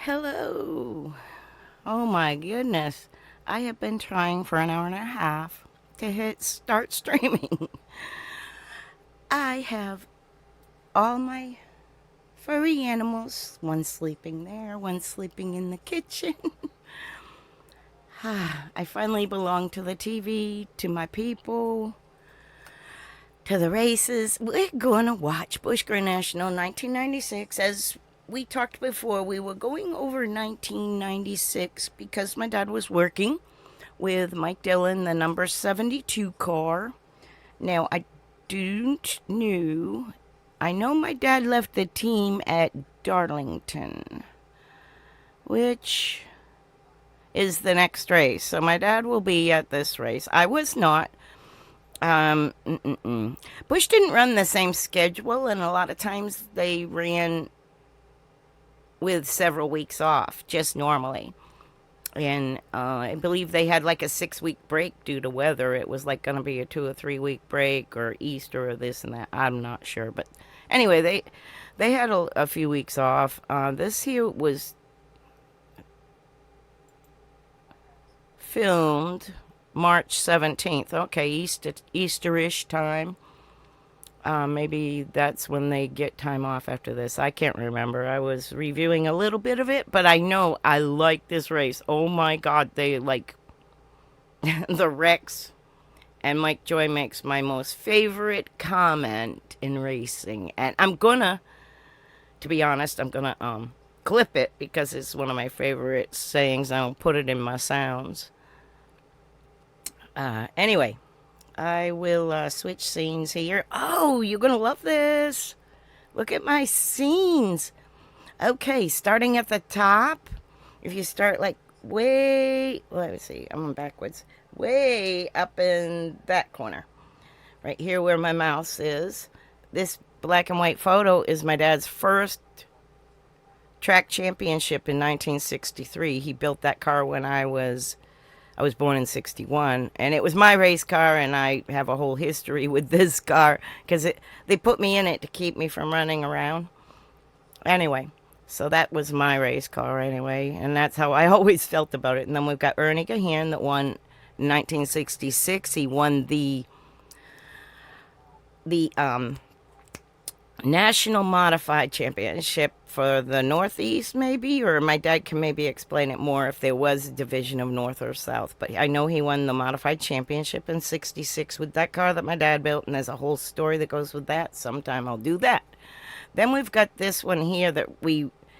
Hello. Oh my goodness. I have been trying for an hour and a half to hit start streaming. I have all my furry animals, one sleeping there, one sleeping in the kitchen. I finally belong to the TV, to my people, to the races. We're going to watch Busch Grand National 1996. As we talked before, we were going over 1996 because my dad was working with Mike Dillon, the number 72 car. Now, I know my dad left the team at Darlington, which is the next race. So my dad will be at this race. I was not. Um, Bush didn't run the same schedule, and a lot of times they ran with several weeks off, just normally. And I believe they had like a 6 week break due to weather. It was like going to be a 2 or 3 week break, or Easter, or this and that. I'm not sure, but anyway, they had a few weeks off. This here was filmed March 17th. Okay, Easterish time. Maybe that's when they get time off after this. I can't remember. I was reviewing a little bit of it, but I know I like this race. Oh my God, they like the Rex. And Mike Joy makes my most favorite comment in racing. And to be honest, I'm gonna clip it because it's one of my favorite sayings. I'll put it in my sounds. Anyway, I will switch scenes here. Oh, you're going to love this. Look at my scenes. Okay, starting at the top. If you start like let me see, I'm backwards. Way up in that corner. Right here where my mouse is. This black and white photo is my dad's first track championship in 1963. He built that car when I was born in 61, and it was my race car, and I have a whole history with this car because they put me in it to keep me from running around. Anyway, so that was my race car anyway, and that's how I always felt about it. And then we've got Ernie Gahan that won in 1966. He won the National Modified Championship for the Northeast, maybe, or my dad can maybe explain it more if there was a division of North or South. But I know he won the Modified Championship in 66 with that car that my dad built, and there's a whole story that goes with that. Sometime I'll do that. Then we've got this one here that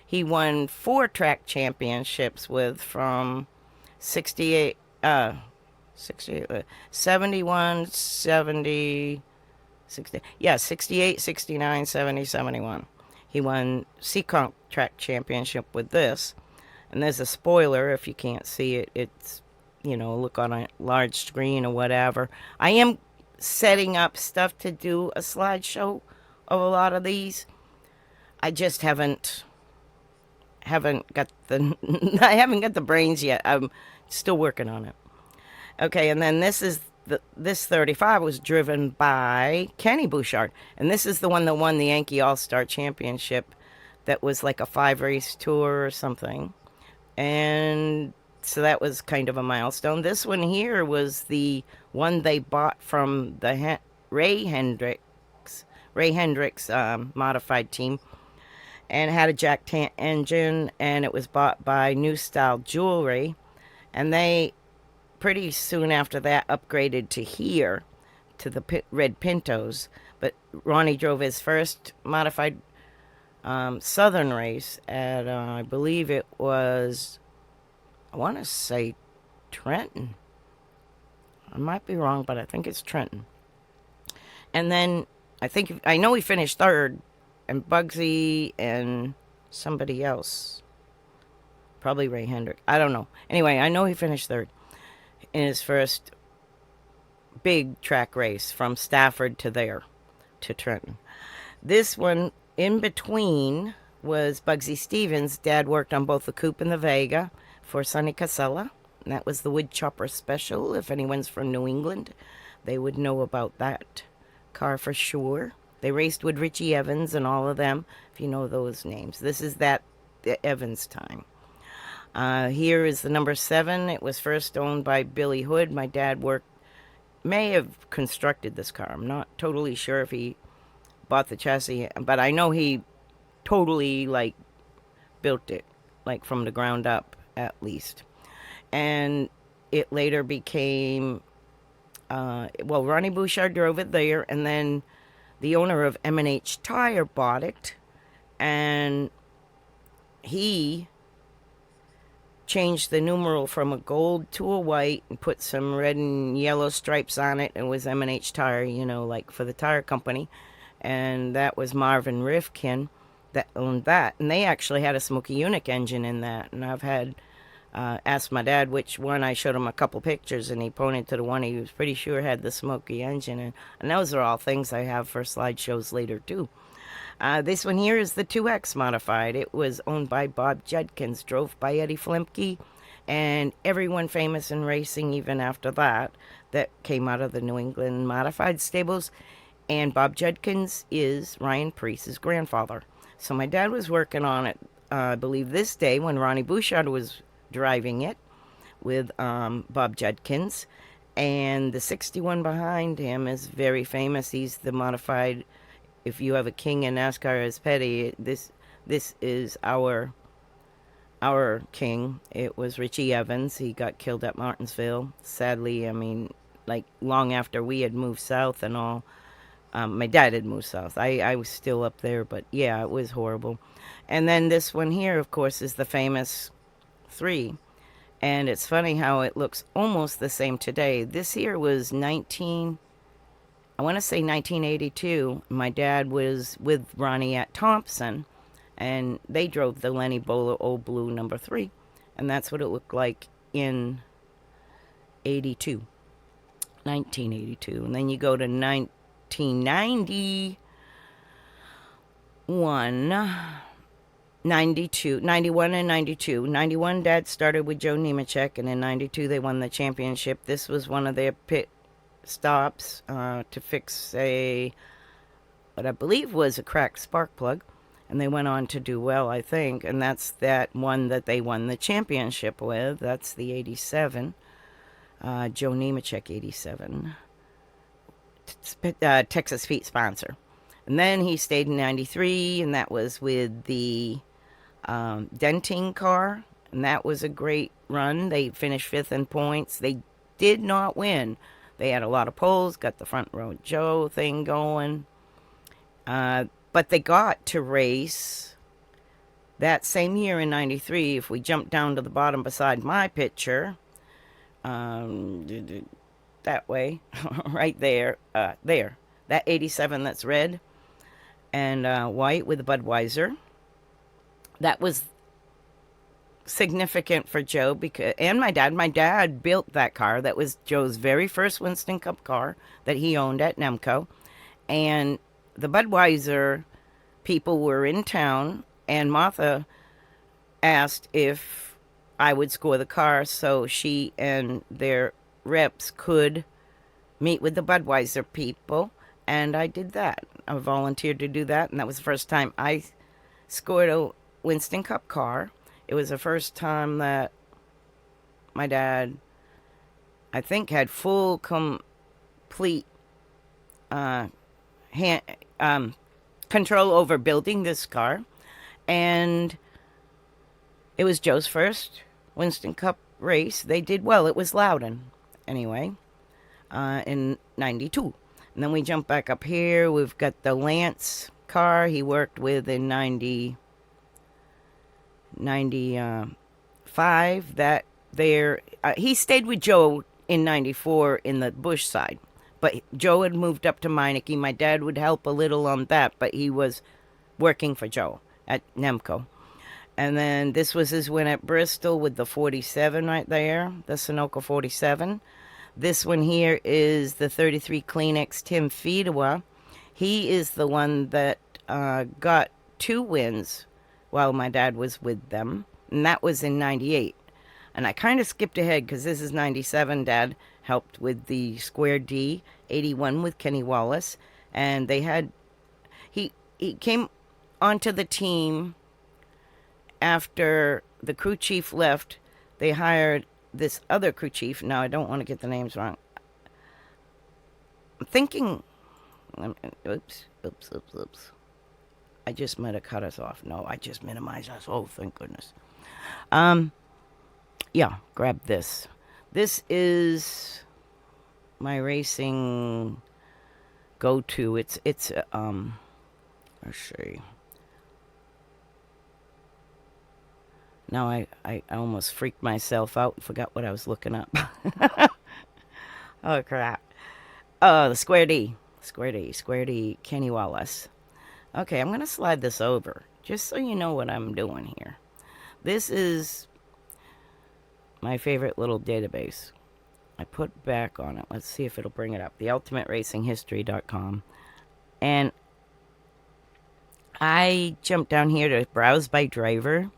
he won 4 track championships with from 68, 71, 70, 68, 69, 70, 71. He won Seekonk Track Championship with this. And there's a spoiler if you can't see it. It's, look on a large screen or whatever. I am setting up stuff to do a slideshow of a lot of these. I just haven't got the I haven't got the brains yet. I'm still working on it. Okay, and then this 35 was driven by Kenny Bouchard. And this is the one that won the Yankee All-Star Championship. That was like a 5-race tour or something. And so that was kind of a milestone. This one here was the one they bought from the Ray Hendricks modified team. And it had a Jack Tant engine. And it was bought by New Style Jewelry. And they pretty soon after that upgraded to here, to the red Pintos. But Ronnie drove his first modified Southern race at, I believe it was, I want to say Trenton. I might be wrong, but I think it's Trenton. And then I know he finished third, and Bugsy and somebody else, probably Ray Hendrick. I don't know. Anyway, I know he finished third in his first big track race from Stafford to Trenton. This one in between was Bugsy Stevens. Dad worked on both the Coupe and the Vega for Sonny Casella. And that was the Wood Chopper Special. If anyone's from New England, they would know about that car for sure. They raced with Richie Evans and all of them, if you know those names. This is the Evans time. Here is the number 7. It was first owned by Billy Hood. My dad may have constructed this car. I'm not totally sure if he bought the chassis, but I know he totally like built it, like from the ground up at least. And it later became, well, Ronnie Bouchard drove it there, and then the owner of M&H Tire bought it, and he changed the numeral from a gold to a white and put some red and yellow stripes on it. It was M&H Tire, you know, like for the tire company. And that was Marvin Rifkin that owned that. And they actually had a Smoky Unic engine in that. And I've had asked my dad which one. I showed him a couple pictures, and he pointed to the one he was pretty sure had the Smoky engine. And those are all things I have for slideshows later, too. This one here is the 2X modified. It was owned by Bob Judkins, drove by Eddie Flimke, and everyone famous in racing even after that came out of the New England modified stables. And Bob Judkins is Ryan Preece's grandfather. So my dad was working on it, I believe, this day when Ronnie Bouchard was driving it with Bob Judkins. And the 61 behind him is very famous. He's the modified. If you have a king in NASCAR as petty, this is our king. It was Richie Evans. He got killed at Martinsville. Sadly, I mean, like long after we had moved south and all. My dad had moved south. I was still up there, but yeah, it was horrible. And then this one here, of course, is the famous 3. And it's funny how it looks almost the same today. This here was I want to say 1982. My dad was with Ronnie at Thompson, and they drove the Lenny Bowler Old Blue number 3, and that's what it looked like in 82, 1982. And then you go to 1991, 92, 91 and 92. 91, Dad started with Joe Nemechek, and in 92 they won the championship. This was one of their pit stops to fix what I believe was a cracked spark plug, and they went on to do well, I think, and that's that one that they won the championship with. That's the 87, Joe Nemechek 87, Texas Feet sponsor. And then he stayed in 93, and that was with the Denting car, and that was a great run. They finished 5th in points. They did not win. They had a lot of poles, got the front row Joe thing going. But they got to race that same year in 93. If we jump down to the bottom beside my picture, that way, right there, there. That 87 that's red and white with a Budweiser. That was significant for Joe and my dad. My dad built that car. That was Joe's very first Winston Cup car that he owned at Nemco. And the Budweiser people were in town, and Martha asked if I would score the car so she and their reps could meet with the Budweiser people, and I did that. I volunteered to do that, and that was the first time I scored a Winston Cup car. It was the first time that my dad, I think, had full, complete control over building this car. And it was Joe's first Winston Cup race. They did well. It was Loudon, anyway, in 92. And then we jump back up here. We've got the Lance car he worked with in 95. That there, he stayed with Joe in 94 in the Bush side. But Joe had moved up to Meineke. My dad would help a little on that, but he was working for Joe at Nemco. And then this was his win at Bristol with the 47 right there, the Sunoco 47. This one here is the 33 Kleenex Tim Fedewa. He is the one that got 2 wins while my dad was with them, and that was in 98. And I kind of skipped ahead because this is 97. Dad helped with the Square D, 81 with Kenny Wallace, and they had, he came onto the team after the crew chief left, they hired this other crew chief. Now, I don't want to get the names wrong. I'm thinking, oops. I just might have cut us off. No, I just minimized us. Oh, thank goodness. Yeah, grab this. This is my racing go-to. It's let's see. Now I almost freaked myself out and forgot what I was looking up. Oh, crap. Oh, the Square D. Square D, Kenny Wallace. Okay, I'm going to slide this over, just so you know what I'm doing here. This is my favorite little database. I put back on it. Let's see if it'll bring it up. TheUltimateRacingHistory.com. And I jumped down here to browse by driver.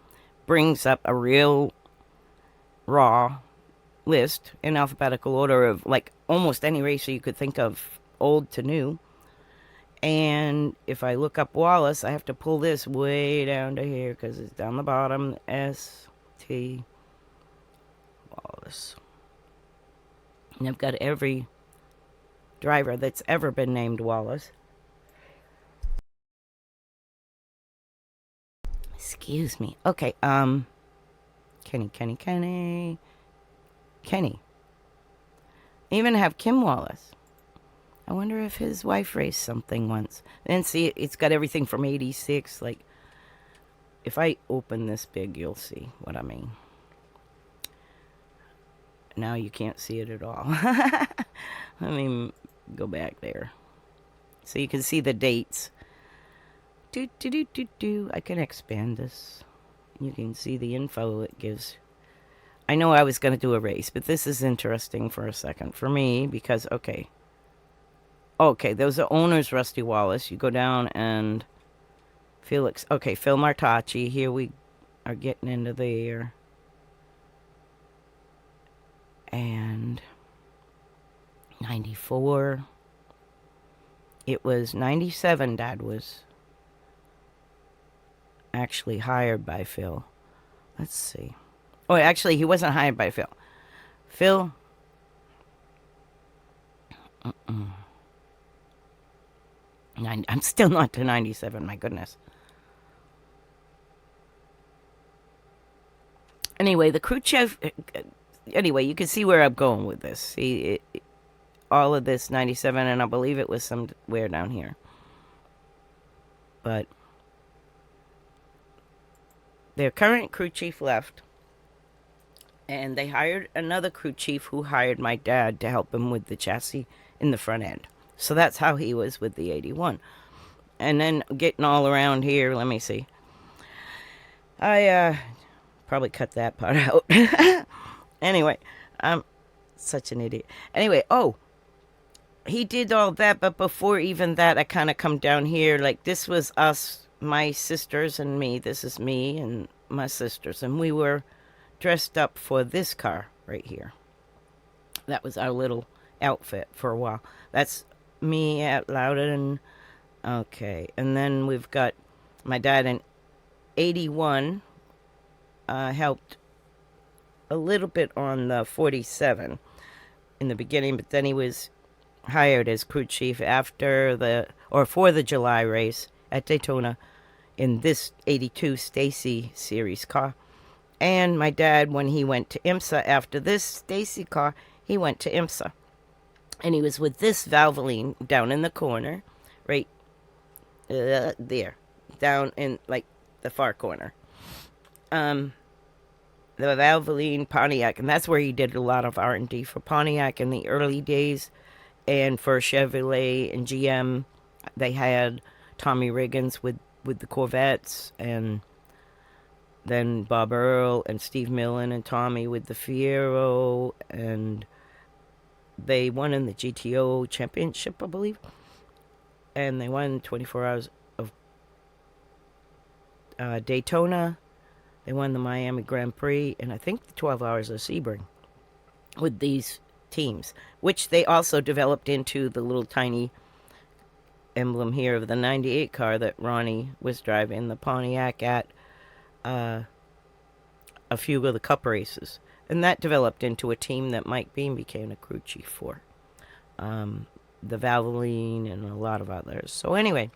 Brings up a real raw list in alphabetical order of like almost any racer you could think of, old to new. And if I look up Wallace, I have to pull this way down to here because it's down the bottom. S.T. Wallace. And I've got every driver that's ever been named Wallace. Excuse me. Okay, Kenny. I even have Kim Wallace. I wonder if his wife raced something once. Then see, it's got everything from 86. Like, if I open this big, you'll see what I mean. Now you can't see it at all. Let me go back there. So you can see the dates. I can expand this. You can see the info it gives. I know I was going to do a race, but this is interesting for a second for me because, okay, those are owners, Rusty Wallace. You go down and Felix, okay, Phil Martacci. Here we are getting into there. And 94. It was 97, Dad was actually hired by Phil. Let's see. Oh, actually, he wasn't hired by Phil. Phil. I'm still not to 97, my goodness. Anyway, the crew chief. Anyway, you can see where I'm going with this. See, all of this 97, and I believe it was somewhere down here. But their current crew chief left, and they hired another crew chief who hired my dad to help him with the chassis in the front end. So that's how he was with the 81. And then getting all around here, let me see. I probably cut that part out. Anyway, I'm such an idiot. Anyway, he did all that, but before even that, I kind of come down here. Like, this was us, my sisters and me. This is me and my sisters. And we were dressed up for this car right here. That was our little outfit for a while. That's me at Loudon. Okay, and then we've got my dad in 81 helped a little bit on the 47 in the beginning, but then he was hired as crew chief for the July race at Daytona in this 82 Stacy series car. And my dad, when he went to IMSA after this Stacy car, he went to IMSA. And he was with this Valvoline down in the corner, right there, down in like the far corner. The Valvoline Pontiac, and that's where he did a lot of R&D for Pontiac in the early days, and for Chevrolet and GM. They had Tommy Riggins with the Corvettes, and then Bob Earl and Steve Millen and Tommy with the Fiero, and they won in the GTO championship, I believe, and they won 24 hours of Daytona. They won the Miami Grand Prix, and I think the 12 hours of Sebring with these teams, which they also developed into the little tiny emblem here of the 98 car that Ronnie was driving, the Pontiac at a few of the cup races. And that developed into a team that Mike Beam became a crew chief for. The Valvoline and a lot of others. So anyway,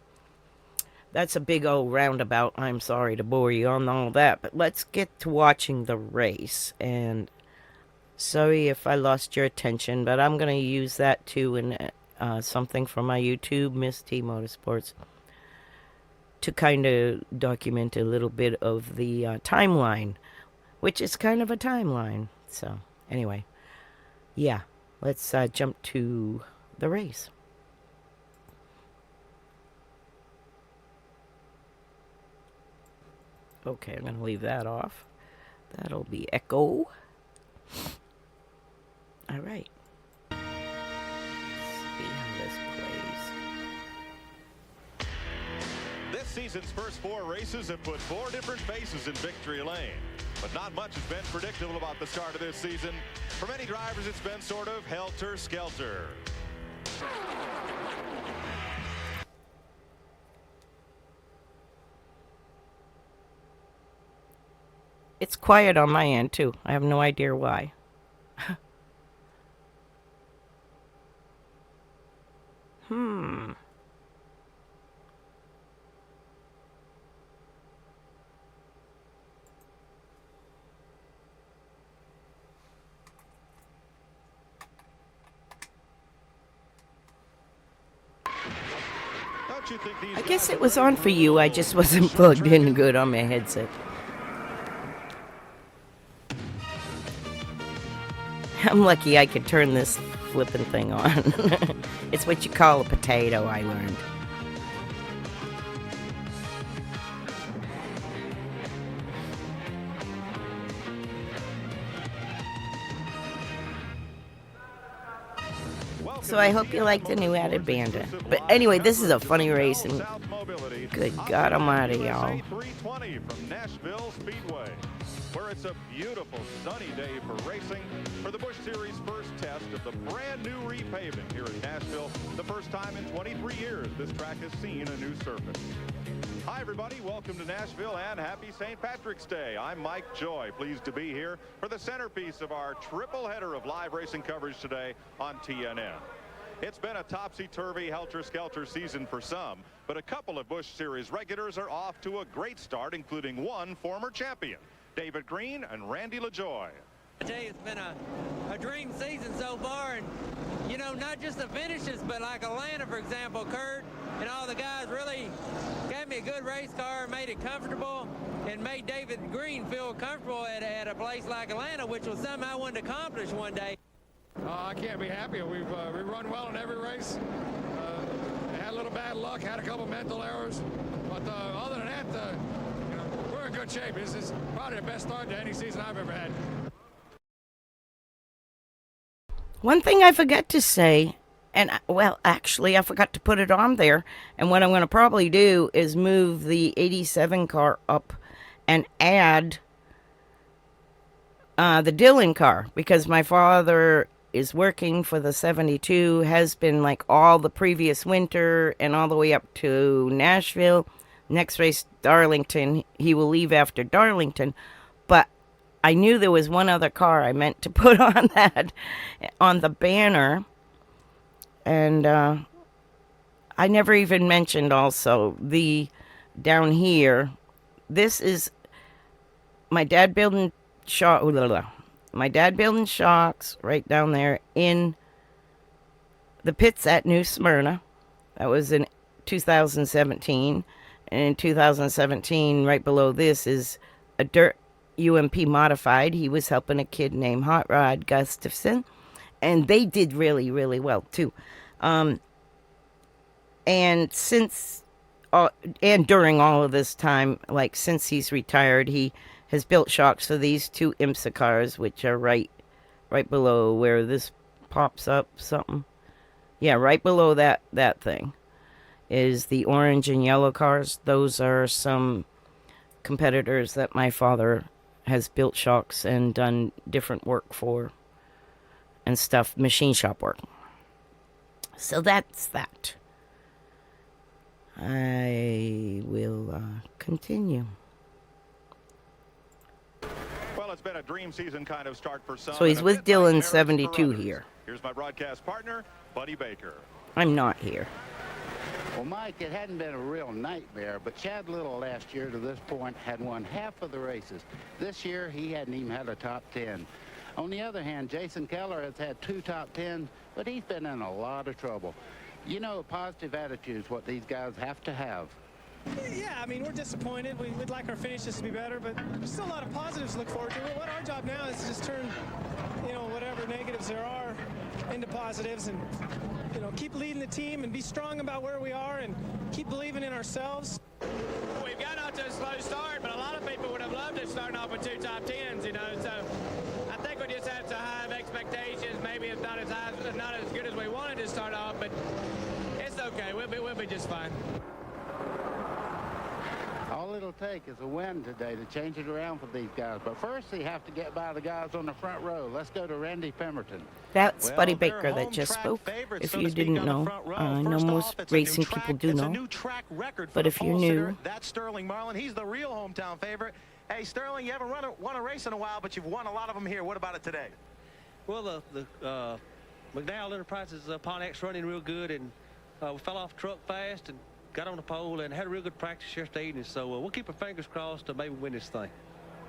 that's a big old roundabout. I'm sorry to bore you on all that, but let's get to watching the race. And sorry if I lost your attention, but I'm going to use that too in something from my YouTube, Miss T Motorsports, to kind of document a little bit of the timeline, which is kind of a timeline. So anyway, yeah, let's jump to the race. Okay, I'm going to leave that off. That'll be echo. All right. Let's see how this plays. This season's first 4 races have put 4 different faces in victory lane. But not much has been predictable about the start of this season. For many drivers, it's been sort of helter-skelter. It's quiet on my end, too. I have no idea why. Don't you think these I guess it was on for you. I just wasn't plugged in good on my headset. I'm lucky I could turn this flipping thing on. It's what you call a potato, I learned. So I hope you like the new added banda. But anyway, this is a funny race, and good God Almighty, y'all. 320 from Nashville Speedway, where it's a beautiful sunny day for racing for the Busch Series first test of the brand new repaving here in Nashville. The first time in 23 years this track has seen a new surface. Hi everybody, welcome to Nashville and happy St. Patrick's Day. I'm Mike Joy, pleased to be here for the centerpiece of our triple header of live racing coverage today on TNN. It's been a topsy-turvy, helter-skelter season for some, but a couple of Busch Series regulars are off to a great start, including one former champion, David Green and Randy LaJoy. I tell you, it's been a dream season so far, and you know, not just the finishes, but like Atlanta, for example, Kurt and all the guys really gave me a good race car, made it comfortable, and made David Green feel comfortable at a place like Atlanta, which was something I wanted to accomplish one day. I can't be happier. We run well in every race. Had a little bad luck, had a couple mental errors, but other than that, you know, we're in good shape. This is probably the best start to any season I've ever had. One thing I forgot to say, and well, actually, I forgot to put it on there, and what I'm going to probably do is move the 87 car up and add the Dillon car, because my father is working for the 72, has been like all the previous winter and all the way up to Nashville. Next race, Darlington. He will leave after Darlington, but I knew there was one other car I meant to put on that, on the banner, and I never even mentioned also the down here. This is my dad building my dad building shocks right down there in the pits at New Smyrna. That was in 2017. And in 2017, right below this is a dirt UMP modified. He was helping a kid named Hot Rod Gustafson. And they did really, really well, too. And since, and during all of this time, like since he's retired, he has built shocks for these two IMSA cars, which are right below where this pops up something. Yeah, right below that thing is the orange and yellow cars. Those are some competitors that my father has built shocks and done different work for and stuff, machine shop work. So that's that. I will continue. been a dream season kind of start for some. So he's and a with midnight Dylan marriage for 72 others. here. Here's my broadcast partner, Buddy Baker. I'm not here. Well, Mike, it hadn't been a real nightmare, but Chad Little last year to this point had won half of the races. This year, he hadn't even had a top 10. On the other hand, Jason Keller has had 2 top 10s, but he's been in a lot of trouble. You know, a positive attitude is what these guys have to have. Yeah, I mean, we're disappointed. We'd like our finishes to be better, but there's still a lot of positives to look forward to. What our job now is to just turn, you know, whatever negatives there are into positives and, you know, keep leading the team and be strong about where we are and keep believing in ourselves. We've got off to a slow start, but a lot of people would have loved it starting off with 2 top 10s, you know, so I think we just have to have expectations. Maybe it's not as high, not as good as we wanted to start off, but it's okay. We'll be just fine. All it'll take is a win today to change it around for these guys. But first, they have to get by the guys on the front row. Let's go to Randy Pemberton. That's Buddy Baker that just spoke. If you didn't know, I know most racing people do know. But if you're new, that's Sterling Marlin. He's the real hometown favorite. Hey, Sterling, you haven't won a race in a while, but you've won a lot of them here. What about it today? Well, the McDowell Enterprises Pontiac's running real good, and we fell off the truck fast and got on the pole and had a real good practice yesterday evening. So we'll keep our fingers crossed to maybe win this thing.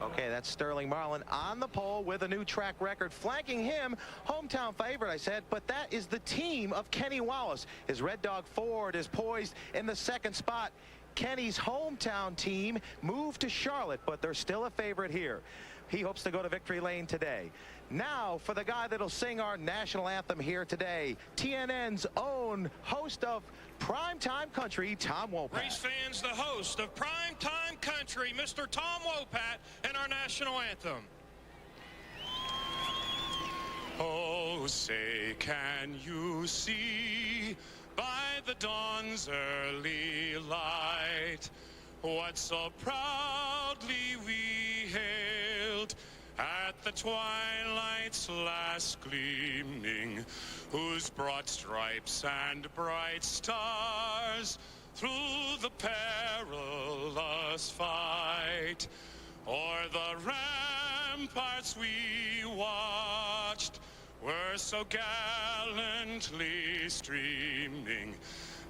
Okay, that's Sterling Marlin on the pole with a new track record. Flanking him, hometown favorite, I said, but that is the team of Kenny Wallace. His Red Dog Ford is poised in the 2nd spot. Kenny's hometown team moved to Charlotte, but they're still a favorite here. He hopes to go to victory lane today. Now for the guy that'll sing our national anthem here today, TNN's own host of Primetime Country, Tom Wopat. Race fans, the host of Primetime Country, Mr. Tom Wopat, and our national anthem. Oh, say, can you see by the dawn's early light what so proudly we hailed at the twilight's last gleaming, whose broad stripes and bright stars through the perilous fight o'er the ramparts we watched were so gallantly streaming,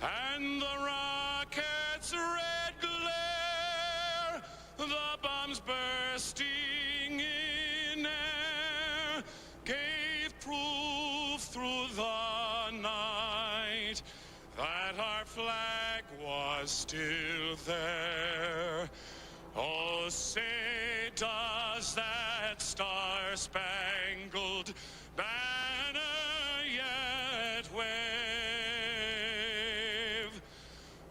and the rocket's red glare, the bombs bursting in air, gave proof through the night that our flag was still there. Oh, say, does that star-spangled banner yet wave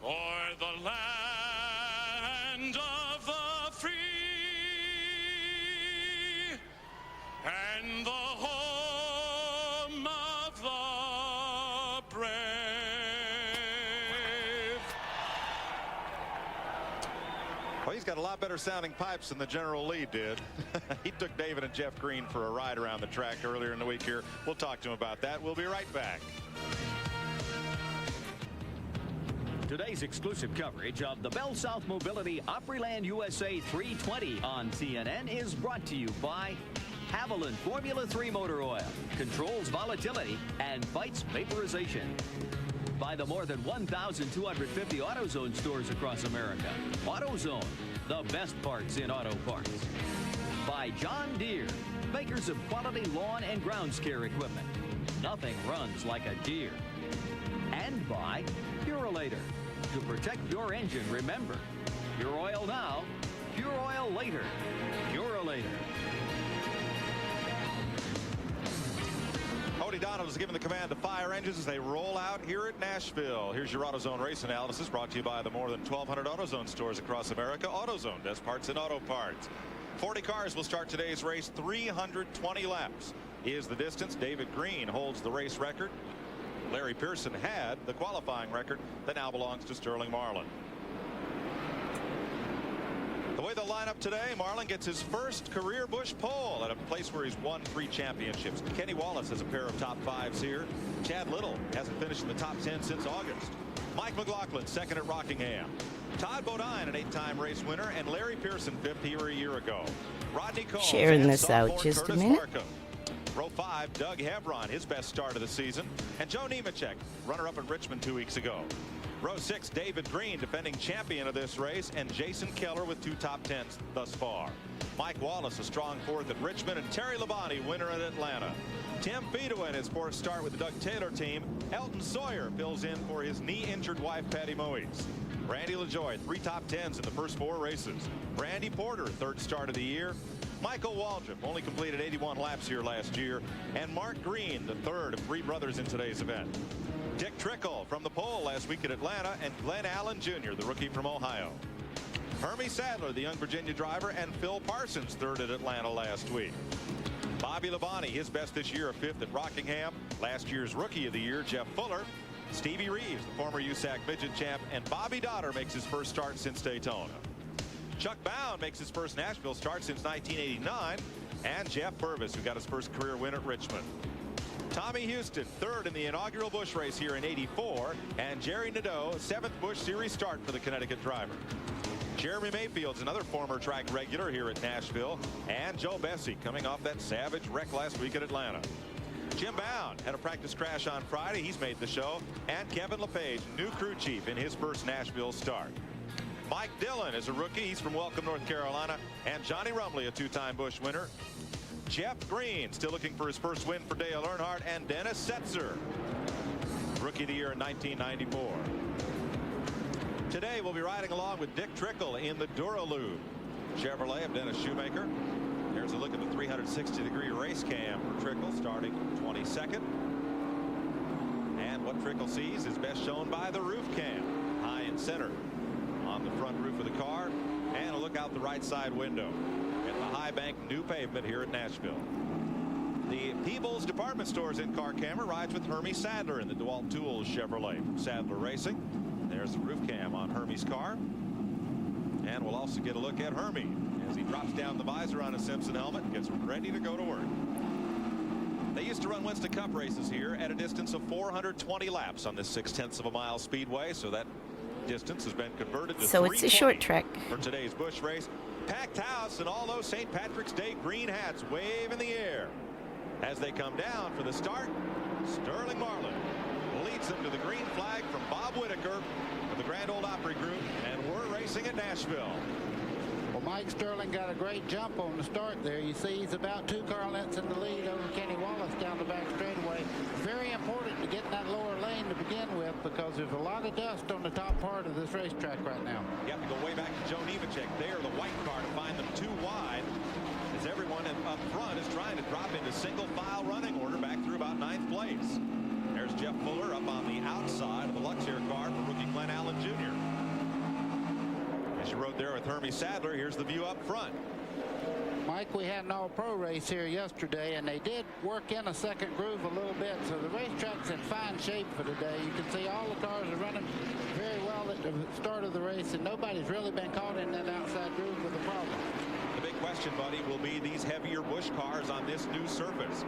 o'er the land of the free and the home of the brave? Well, he's got a lot better sounding pipes than the General Lee did. He took David and Jeff Green for a ride around the track earlier in the week here. We'll talk to him about that. We'll be right back. Today's exclusive coverage of the Bell South Mobility Opryland USA 320 on CNN is brought to you by Haviland Formula 3 Motor Oil, controls volatility and fights vaporization. By the more than 1,250 AutoZone stores across America. AutoZone, the best parts in auto parts. By John Deere, makers of quality lawn and grounds care equipment. Nothing runs like a Deere. And by Purolator. To protect your engine, remember, pure oil now, pure oil later. Purolator. Cody Donald is given the command to fire engines as they roll out here at Nashville. Here's your AutoZone race analysis brought to you by the more than 1,200 AutoZone stores across America. AutoZone, best parts in auto parts. 40 cars will start today's race. 320 laps is the distance. David Green holds the race record. Larry Pearson had the qualifying record that now belongs to Sterling Marlin. The way they'll line up today, Marlin gets his first career Busch pole at a place where he's won 3 championships. Kenny Wallace has a pair of top 5s here. Chad Little hasn't finished in the top 10 since August. Mike McLaughlin, second at Rockingham. Todd Bodine, an 8-time race winner, and Larry Pearson, fifth here a year ago. Rodney Combs Sharing and this out sophomore just a Curtis minute. Markham. Row 5, Doug Hebron, his best start of the season. And Joe Nemechek, runner-up at Richmond 2 weeks ago. Row 6, David Green, defending champion of this race, and Jason Keller with 2 top 10s thus far. Mike Wallace, a strong fourth at Richmond, and Terry Labonte, winner at Atlanta. Tim Fedewa in his fourth start with the Doug Taylor team. Elton Sawyer fills in for his knee-injured wife, Patty Moes. Randy LaJoie, 3 top 10s in the first 4 races. Randy Porter, third start of the year. Michael Waldrop only completed 81 laps here last year. And Mark Green, the third of 3 brothers in today's event. Dick Trickle from the pole last week at Atlanta, and Glenn Allen Jr., the rookie from Ohio. Hermie Sadler, the young Virginia driver, and Phil Parsons, third at Atlanta last week. Bobby Labonte, his best this year, a 5th at Rockingham. Last year's rookie of the year, Jeff Fuller. Stevie Reeves, the former USAC midget champ, and Bobby Dotter makes his first start since Daytona. Chuck Bound makes his first Nashville start since 1989, and Jeff Purvis, who got his first career win at Richmond. Tommy Houston, third in the inaugural Busch race here in '84, and Jerry Nadeau, 7th Busch Series start for the Connecticut driver. Jeremy Mayfield's another former track regular here at Nashville, and Joe Bessie coming off that savage wreck last week at Atlanta. Jim Bound had a practice crash on Friday. He's made the show. And Kevin LePage, new crew chief in his first Nashville start. Mike Dillon is a rookie. He's from Welcome, North Carolina. And Johnny Rumley, a 2-time Busch winner. Jeff Green, still looking for his first win for Dale Earnhardt. And Dennis Setzer, rookie of the year in 1994. Today we'll be riding along with Dick Trickle in the Duralube Chevrolet of Dennis Shoemaker. Here's a look at the 360-degree race cam for Trickle, starting 22nd. And what Trickle sees is best shown by the roof cam, high and center on the front roof of the car. And a look out the right side window at the high bank new pavement here at Nashville. The Peebles Department Store's in-car camera rides with Hermie Sadler in the DeWalt Tools Chevrolet from Sadler Racing. There's the roof cam on Hermie's car. And we'll also get a look at Hermie as he drops down the visor on his Simpson helmet and gets ready to go to work. They used to run Winston Cup races here at a distance of 420 laps on this 0.6 of a mile speedway, so that distance has been converted to So it's a short track. for today's Busch race. Packed house and all those St. Patrick's Day green hats wave in the air as they come down for the start. Sterling Marlin leads them to the green flag from Bob Whitaker of the Grand Ole Opry Group, and we're racing at Nashville. Well, Mike Sterling got a great jump on the start there. You see he's about 2 car lengths in the lead over Kenny Wallace down the back straightaway. Very important to get in that lower lane to begin with, because there's a lot of dust on the top part of this racetrack right now. You have to go way back to Joe Nemechek there, the white car, to find them too wide, as everyone up front is trying to drop into single file running order back through about 9th place. There's Jeff Fuller up on the outside of the Luxair car for rookie Glenn Allen Jr. As you rode there with Hermie Sadler, here's the view up front. Mike, we had an all-pro race here yesterday, and they did work in a second groove a little bit, so the racetrack's in fine shape for today. You can see all the cars are running very well at the start of the race, and nobody's really been caught in that outside groove with a problem. The big question, buddy, will be these heavier Busch cars on this new surface.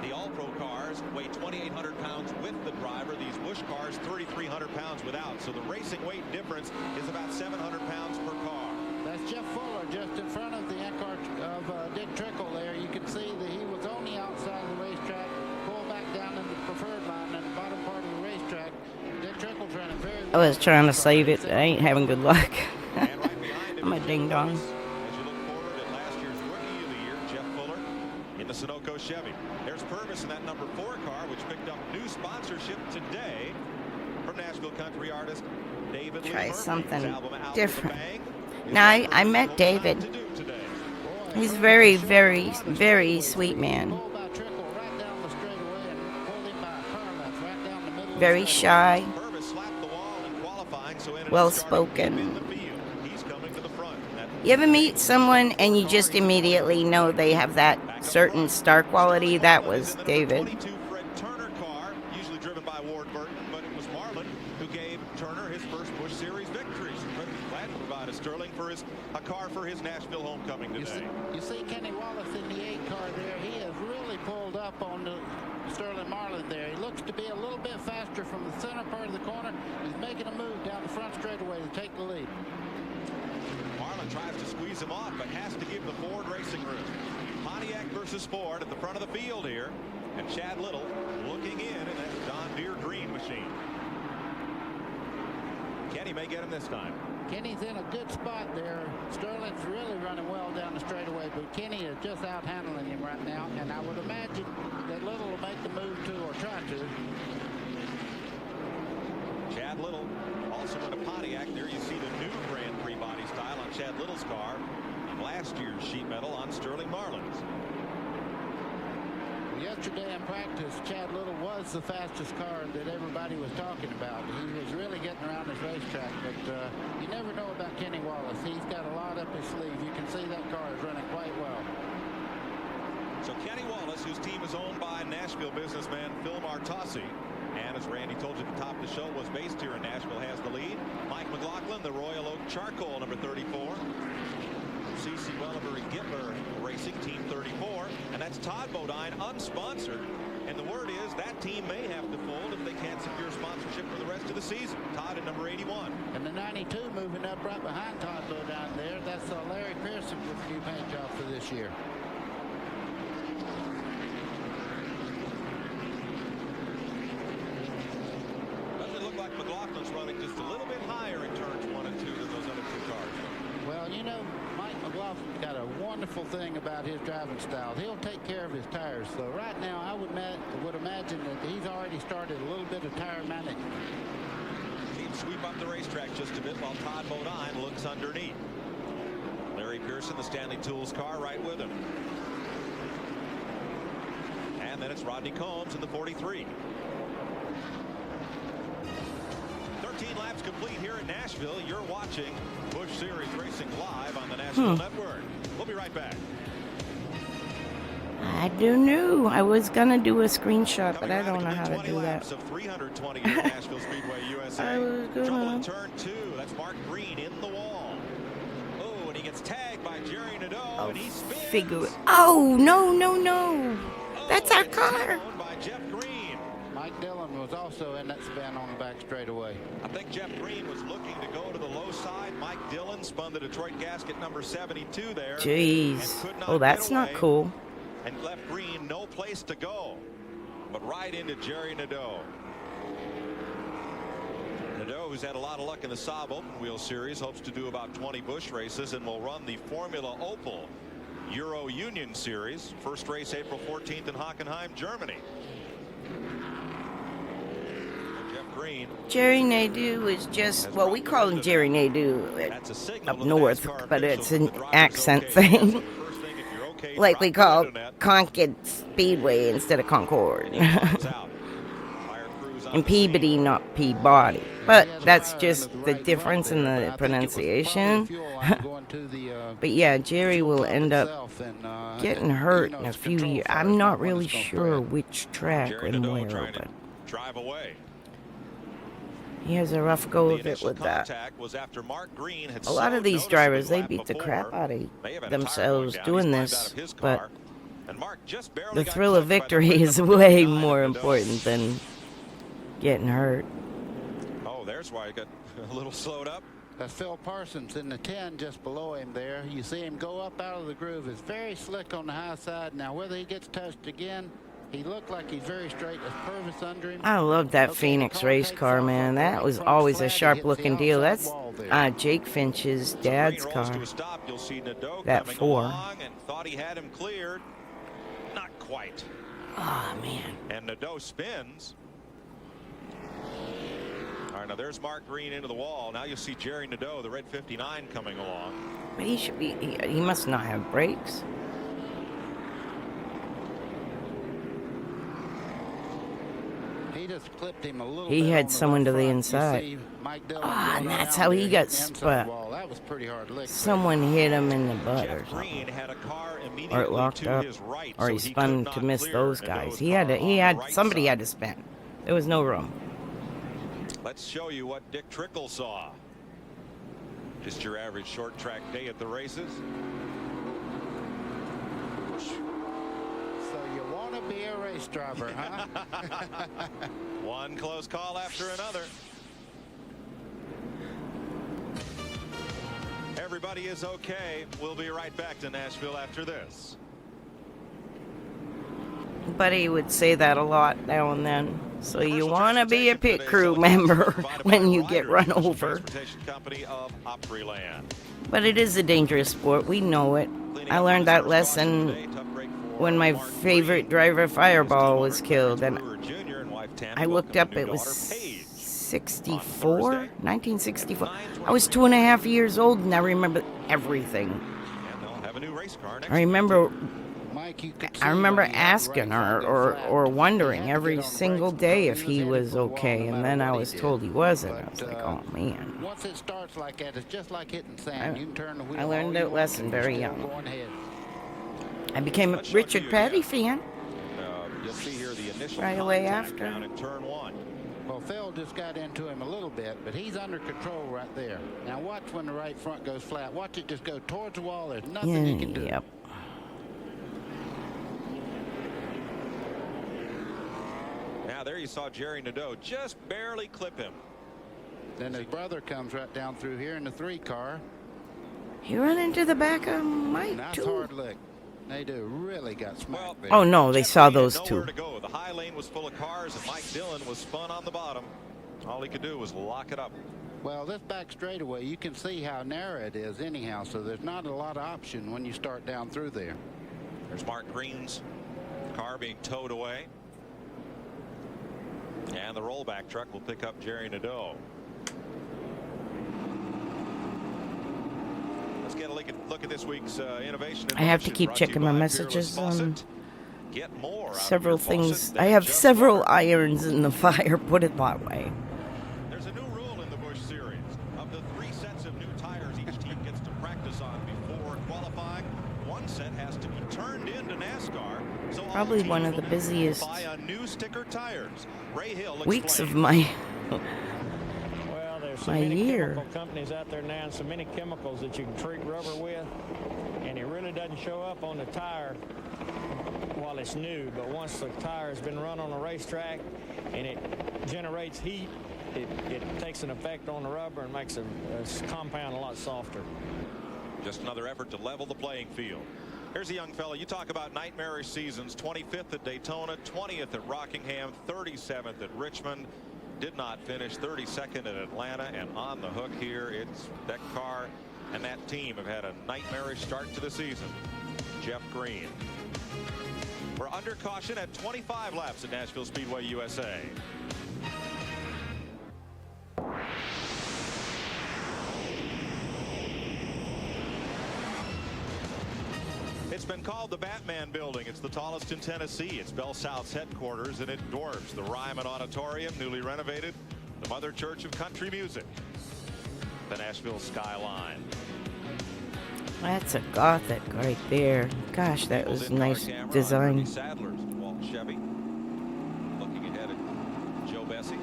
The All-Pro cars weigh 2,800 pounds with the driver. These Busch cars, 3,300 pounds without. So the racing weight difference is about 700 pounds per car. That's Jeff Fuller just in front of the in-car of Dick Trickle there. You can see that he was on the outside of the racetrack, pulled back down in the preferred line in the bottom part of the racetrack. Dick Trickle's running very well. I was trying to save it. I ain't having good luck. And right behind him, I'm a ding-dong. as you look forward at last year's Rookie of the Year, Jeff Fuller in the Sunoco Chevy. There's Purvis in that number 4 car, which picked up new sponsorship today from Nashville country artist David Lee Try Murphy. something His album Out with a different. Bang is Now, the I first met full David. time to do today. He's very, very, very sweet man. Pulled by Trickle right down the straightaway and pulled him by a car length right down the middle of Very the straightaway. shy, Purvis slapped the wall in qualifying, so ended up well-spoken. starting in the field. He's coming to the front. That You ever meet someone and you just immediately know they have that certain star quality? That was David. 22 Fred Turner car, usually driven by Ward Burton, but it was Marlin who gave Turner his first Busch Series victory. So glad to provide a Sterling for a car for his Nashville homecoming today. You see Kenny Wallace in the 8 car there. He has really pulled up on the Sterling Marlin there. He looks to be a little bit faster from the center part of the corner. He's making a move down the front straightaway to take the lead. Marlin tries to squeeze him off, but has to give the Ford racing room. Pontiac versus Ford at the front of the field here. And Chad Little looking in that John Deere green machine. Kenny may get him this time. Kenny's in a good spot there. Sterling's really running well down the straightaway, but Kenny is just out handling him right now. And I would imagine that Little will make the move to, or try to. Chad Little also in a Pontiac. There you see the new Grand Prix body style on Chad Little's car. And last year's sheet metal on Sterling Marlin's. Yesterday in practice, Chad Little was the fastest car that everybody was talking about. He was really getting around his racetrack, but you never know about Kenny Wallace. He's got a lot up his sleeve. You can see that car is running quite well. So Kenny Wallace, whose team is owned by Nashville businessman Phil Martossi, and as Randy told you at the top of the show, was based here in Nashville, has the lead. Mike McLaughlin, the Royal Oak Charcoal, number 34. C.C. Welliver and Gittler Racing, team 34. And that's Todd Bodine, unsponsored. And the word is that team may have to fold if they can't secure sponsorship for the rest of the season. Todd at number 81. And the 92 moving up right behind Todd Bodine there. That's Larry Pearson with a new paint job for this year. Doesn't look like McLaughlin's running just a little bit higher in turns 1 and 2 than those other 2 cars. Well, you know, Mike McLaughlin's got a wonderful thing about his driving style. He'll take care of his tires. So right now, I would imagine that he's already started a little bit of tire management. Team sweep up the racetrack just a bit while Todd Bodine looks underneath. Larry Pearson, the Stanley Tools car, right with him. And then it's Rodney Combs in the 43. 13 laps complete here in Nashville. You're watching Busch Series Racing live on the Nashville Network. We'll be right back. I don't know. I was going to do a screenshot, but I don't know how to do that. Of 320 here at Nashville Speedway, USA. I was gonna... Trouble in turn 2. That's Mark Green in the wall. Oh, and he gets tagged by Jerry Nadeau, and he spins. Figure it. Oh, no, no, no. That's our car. By Jeff Green. Mike Dillon was also in that spin on the back straightaway. I think Jeff Green was looking to go to the low side. Mike Dillon spun the Detroit gasket number 72 there. Jeez. Oh, that's not cool. And left Green no place to go, but right into Jerry Nadeau. Nadeau, who's had a lot of luck in the Saab Open Wheel Series, hopes to do about 20 Busch races and will run the Formula Opel Euro Union Series. First race April 14th in Hockenheim, Germany. Jeff Green. Jerry Nadeau is just, well, we call him Jerry Nadeau up north, but it's an accent thing. Like we call Concord Speedway instead of Concord. And Peabody, not Peabody. But that's just the difference in the pronunciation. But yeah, Jerry will end up getting hurt in a few years. I'm not really sure which track and where, but drive away. he has a rough go of it with that. A lot of these drivers, they beat the crap out of themselves doing this, but the thrill of victory is way more important than getting hurt. Oh, there's why he got a little slowed up. That's Phil Parsons in the 10 just below him there. You see him go up out of the groove. It's very slick on the high side. Now, whether he gets touched again, he looked like he's very straight. There's Purvis under him. I love that Phoenix race car, man. That was always a sharp-looking deal. That's Jake Finch's dad's car. That 4. And thought he had him cleared. Not quite. Oh, man. And Nadeau spins. All right, now there's Mark Green into the wall. Now you'll see Jerry Nadeau, the red 59, coming along. But he should be, he must not have brakes. He just clipped him a little He bit had on the someone to the front. inside. Ah, and that's how he got spun. That was pretty hard lick. Someone hit him in the butt or something. Had a car or it locked up. Right, or he spun to miss those guys. Somebody had to spin. There was no room. Let's show you what Dick Trickle saw. Just your average short track day at the races. So you want to be a race driver, huh? One close call after another. Everybody is okay. We'll be right back to Nashville after this. Buddy would say that a lot now and then. So you want to be a pit crew member when you get run over. Company of Opryland. But it is a dangerous sport. We know it. I learned that lesson when my favorite driver, Fireball, was killed. And I looked up, it was 1964. I was 2.5 years old, and I remember everything. I remember asking her or wondering every single day if he was okay, and then I was told he wasn't. I was like, oh man. Once it starts like that, it's just like hitting sand. You can turn the wheel. I learned that lesson very young. I became a Richard Petty fan You'll see here the initial right away contact after. down in turn 1. Well, Phil just got into him a little bit, but he's under control right there. Now watch when the right front goes flat. Watch it just go towards the wall. There's nothing you can do. Yep. Now there you saw Jerry Nadeau just barely clip him. Then his brother comes right down through here in the 3 car. He ran into the back of Mike, Nice too. hard lick. They do really got smacked there. Oh, no, they saw those two. Nowhere to go. The high lane was full of cars, and Mike Dillon was spun on the bottom. All he could do was lock it up. Well, this back straightaway, you can see how narrow it is anyhow, so there's not a lot of option when you start down through there. There's Mark Green's car being towed away. And the rollback truck will pick up Jerry Nadeau. Let's get a look at this week's innovation. I have to keep checking my messages on several things. I have several irons in the fire, put it that way. There's a new rule in the Busch Series. Of the 3 sets of new tires each team gets to practice on before qualifying, 1 set has to be turned into Nascar. So Probably one of the busiest weeks of my so my many year. chemical companies out there now and so many chemicals that you can treat rubber with, and it really doesn't show up on the tire while it's new, but once the tire has been run on a racetrack and it generates heat, it takes an effect on the rubber and makes a compound a lot softer. Just another effort to level the playing field. Here's a young fella. You talk about nightmarish seasons. 25th at Daytona, 20th at Rockingham, 37th at Richmond. Did not finish. 32nd at Atlanta, and on the hook here. It's that car and that team have had a nightmarish start to the season. Jeff Green. We're under caution at 25 laps at Nashville Speedway, USA. It's been called the Batman Building. It's the tallest in Tennessee. It's Bell South's headquarters, and it dwarfs the Ryman Auditorium, newly renovated, the Mother Church of Country Music, the Nashville skyline. That's a Gothic right there. Gosh, that was a nice design. Sadler's, Walt Chevy, looking ahead at Joe Bessie.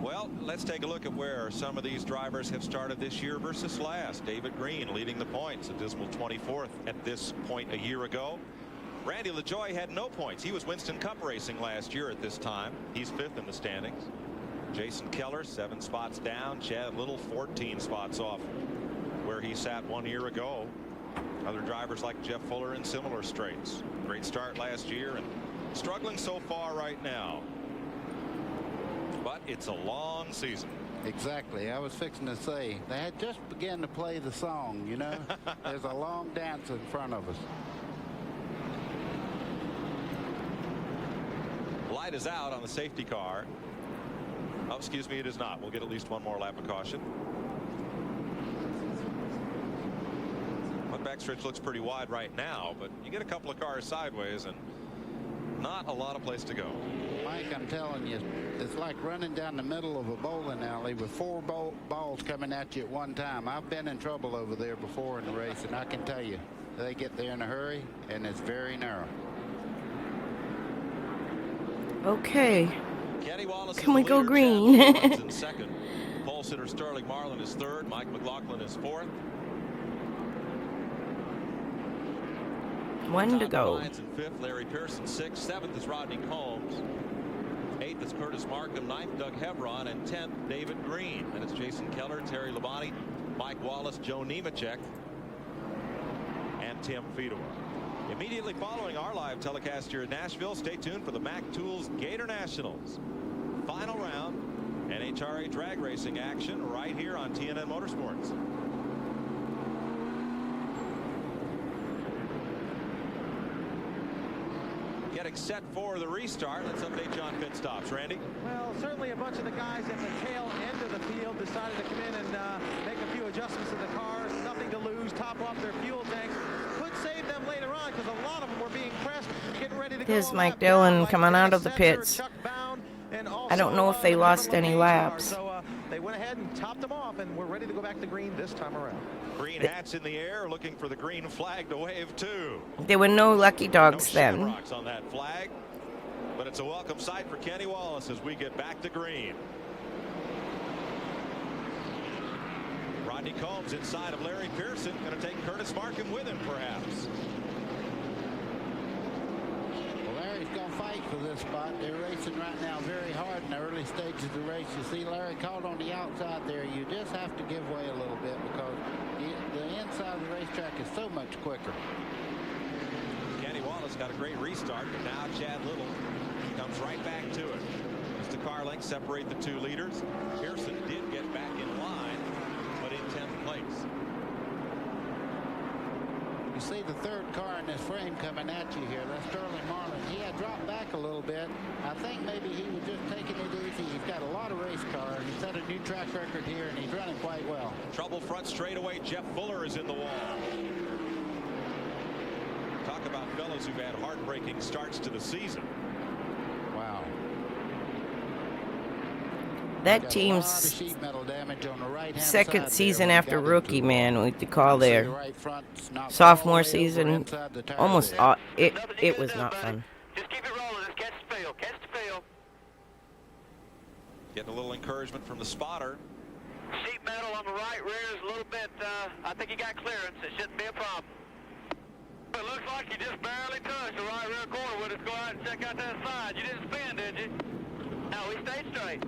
Well, let's take a look at where some of these drivers have started this year versus last. David Green leading the points, a dismal 24th at this point a year ago. Randy LaJoie had no points. He was Winston Cup racing last year at this time. He's 5th in the standings. Jason Keller 7 spots down. Chad Little 14 spots off where he sat 1 year ago. Other drivers like Jeff Fuller in similar straits. Great start last year and struggling so far right now. But it's a long season. Exactly. I was fixing to say they had just begun to play the song, you know. There's a long dance in front of us. Light is out on the safety car. Oh, excuse me, it is not. We'll get at least one more lap of caution. One backstretch looks pretty wide right now, but you get a couple of cars sideways and not a lot of place to go. Mike, I'm telling you, it's like running down the middle of a bowling alley with 4 balls coming at you at one time. I've been in trouble over there before in the race, and I can tell you, they get there in a hurry, and it's very narrow. Okay. Kenny Wallace Can we go green? in second. Pole Pearson or Sterling Marlin is third. Mike McLaughlin is fourth. One to go. Lyons in fifth. Larry Pearson sixth. Seventh is Rodney Combs. Eighth is Curtis Markham. Ninth, Doug Hebron. And 10th, David Green. And it's Jason Keller, Terry Labonte, Mike Wallace, Joe Nemechek, and Tim Fedor. Immediately following our live telecast here in Nashville, stay tuned for the Mac Tools Gator Nationals. Final round, NHRA drag racing action right here on TNN Motorsports. Getting set for the restart. Let's update you on pit stops. Randy? Well, certainly a bunch of the guys at the tail end of the field decided to come in and make a few adjustments to the cars. Nothing to lose. Top off their fuel tanks. Could save them later on because a lot of them were being pressed, getting ready to go. Here's Mike Dillon coming out of the pits. I don't know if they lost any laps. So they went ahead and topped them off, and we're ready to go back to green this time around. Green hats in the air, looking for the green flag to wave too. There were no lucky dogs no then. Shamrocks on that flag, but it's a welcome sight for Kenny Wallace as we get back to green. Rodney Combs inside of Larry Pearson, going to take Curtis Markham with him, perhaps. Well, Larry's going to fight for this spot. They're racing right now very hard in the early stages of the race. You see Larry caught on the outside there. You just have to give way a little bit because the inside of the racetrack is so much quicker. Kenny Wallace got a great restart, but now Chad Little comes right back to it. As the car lengths separate the two leaders, Pearson did get back in line, but in 10th place. You see the third car in this frame coming at you here. That's Sterling Marlin. He had dropped back a little bit. I think maybe he was just taking it easy. He's got a lot of race cars. He set a new track record here, and he's running quite well. Trouble front straightaway. Jeff Fuller is in the wall. Talk about fellows who've had heartbreaking starts to the season. Wow. That team's second season after rookie, man, we could call their sophomore season almost it was not fun. Just keep it rolling. Just catch the field. Catch the field. Getting a little encouragement from the spotter. Sheet metal on the right rear is a little bit, I think you got clearance. It shouldn't be a problem. It looks like you just barely touched the right rear corner. We'll just go out and check out that side. You didn't spin, did you? No, we stayed straight.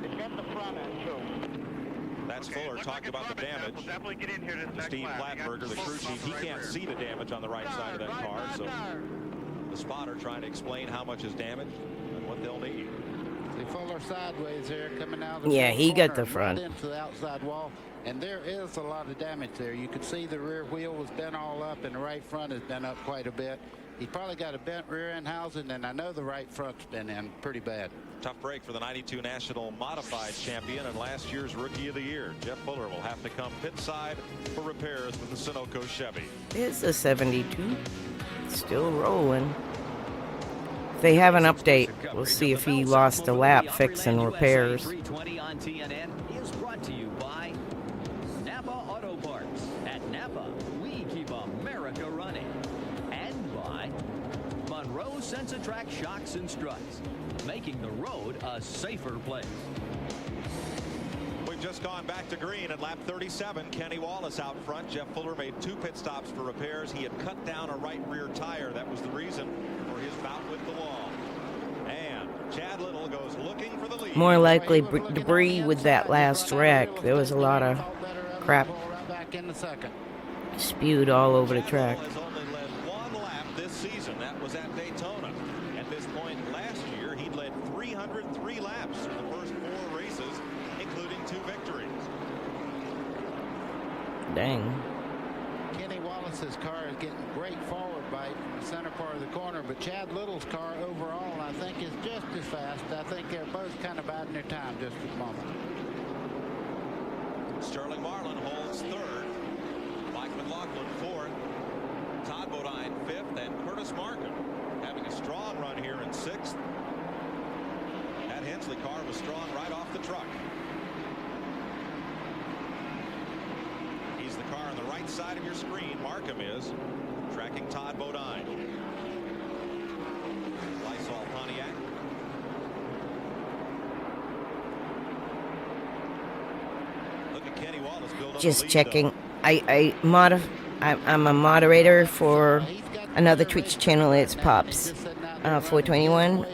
It kept the front end too. That's Fuller talking about the damage. We'll definitely get in here this next Steve Plattberger, the crew chief, he can't see the damage on the right side of that car, so the spotter trying to explain how much is damaged and what they'll need. See Fuller sideways there coming out of the Yeah, he corner got the front. right into the outside wall, and there is a lot of damage there. You can see the rear wheel was bent all up, and the right front has been up quite a bit. He's probably got a bent rear end housing, and I know the right front's been in pretty bad. Tough break for the 92 National Modified Champion and last year's Rookie of the Year. Jeff Fuller will have to come pit side for repairs with the Sunoco Chevy. There's the 72. Still rolling. If they have an update, we'll see if he lost a lap fixing repairs. 320 on TNN is brought to you by Napa Auto Parts. At Napa, we keep America running. And by Monroe Sensatrack Shocks and Struts, making the road a safer place. We've just gone back to green at lap 37. Kenny Wallace out front. Jeff Fuller made 2 pit stops for repairs. He had cut down a right rear tire. That was the reason for his bout with the wall. And Chad Little goes looking for the lead. More likely debris with that last wreck. There was a lot of crap spewed all over the track. Has only led 1 lap this season. That was at Daytona. At this point last year, he'd led 303 laps through the first 4 races, including 2 victories. Dang. Kenny Wallace's car is getting great forward bite from the center part of the corner, but Chad Little's car overall, I think, is just as fast. I think they're both kind of biding their time just for the moment. Sterling Marlin holds 3rd. Mike McLaughlin 4th. Todd Bodine 5th, and Curtis Markham having a strong run here in 6th. That Hensley car was strong right off the truck. He's the car on the right side of your screen. Markham is tracking Todd Bodine. Lysol Pontiac. Just checking. I'm a moderator for another Twitch channel. It's Pops 421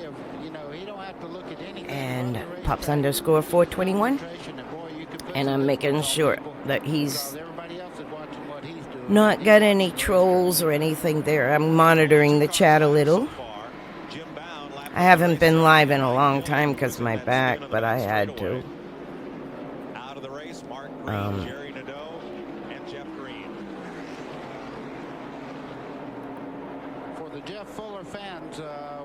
and Pops underscore 421. And I'm making sure that he's not got any trolls or anything there. I'm monitoring the chat a little. I haven't been live in a long time because of my back, but I had to. For the Jeff Fuller fans,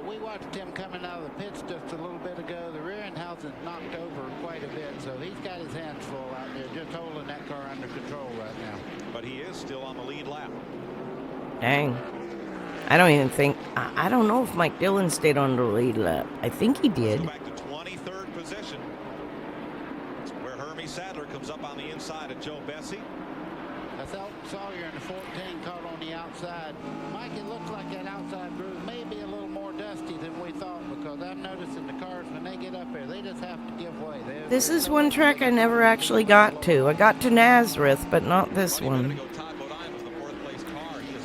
we watched him coming out of the pits just a little bit ago. The rear end housing knocked over quite a bit, so he's got his hands full out there, just holding that car under control right now. But he is still on the lead lap. Dang. I don't even think, I don't know if Mike Dillon stayed on the lead lap. I think he did. Back to 23rd position. It's where Hermie Sadler comes up on the inside of Joe Bessie. That's Elton Sawyer in the 14 caught on the outside. Mike, it looks like that outside groove may be a little more dusty than we thought, because I'm noticing the cars, when they get up there, they just have to give way. This is one track I never actually got to. I got to Nazareth, but not this one.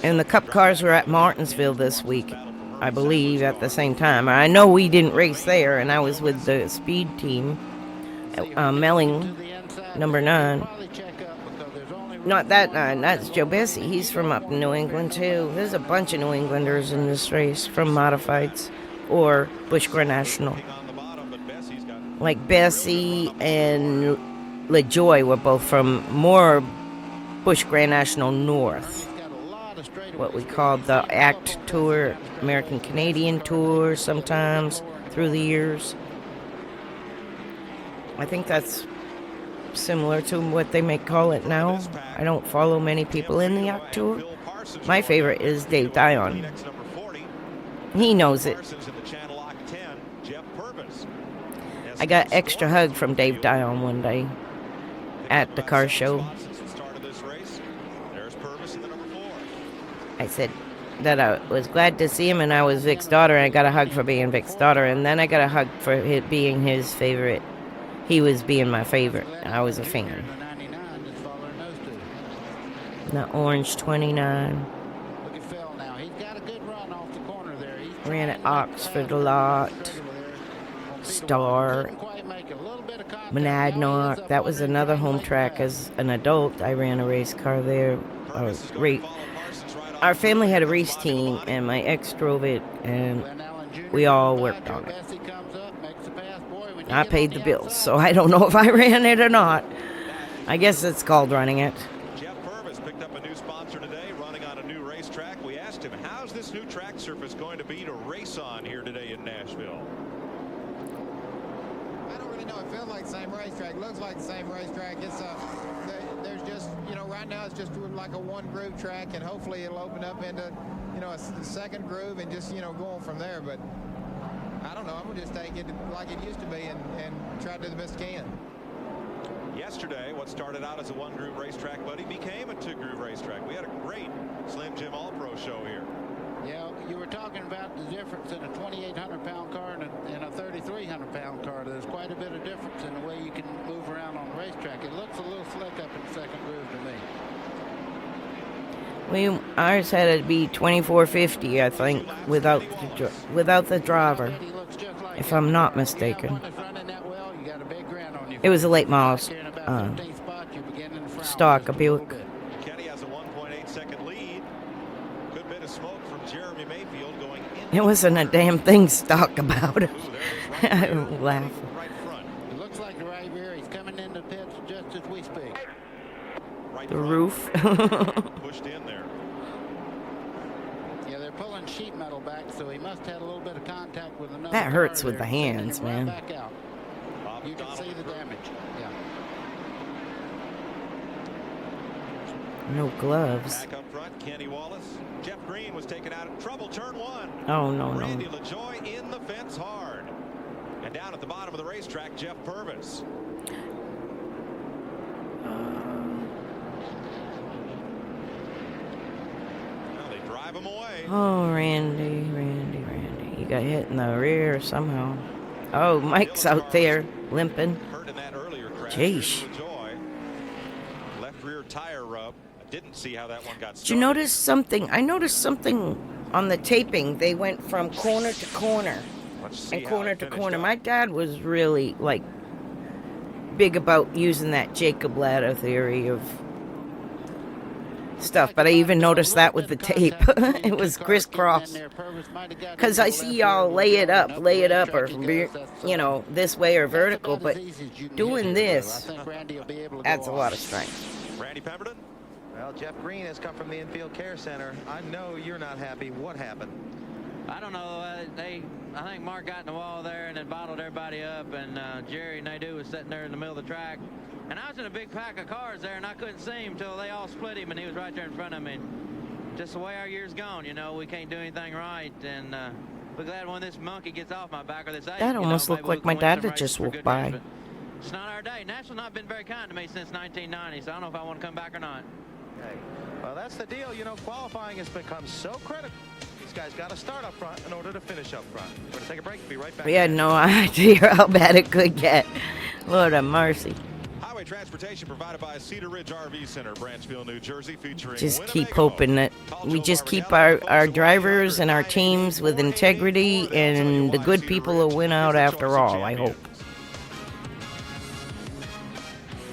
And the Cup cars were at Martinsville this week, I believe, at the same time. I know we didn't race there, and I was with the speed team. Melling, number 9. Not that 9, that's Joe Bessie. He's from up in New England, too. There's a bunch of New Englanders in this race from Modifieds or Busch Grand National. Like Bessie and LaJoy were both from more Busch Grand National North. What we called the ACT Tour, American Canadian Tour, sometimes through the years. I think that's similar to what they may call it now. I don't follow many people in the ACT Tour. My favorite is Dave Dion. He knows it. I got an extra hug from Dave Dion one day at the car show. I said that I was glad to see him, and I was Vic's daughter, and I got a hug for being Vic's daughter, and then I got a hug for being his favorite. He was being my favorite. I was a fan. The orange 29. Ran at Oxford a lot. Star. Monadnock. That was another home track. As an adult, I ran a race car there. Our family had a race team, and my ex drove it, and we all worked on it. I paid the bills, so I don't know if I ran it or not. I guess it's called running it. Jeff Purvis picked up a new sponsor today, running on a new racetrack. We asked him, how's this new track surface going to be to race on here today in Nashville? I don't really know. It feels like the same racetrack. Looks like the same racetrack. It's there's just, right now it's just like a one groove track, and hopefully it'll open up into, a second groove and just, go on from there. But I don't know. I'm going to just take it like it used to be and try to do the best I can. Yesterday, what started out as a one-groove racetrack, buddy, became a two-groove racetrack. We had a great Slim Jim All-Pro show here. Yeah, you were talking about the difference in a 2,800-pound car and a 3,300-pound car. There's quite a bit of difference in the way you can move around on the racetrack. It looks a little slick up in the second groove to me. Ours had to be 2450, I think, without the driver, if I'm not mistaken. It was a late model stock, a Buick. Kenny has a 1.8 second lead. Good bit of smoke from Jeremy Mayfield going in. It wasn't a damn thing stock about it. I laugh. It looks like the right rear. He's coming in the pits just as we speak. The roof. Pushed in there. Yeah, they're pulling sheet metal back, so he must have had a little bit of contact with another. That hurts with the hands, man. Back out. You can see the damage. Yeah. No gloves. Back up front, Kenny Wallace. Jeff Green was taken out of trouble. Turn 1. Oh, no. Randy LaJoy in the fence hard. And down at the bottom of the racetrack, Jeff Purvis. Well, they drive him away. Oh, Randy. You got hit in the rear somehow. Oh, Mike's out there limping. Hurt in that earlier crash. Jeez. rear tire rub. I didn't see how that one got started. Did you notice something? I noticed something on the taping. They went from corner to corner and corner to corner. My dad was really, like, big about using that Jacob ladder theory of stuff, but I even noticed that with the tape. It was crisscross. Because I see y'all lay it up, or, you know, this way or vertical, but doing this adds a lot of strength. Randy Pemberton? Well, Jeff Green has come from the infield care center. I know you're not happy. What happened? I don't know. I think Mark got in the wall there and then bottled everybody up, and Jerry Nadeau was sitting there in the middle of the track. And I was in a big pack of cars there, and I couldn't see him until they all split him, and he was right there in front of me. Just the way our year's gone, you know, we can't do anything right, and we're glad when this monkey gets off my back or this. That almost looked like my dad that just walked by. It's not our day. Nashville's not been very kind to me since 1990, so I don't know if I want to come back or not. Okay. Well, that's the deal. You know, qualifying has become so critical. These guys got to start up front in order to finish up front. We're going to take a break. Be right back. We had no idea how bad it could get. Lord have mercy. Highway transportation provided by Cedar Ridge RV Center, Branchville, New Jersey, featuring just keep hoping that we just keep our drivers and our teams with integrity, and the good people will win out after all, I hope.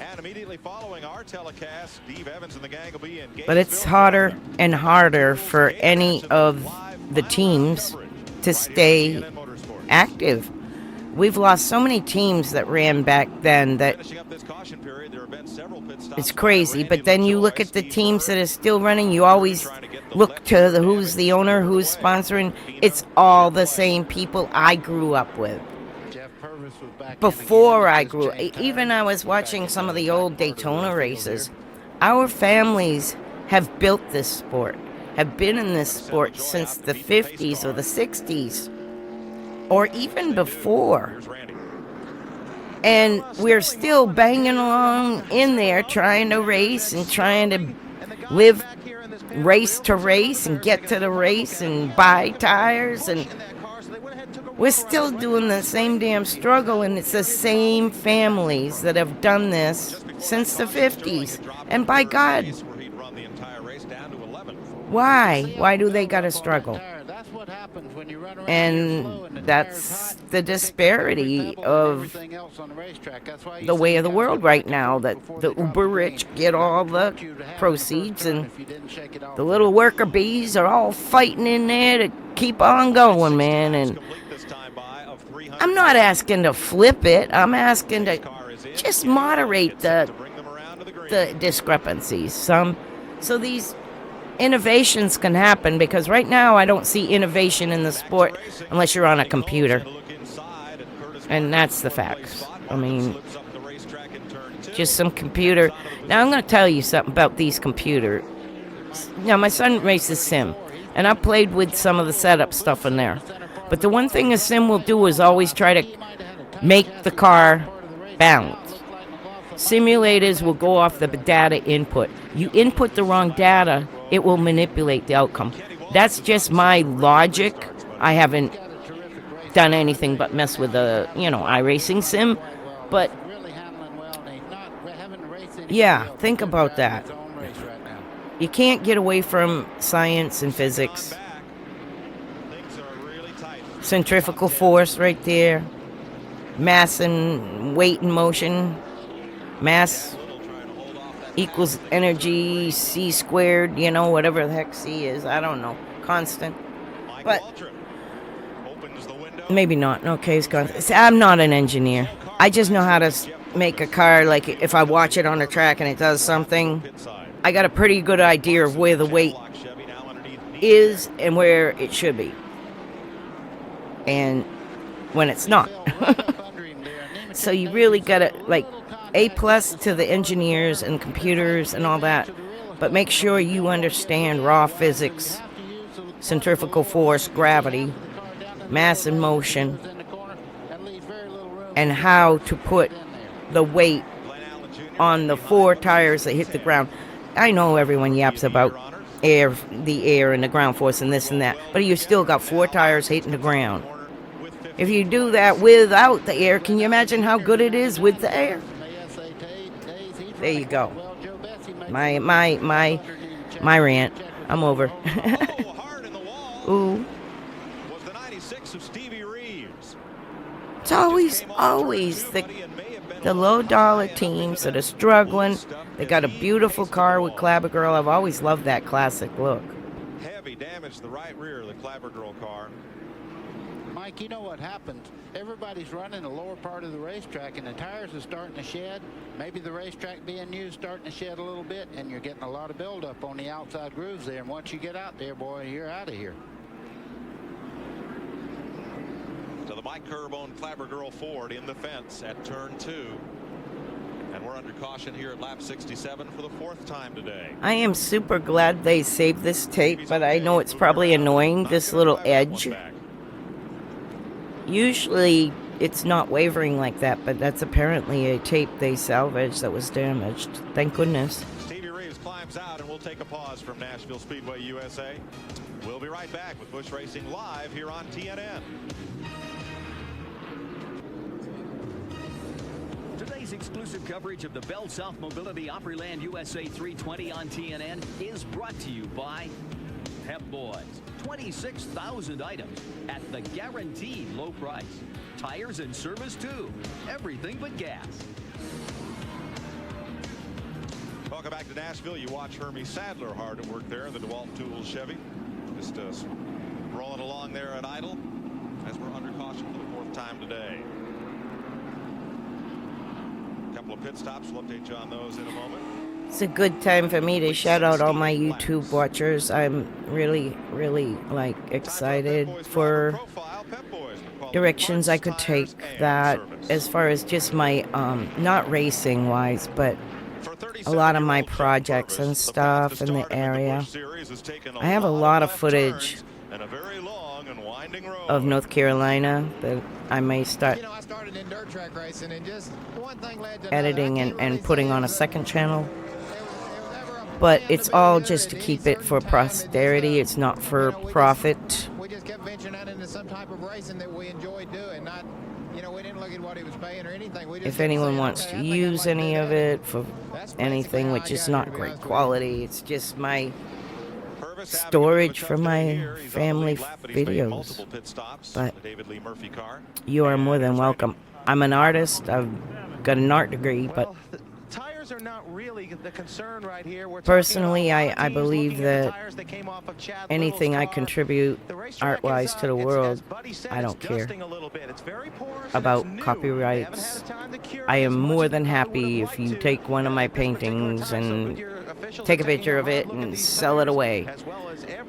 And immediately following our telecast, Steve Evans and the gang will be in. But it's harder and harder for any of the teams to stay active. We've lost so many teams that ran back then that it's crazy. But then you look at the teams that are still running, you always look to who's the owner, who's sponsoring. It's all the same people I grew up with. Before I grew up, even I was watching some of the old Daytona races. Our families have built this sport, have been in this sport since the 50s or the 60s. Or even before. And we're still banging along in there trying to race and trying to live race to race and get to the race and buy tires. And we're still doing the same damn struggle, and it's the same families that have done this since the 50s. And by God, why? Why do they gotta struggle? And that's the disparity of the way of the world right now, that the uber rich get all the proceeds and the little worker bees are all fighting in there to keep on going, man. And I'm not asking to flip it. I'm asking to just moderate the discrepancies. So these innovations can happen, because right now I don't see innovation in the sport unless you're on a computer, and that's the facts. I mean, just some computer. Now I'm going to tell you something about these computers. Now my son races sim, and I played with some of the setup stuff in there, but the one thing a sim will do is always try to make the car balance. Simulators will go off the data input. You input the wrong data, it will manipulate the outcome. That's just my logic. I haven't done anything but mess with the, iRacing sim. But, yeah, think about that. You can't get away from science and physics. Centrifugal force right there. Mass and weight and motion. Mass equals energy, C squared, whatever the heck C is. I don't know. Constant. But maybe not. Okay, it's constant. See, I'm not an engineer. I just know how to make a car, like if I watch it on the track and it does something, I got a pretty good idea of where the weight is and where it should be. And when it's not. So you really got to, A+ to the engineers and computers and all that, but make sure you understand raw physics, centrifugal force, gravity, mass and motion, and how to put the weight on the 4 tires that hit the ground. I know everyone yaps about the air and the ground force and this and that, but you still got 4 tires hitting the ground. If you do that without the air, can you imagine how good it is with the air? There you go. My rant. I'm over. Ooh. Was the 96 of Stevie Reeves. It's always the low dollar teams that are struggling. They got a beautiful car with Clabber Girl. I've always loved that classic look. Heavy damage to the right rear of the Clabber Girl car. Mike, you know what happens? Everybody's running the lower part of the racetrack, and the tires are starting to shed. Maybe the racetrack being used starting to shed a little bit, and you're getting a lot of buildup on the outside grooves there. And once you get out there, boy, you're out of here. To the Mike Curbone Clabber Girl Ford in the fence at turn 2. And we're under caution here at lap 67 for the 4th time today. I am super glad they saved this tape, but I know it's probably annoying, this little edge. Usually it's not wavering like that, but that's apparently a tape they salvaged that was damaged. Thank goodness. Stevie Reeves climbs out, and we'll take a pause from Nashville Speedway, USA. We'll be right back with Busch Racing live here on TNN. Today's exclusive coverage of the Bell South Mobility Opryland USA 320 on TNN is brought to you by Pep Boys. 26,000 items at the guaranteed low price. Tires and service too. Everything but gas. Welcome back to Nashville. You watch Hermie Sadler hard at work there in the DeWalt Tools Chevy. Just rolling along there at idle as we're under caution for the 4th time today. A couple of pit stops. We'll update you on those in a moment. It's a good time for me to shout out all my YouTube watchers. I'm really excited for directions I could take that as far as just my not racing wise, but a lot of my projects and stuff in the area. I have a lot of footage of North Carolina that I may start editing and putting on a second channel. But it's all just to keep it for posterity. It's not for profit. We just kept venturing out into some type of racing that we enjoyed doing. Not, we didn't look at what he was paying or anything. We just if anyone wants to use any of it for anything, which is not great quality, it's just my storage for my family videos. But you are more than welcome. I'm an artist. I've got an art degree, but tires are not really the concern right here. Personally, I believe that anything I contribute art-wise to the world, I don't care about copyrights. I am more than happy if you take one of my paintings and take a picture of it and sell it away.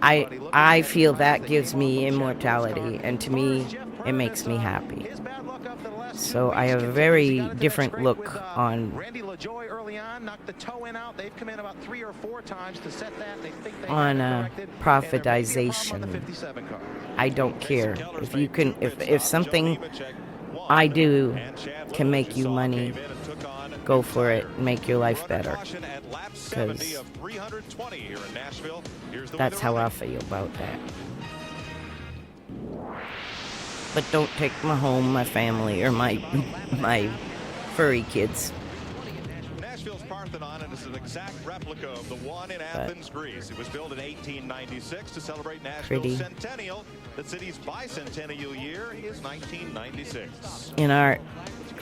I feel that gives me immortality, and to me, it makes me happy. So I have a very different look on profitization. I don't care if you can, if something I do can make you money, go for it. Make your life better, because that's how I feel about that. But don't take my home, my family, or my furry kids. Nashville's Parthenon is an exact replica of the one in Athens, Greece. It was built in 1896 to celebrate Nashville's centennial. The city's bicentennial year is 1996. In art,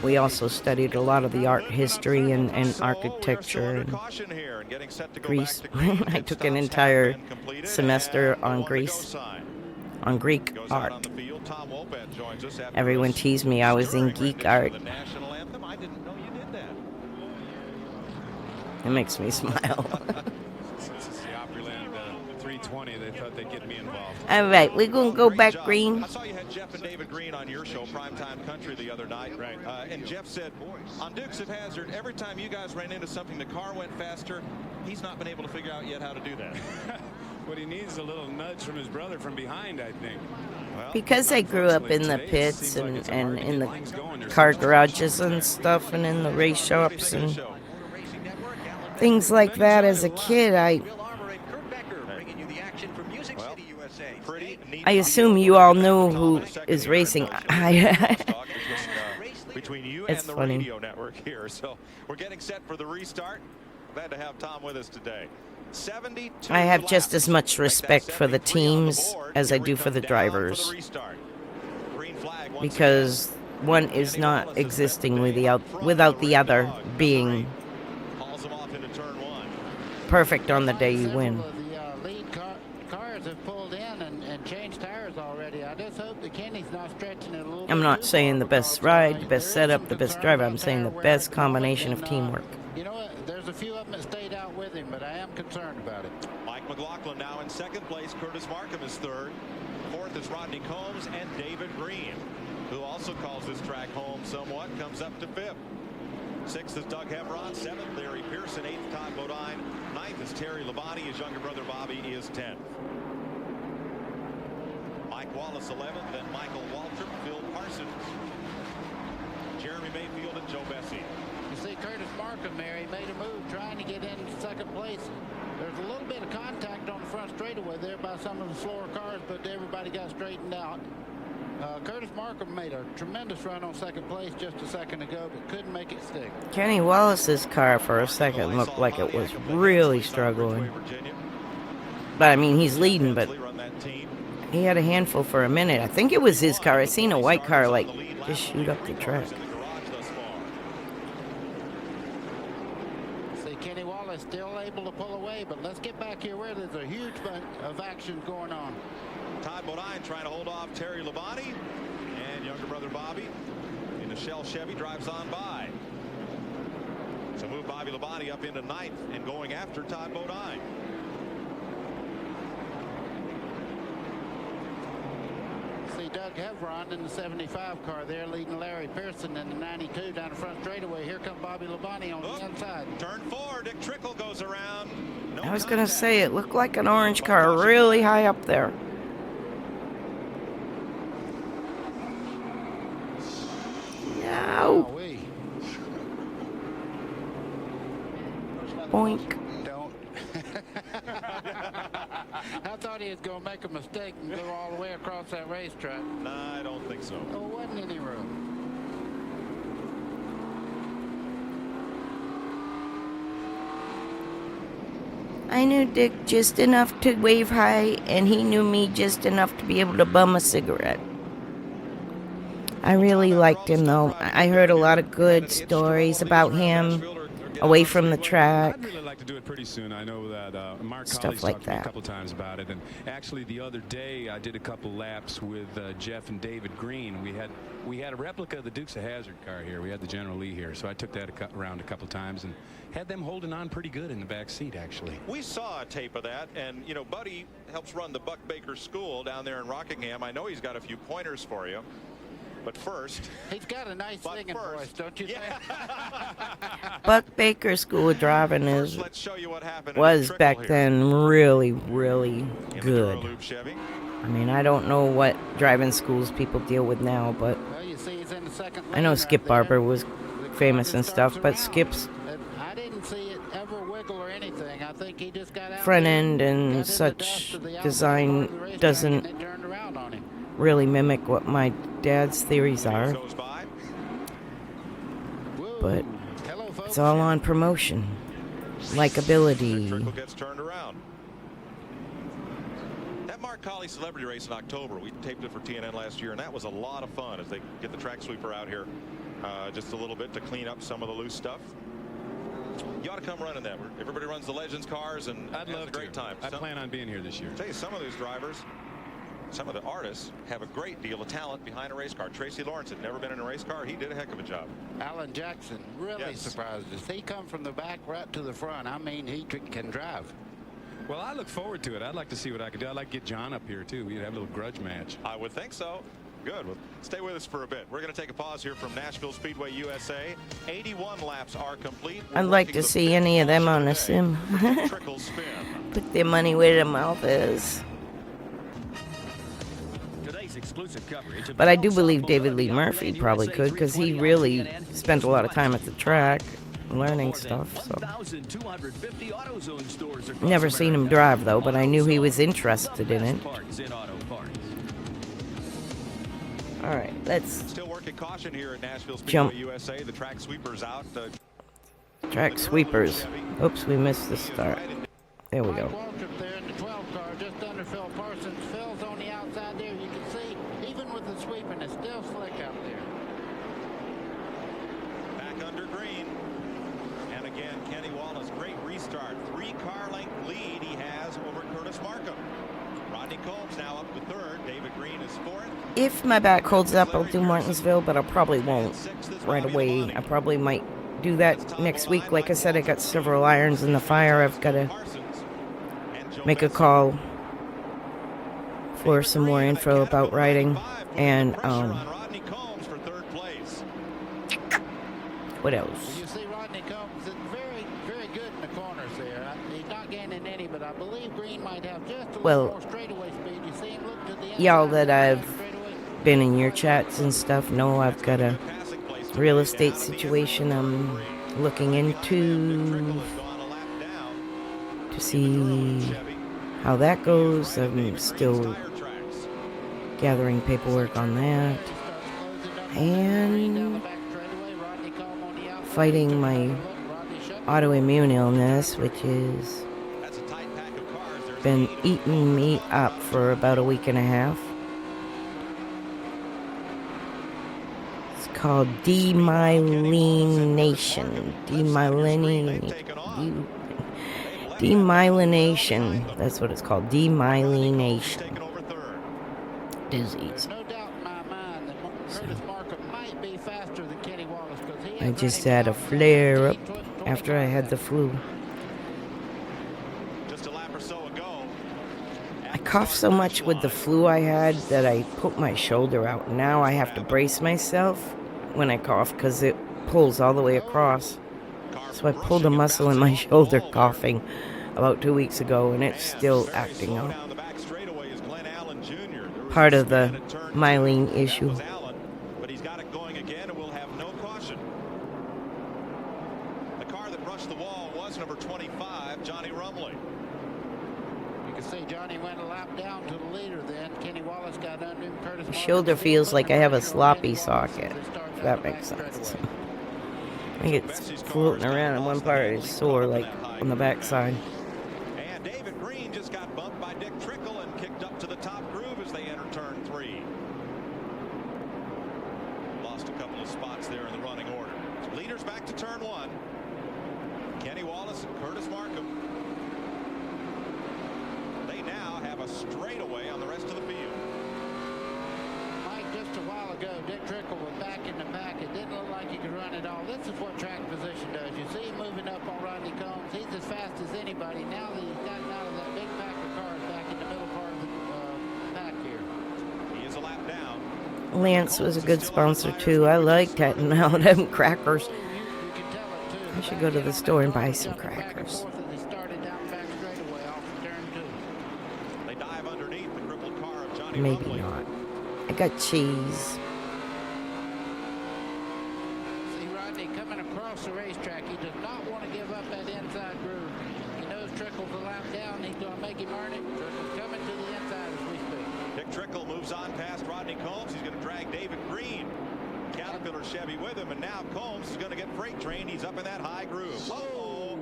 we also studied a lot of the art history and architecture in Greece. I took an entire semester on Greece. On Greek art. Everyone teased me I was in geek art. It makes me smile. Since it's the Opryland 320, they thought they'd get me involved. All right, we're going to go back green. I saw you had Jeff and David Green on your show, Primetime Country, the other night. Right. And Jeff said, on Dukes of Hazzard, every time you guys ran into something, the car went faster. He's not been able to figure out yet how to do that. What he needs is a little nudge from his brother from behind, I think. Well, because I grew up in the pits and in the car garages and stuff and in the race shops and things like that as a kid, I assume you all know who is racing. Between you it's and the funny. radio network here. So we're getting set for the restart. Glad to have Tom with us today. 72 I have just laps. as much Make respect that for the 73 on the teams board. as I Here we do for come the down drivers. for the restart. Green flag once Because one is not existing without the other being calls them off into turn 1. perfect on the day you win. Several of the lead cars have pulled in and changed tires already. I just hope that Kenny's not stretching it a little bit. I'm not too saying far the best because, ride, the best there is setup, some the best concern driver. about I'm saying the tire wear best at the moment, combination of and, teamwork. You know what? There's a few of them that stayed out with him, but I am concerned about it. Mike McLaughlin now in second place. Curtis Markham is third. Fourth is Rodney Combs and David Green, who also calls this track home somewhat, comes up to fifth. Sixth is Doug Hevron. Seventh, Larry Pearson. Eighth, Todd Bodine. Ninth is Terry Labonte. His younger brother Bobby is 10th. Mike Wallace 11th, then Michael Waltrip, Phil Parsons, Jeremy Mayfield, and Joe Bessie. You see Curtis Markham there, he made a move trying to get in second place. There's a little bit of contact on the front straightaway there by some of the slower cars, but everybody got straightened out. Curtis Markham made a tremendous run on second place just a second ago, but couldn't make it stick. Kenny Wallace's car for a second looked like it was really struggling. But I mean, he's leading, but he had a handful for a minute. I think it was his car. I seen a white car like just shoot up the track. See Kenny Wallace still able to pull away, but let's get back here where there's a huge bunch of action going on. Todd Bodine trying to hold off Terry Labonte, and younger brother Bobby in a Shell Chevy drives on by. So move Bobby Labonte up into ninth and going after Todd Bodine. See Doug Hevron in the 75 car there leading Larry Pearson in the 92 down the front straightaway. Here comes Bobby Labonte on the inside. Turn 4, Dick Trickle goes around. No I was going to say, it looked like an orange car really high up there. No. Boink. Don't. I thought he was going to make a mistake and go all the way across that racetrack. No, I don't think so. There wasn't any room. I knew Dick just enough to wave hi, and he knew me just enough to be able to bum a cigarette. I really liked him, though. I heard a lot of good stories about him away from the track. I'd really like to do it pretty soon. I know that Mark Stuff Colley's like talked to me a that. couple times about it, and actually the other day I did a couple laps with Jeff and David Green. We had a replica of the Dukes of Hazzard car here. We had the General Lee here, so I took that around a couple times and had them holding on pretty good in the back seat, actually. We saw a tape of that, and you know, Buddy helps run the Buck Baker School down there in Rockingham. I know he's got a few pointers for you. But first, he's got a nice singing voice, don't you think? Buck Baker School of Driving let's show you what happened was back here. then really, really good. Chevy. I mean, I don't know what driving schools people deal with now, but Well, you see he's in the second I know lane Skip right there. Barber was famous and stuff, but around. Skip's I didn't see it ever wiggle or anything. I think he just got out front there, end got in and the such dust of the outside design part of the racetrack, doesn't and it turned around on him. really mimic what my dad's theories are. But it's all on promotion, likability. Trickle gets turned around. That Mark Colley celebrity race in October, we taped it for TNN last year, and that was a lot of fun as they get the track sweeper out here just a little bit to clean up some of the loose stuff. You ought to come running that. Everybody runs the Legends cars, and I'd love a great time. I plan on being here this year. I'll tell you, some of these drivers, some of the artists have a great deal of talent behind a race car. Tracy Lawrence had never been in a race car. He did a heck of a job. Alan Jackson really surprised us. He come from the back right to the front. I mean, he can drive. Well, I look forward to it. I'd like to see what I can do. I'd like to get John up here, too. We'd have a little grudge match. I would think so. Good. Well, stay with us for a bit. We're going to take a pause here from Nashville Speedway, USA. 81 laps are complete. I'd like to see any of them on a sim. Put their money where their mouth is. Today's exclusive coverage of But I do believe David Lee Murphy probably could, because he really spent a lot of time at the track learning stuff. So 1,250 AutoZone stores across never seen him drive though, but I knew he was interested in it. parts in auto parts. All right, let's Still working caution here at Nashville Speedway, jump USA. The track sweeper's out. Track sweepers. Oops, we missed the start. There we go. There in the 12 car, just under Phil Parsons. Phil's on the outside there. You can see, even with the sweeping, it's still slick out there. Back under green. And again, Kenny Wallace, great restart. 3-car length lead he has over Curtis Markham. Rodney Combs now up to third. David Green is fourth. If my back holds up, I'll do Martinsville, but I probably won't right away. I probably might do that next week. Like I said, I got several irons in the fire. I've got to make a call for some more info about riding. And what else? You see Rodney Combs is very, very good in the corners there. He's not gaining any, but I believe Green might have just a little more straightaway speed. You see him look to the inside. Y'all that I've been in your chats and stuff know I've got a real estate situation I'm looking into to see how that goes. I'm still gathering paperwork on that and fighting my autoimmune illness, which has been eating me up for about a week and a half. It's called demyelination. Demyelination. That's what it's called. Demyelination disease. I just had a flare up after I had the flu. I coughed so much with the flu I had that I put my shoulder out. Now I have to brace myself when I cough because it pulls all the way across. So I pulled a muscle in my shoulder coughing about 2 weeks ago, and it's still acting up. Part of the myelin issue. But he's got it going again, and we'll have no caution. The car that brushed the wall was number 25, Johnny Rumley. You can see Johnny went a lap down to the leader then. Kenny Wallace got under him. Curtis My shoulder feels like I have a sloppy socket, if that makes sense. I think it's floating around and one part is sore, like on the backside. And David Green just got bumped by Dick Trickle and kicked up to the top groove as they enter turn 3. Lost a couple of spots there in the running order. Leaders back to turn 1. Kenny Wallace and Curtis Markham. They now have a straightaway on the rest of the field. Mike, just a while ago, Dick Trickle was back in the pack. It didn't look like he could run it all. This is what track position does. You see him moving up on Rodney Combs. He's as fast as anybody. Now that he's gotten out of that big pack of cars back in the middle part of the pack here. He is a lap down. Lance was a good sponsor too. I liked having out them crackers. I should go to the store and buy some crackers. They dive underneath the crippled car of Johnny Maybe Rumley. not. I got cheese. See Rodney coming across the racetrack. He does not want to give up that inside groove. He knows Trickle's a lap down. He's going to make him earn it. Trickle's coming to the inside as we speak. Dick Trickle moves on past Rodney Combs. He's going to drag David Green. Caterpillar Chevy with him, and now Combs is going to get freight trained. He's up in that high groove. Uh-oh.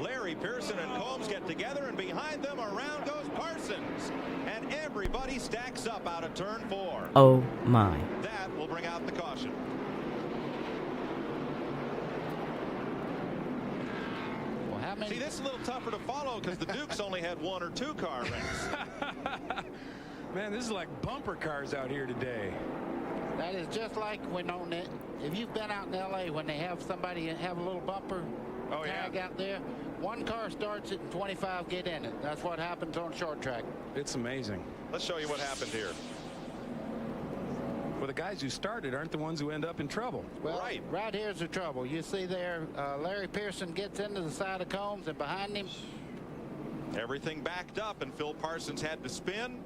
Larry Pearson and Combs get together, and behind them around goes Parsons. And everybody stacks up out of turn 4. Oh my. That will bring out the caution. See, this is a little tougher to follow because the Dukes only had 1 or 2 car wrecks. Man, this is like bumper cars out here today. That is just like when on it. If you've been out in L.A. when they have somebody have a little bumper tag out there, one car starts it and 25 get in it. That's what happens on short track. It's amazing. Let's show you what happened here. Well, the guys who started aren't the ones who end up in trouble. Well, right here's the trouble. You see there, Larry Pearson gets into the side of Combs, and behind him, everything backed up, and Phil Parsons had to spin.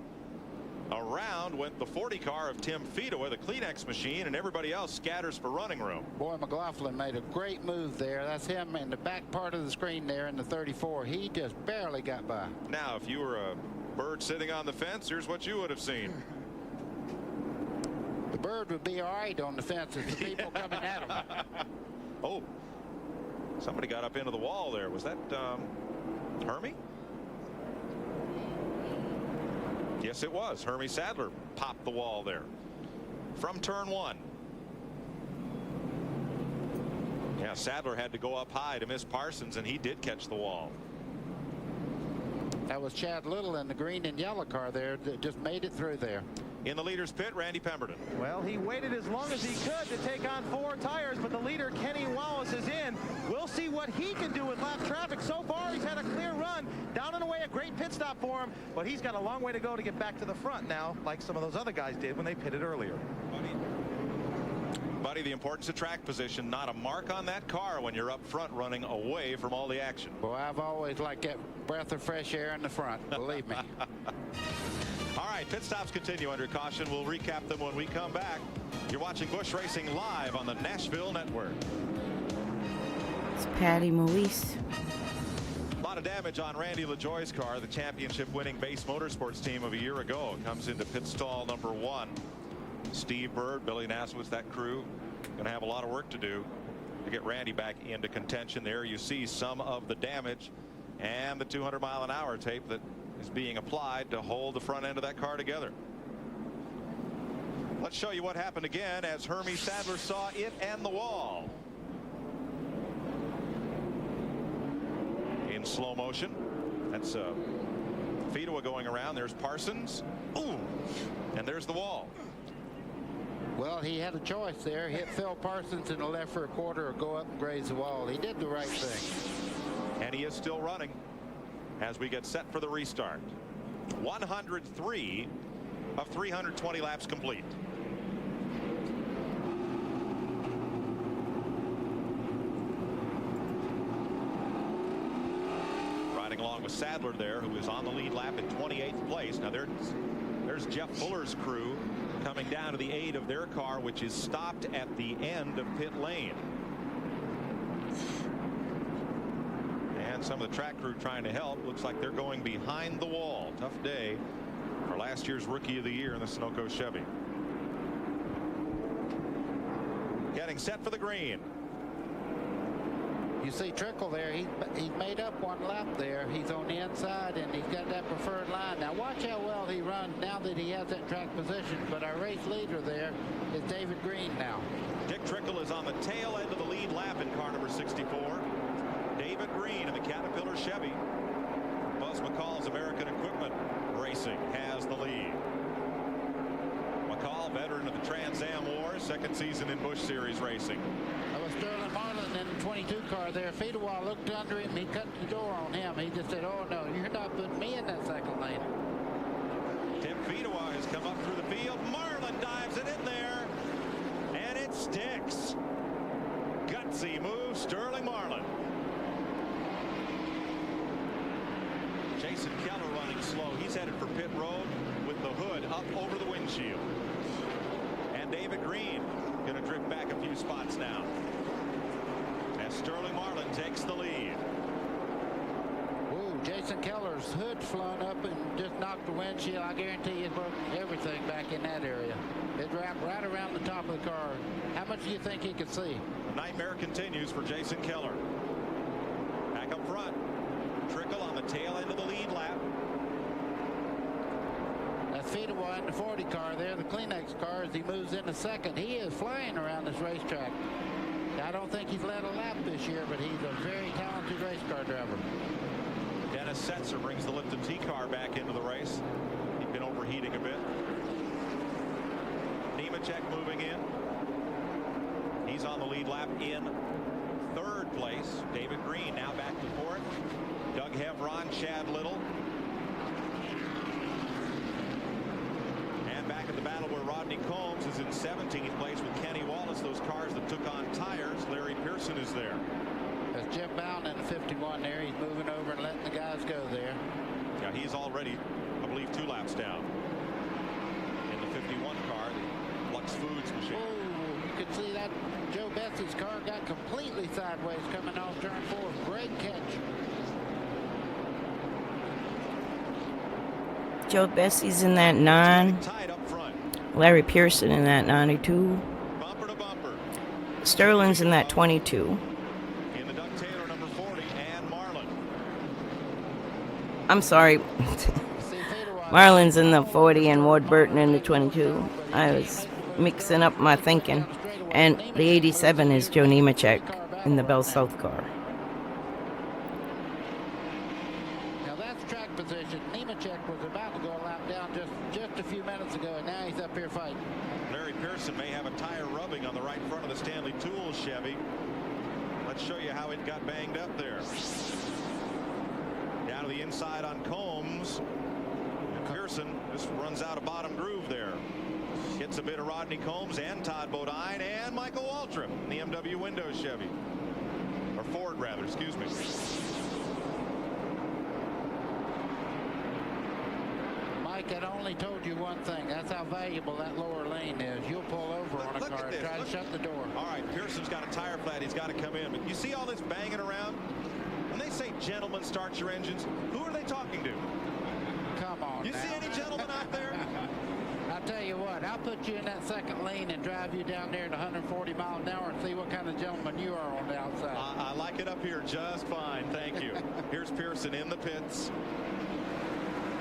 Around went the 40 car of Tim Fito with a Kleenex machine, and everybody else scatters for running room. Boy, McLaughlin made a great move there. That's him in the back part of the screen there in the 34. He just barely got by. Now, if you were a bird sitting on the fence, here's what you would have seen. The bird would be all right on the fence. It's the people coming at him. Oh. Somebody got up into the wall there. Was that Hermie? Yes, it was. Hermie Sadler popped the wall there from turn 1. Yeah, Sadler had to go up high to miss Parsons, and he did catch the wall. That was Chad Little in the green and yellow car there that just made it through there. In the leader's pit, Randy Pemberton. Well, he waited as long as he could to take on 4 tires, but the leader, Kenny Wallace, is in. We'll see what he can do with lap traffic. So far, he's had a clear run. Down and away, a great pit stop for him, but he's got a long way to go to get back to the front now, like some of those other guys did when they pitted earlier. Buddy, the importance of track position, not a mark on that car when you're up front running away from all the action. Well, I've always liked that breath of fresh air in the front, believe me. All right, pit stops continue under caution. We'll recap them when we come back. You're watching Busch Racing live on the Nashville Network. It's Patty Moise. A lot of damage on Randy LaJoie's car. The championship-winning Base Motorsports team of a year ago comes into pit stall number 1. Steve Bird, Billy Naswitz, that crew going to have a lot of work to do to get Randy back into contention. There you see some of the damage and the 200-mile-an-hour tape that is being applied to hold the front end of that car together. Let's show you what happened again as Hermie Sadler saw it and the wall. In slow motion. That's Fedua going around. There's Parsons. Ooh. And there's the wall. Well, he had a choice there. Hit Phil Parsons in the left for a quarter or go up and graze the wall. He did the right thing. And he is still running as we get set for the restart. 103 of 320 laps complete. Riding along with Sadler there, who is on the lead lap in 28th place. Now there's Jeff Fuller's crew coming down to the aid of their car, which is stopped at the end of pit lane. And some of the track crew trying to help. Looks like they're going behind the wall. Tough day for last year's Rookie of the Year in the Sunoco Chevy. Getting set for the green. You see Trickle there. He's made up one lap there. He's on the inside and he's got that preferred line. Now watch how well he runs now that he has that track position. But our race leader there is David Green now. Dick Trickle is on the tail end of the lead lap in car number 64. David Green in the Caterpillar Chevy. Buzz McCall's American Equipment Racing has the lead. McCall, veteran of the Trans Am Wars, second season in Busch Series racing. That was Sterling Marlin in the 22 car there. Fedua looked under him. He cut the door on him. He just said, oh, no, you're not putting me in that second lane. Tim Fedua has come up through the field. Marlin dives it in there, and it sticks. Gutsy move, Sterling Marlin. Jason Keller running slow. He's headed for pit road with the hood up over the windshield. And David Green going to drift back a few spots now as Sterling Marlin takes the lead. Ooh, Jason Keller's hood flown up and just knocked the windshield. I guarantee you it broke everything back in that area. It wrapped right around the top of the car. How much do you think he could see? The nightmare continues for Jason Keller. Back up front. Trickle on the tail end of the lead lap. That's Fedua in the 40 car there, the Kleenex car, as he moves into second. He is flying around this racetrack. I don't think he's led a lap this year, but he's a very talented race car driver. Dennis Setzer brings the Lipton T car back into the race. He'd been overheating a bit. Nemechek moving in. He's on the lead lap in third place. David Green now back to fourth. Doug Hevron, Chad Little. And back at the battle where Rodney Combs is in 17th place with Kenny Wallace. Those cars that took on tires. Larry Pearson is there. That's Jim Bound in the 51 there. He's moving over and letting the guys go there. Yeah, he's already, I believe, 2 laps down. In the 51 car, the Lux Foods machine. Oh, you can see that Joe Bessie's car got completely sideways coming off turn 4. Great catch. Joe Bessie's in that 9. Larry Pearson in that 92. Bumper to bumper. Sterling's in that 22. In the Doug Taylor I'm sorry. Marlin's in the 40 and Ward Burton in the 22. I was mixing up my thinking. And the 87 is Joe Nemechek in the Bell South car. Now that's track position. Nemechek was about to go a lap down just a few minutes ago, and now he's up here fighting. Larry Pearson may have a tire rubbing on the right front of the Stanley Tools Chevy. Let's show you how it got banged up there. Down to the inside on Combs. Pearson just runs out of bottom groove there. Hits a bit of Rodney Combs and Todd Bodine and Michael Waltrip in the MW Windows Chevy. Or Ford, rather, excuse me. Mike had only told you one thing. That's how valuable that lower lane is. You'll pull over on a car and try to shut the door. All right, Pearson's got a tire flat. He's got to come in. But you see all this banging around? When they say, gentlemen, start your engines, who are they talking to? Come on. You now. see any gentlemen out there? I'll tell you what, I'll put you in that second lane and drive you down there at 140 miles an hour and see what kind of gentleman you are on the outside. I like it up here just fine, thank you. Here's Pearson in the pits.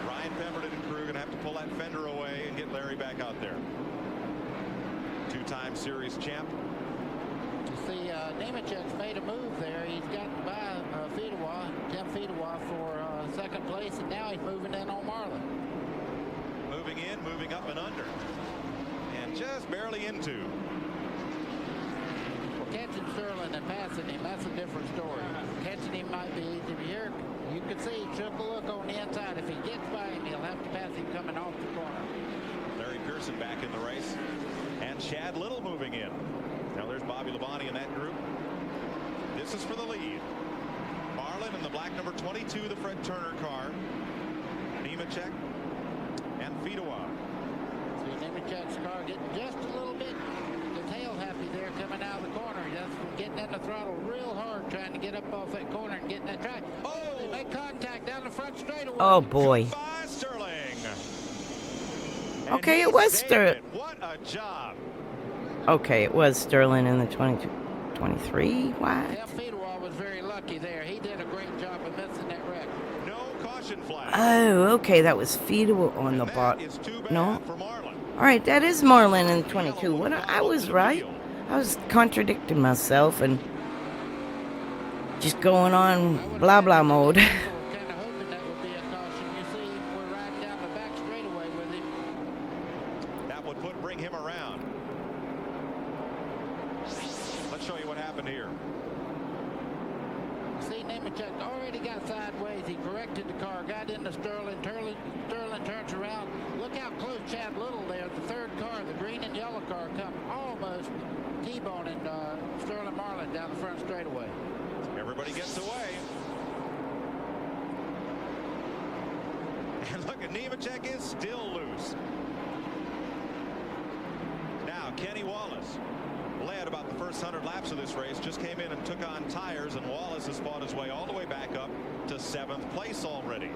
Ryan Pemberton and crew gonna have to pull that fender away and get Larry back out there. Two-time series champ. You see, Nemechek's made a move there. He's gotten by Tim Fedewa for second place, and now he's moving in on Marlin. Moving in, moving up and under. And just barely into. Well, catching Sterling and passing him, that's a different story. Catching him might be easy. Here, you can see he took a look on the inside. If he gets by him, he'll have to pass him coming off the corner. Larry Pearson back in the race. And Chad Little moving in. Now there's Bobby Labonte in that group. This is for the lead. Marlin in the black number 22, the Fred Turner car. Nemechek and Fedewa. See Nemechek's car getting just a little bit tail happy there coming out of the corner. Just getting in the throttle real hard trying to get up off that corner and getting that track. Oh! They make contact down the front straightaway. Oh boy. Goodbye, Sterling. Okay, it was Sterling. What a job. Okay, it was Sterling in the 22, 23. What? Tim Fedewa was very lucky there. He did a great job of missing that wreck. No caution flag. Oh, okay, that was Fedewa on the bottom. No. All right, that is Marlin in 22. What? I was right. I was contradicting myself and just going on blah blah mode. Kind of hoping that would be a caution. You see, we're riding down the back straightaway with him. That would bring him around. Let's show you what happened here. See, Nemechek already got sideways. He corrected the car, got into Sterling. Sterling turns around. Look how close Chad Little there. The third car, the green and yellow car, come almost T-boning Sterling Marlin down the front straightaway. Everybody gets away. And look at Nemechek is still loose. Now Kenny Wallace led about the first 100 laps of this race, just came in and took on tires, and Wallace has fought his way all the way back up to 7th place already.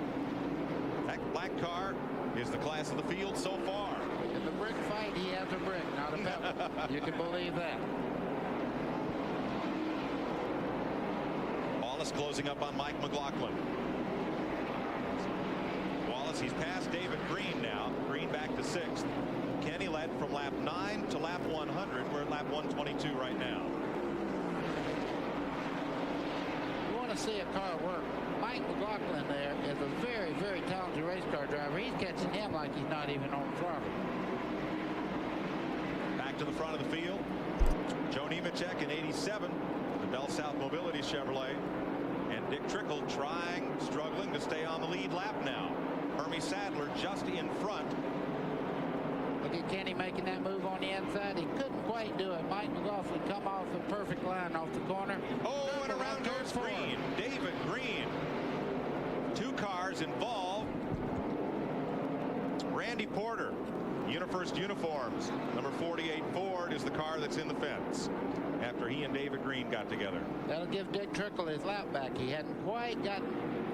That black car is the class of the field so far. In the brick fight, he has a brick, not a pebble. You can believe that. Wallace closing up on Mike McLaughlin. Wallace, he's past David Green now. Green back to 6th. Kenny led from lap 9 to lap 100. We're at lap 122 right now. You want to see a car work. Mike McLaughlin there is a very, very talented race car driver. He's catching him like he's not even on the throttle. Back to the front of the field. Joe Nemechek in 87, the Bell South Mobility Chevrolet. And Dick Trickle struggling to stay on the lead lap now. Hermie Sadler just in front. Look at Kenny making that move on the inside. He couldn't quite do it. Mike McLaughlin come off a perfect line off the corner. Oh, and around goes Green. David Green. 2 cars involved. Randy Porter, UniFirst Uniforms. Number 48 Ford is the car that's in the fence after he and David Green got together. That'll give Dick Trickle his lap back. He hadn't quite gotten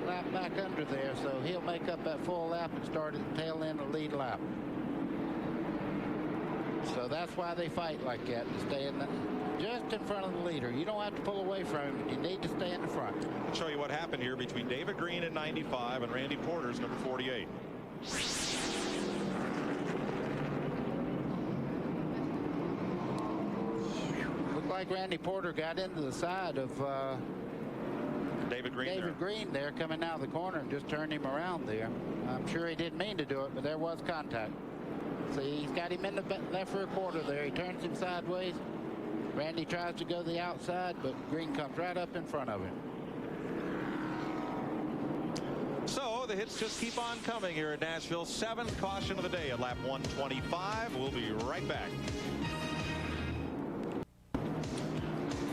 lap back under there, so he'll make up that full lap and start at the tail end of the lead lap. So that's why they fight like that, to stay just in front of the leader. You don't have to pull away from him. You need to stay in the front. I'll show you what happened 7 here between David Green in 95 and Randy Porter's number 48. Looked like Randy Porter got into the side of David Green there coming out of the corner and just turned him around there. I'm sure he didn't mean to do it, but there was contact. See, he's got him in the left rear quarter there. He turns him sideways. Randy tries to go the outside, but Green comes right up in front of him. So the hits just keep on coming here at Nashville. 7th caution of the day at lap 125. We'll be right back.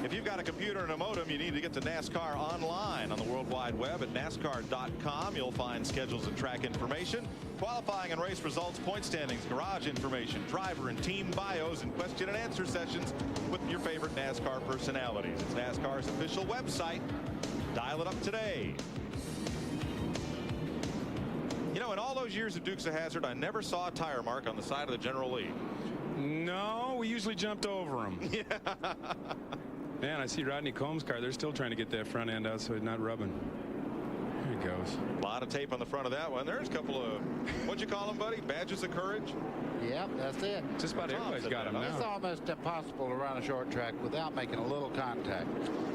If you've got a computer and a modem, you need to get to NASCAR online on the World Wide Web at NASCAR.com. You'll find schedules and track information, qualifying and race results, point standings, garage information, driver and team bios, and question and answer sessions with your favorite NASCAR personalities. It's NASCAR's official website. Dial it up today. You know, in all those years of Dukes of Hazzard, I never saw a tire mark on the side of the General Lee. No, we usually jumped over them. Yeah. Man, I see Rodney Combs' car. They're still trying to get that front end out so it's not rubbing. There it goes. A lot of tape on the front of that one. There's a couple of, what'd you call them, buddy? Badges of courage? Yep, that's it. Just about everybody's got them now. It's almost impossible to run a short track without making a little contact.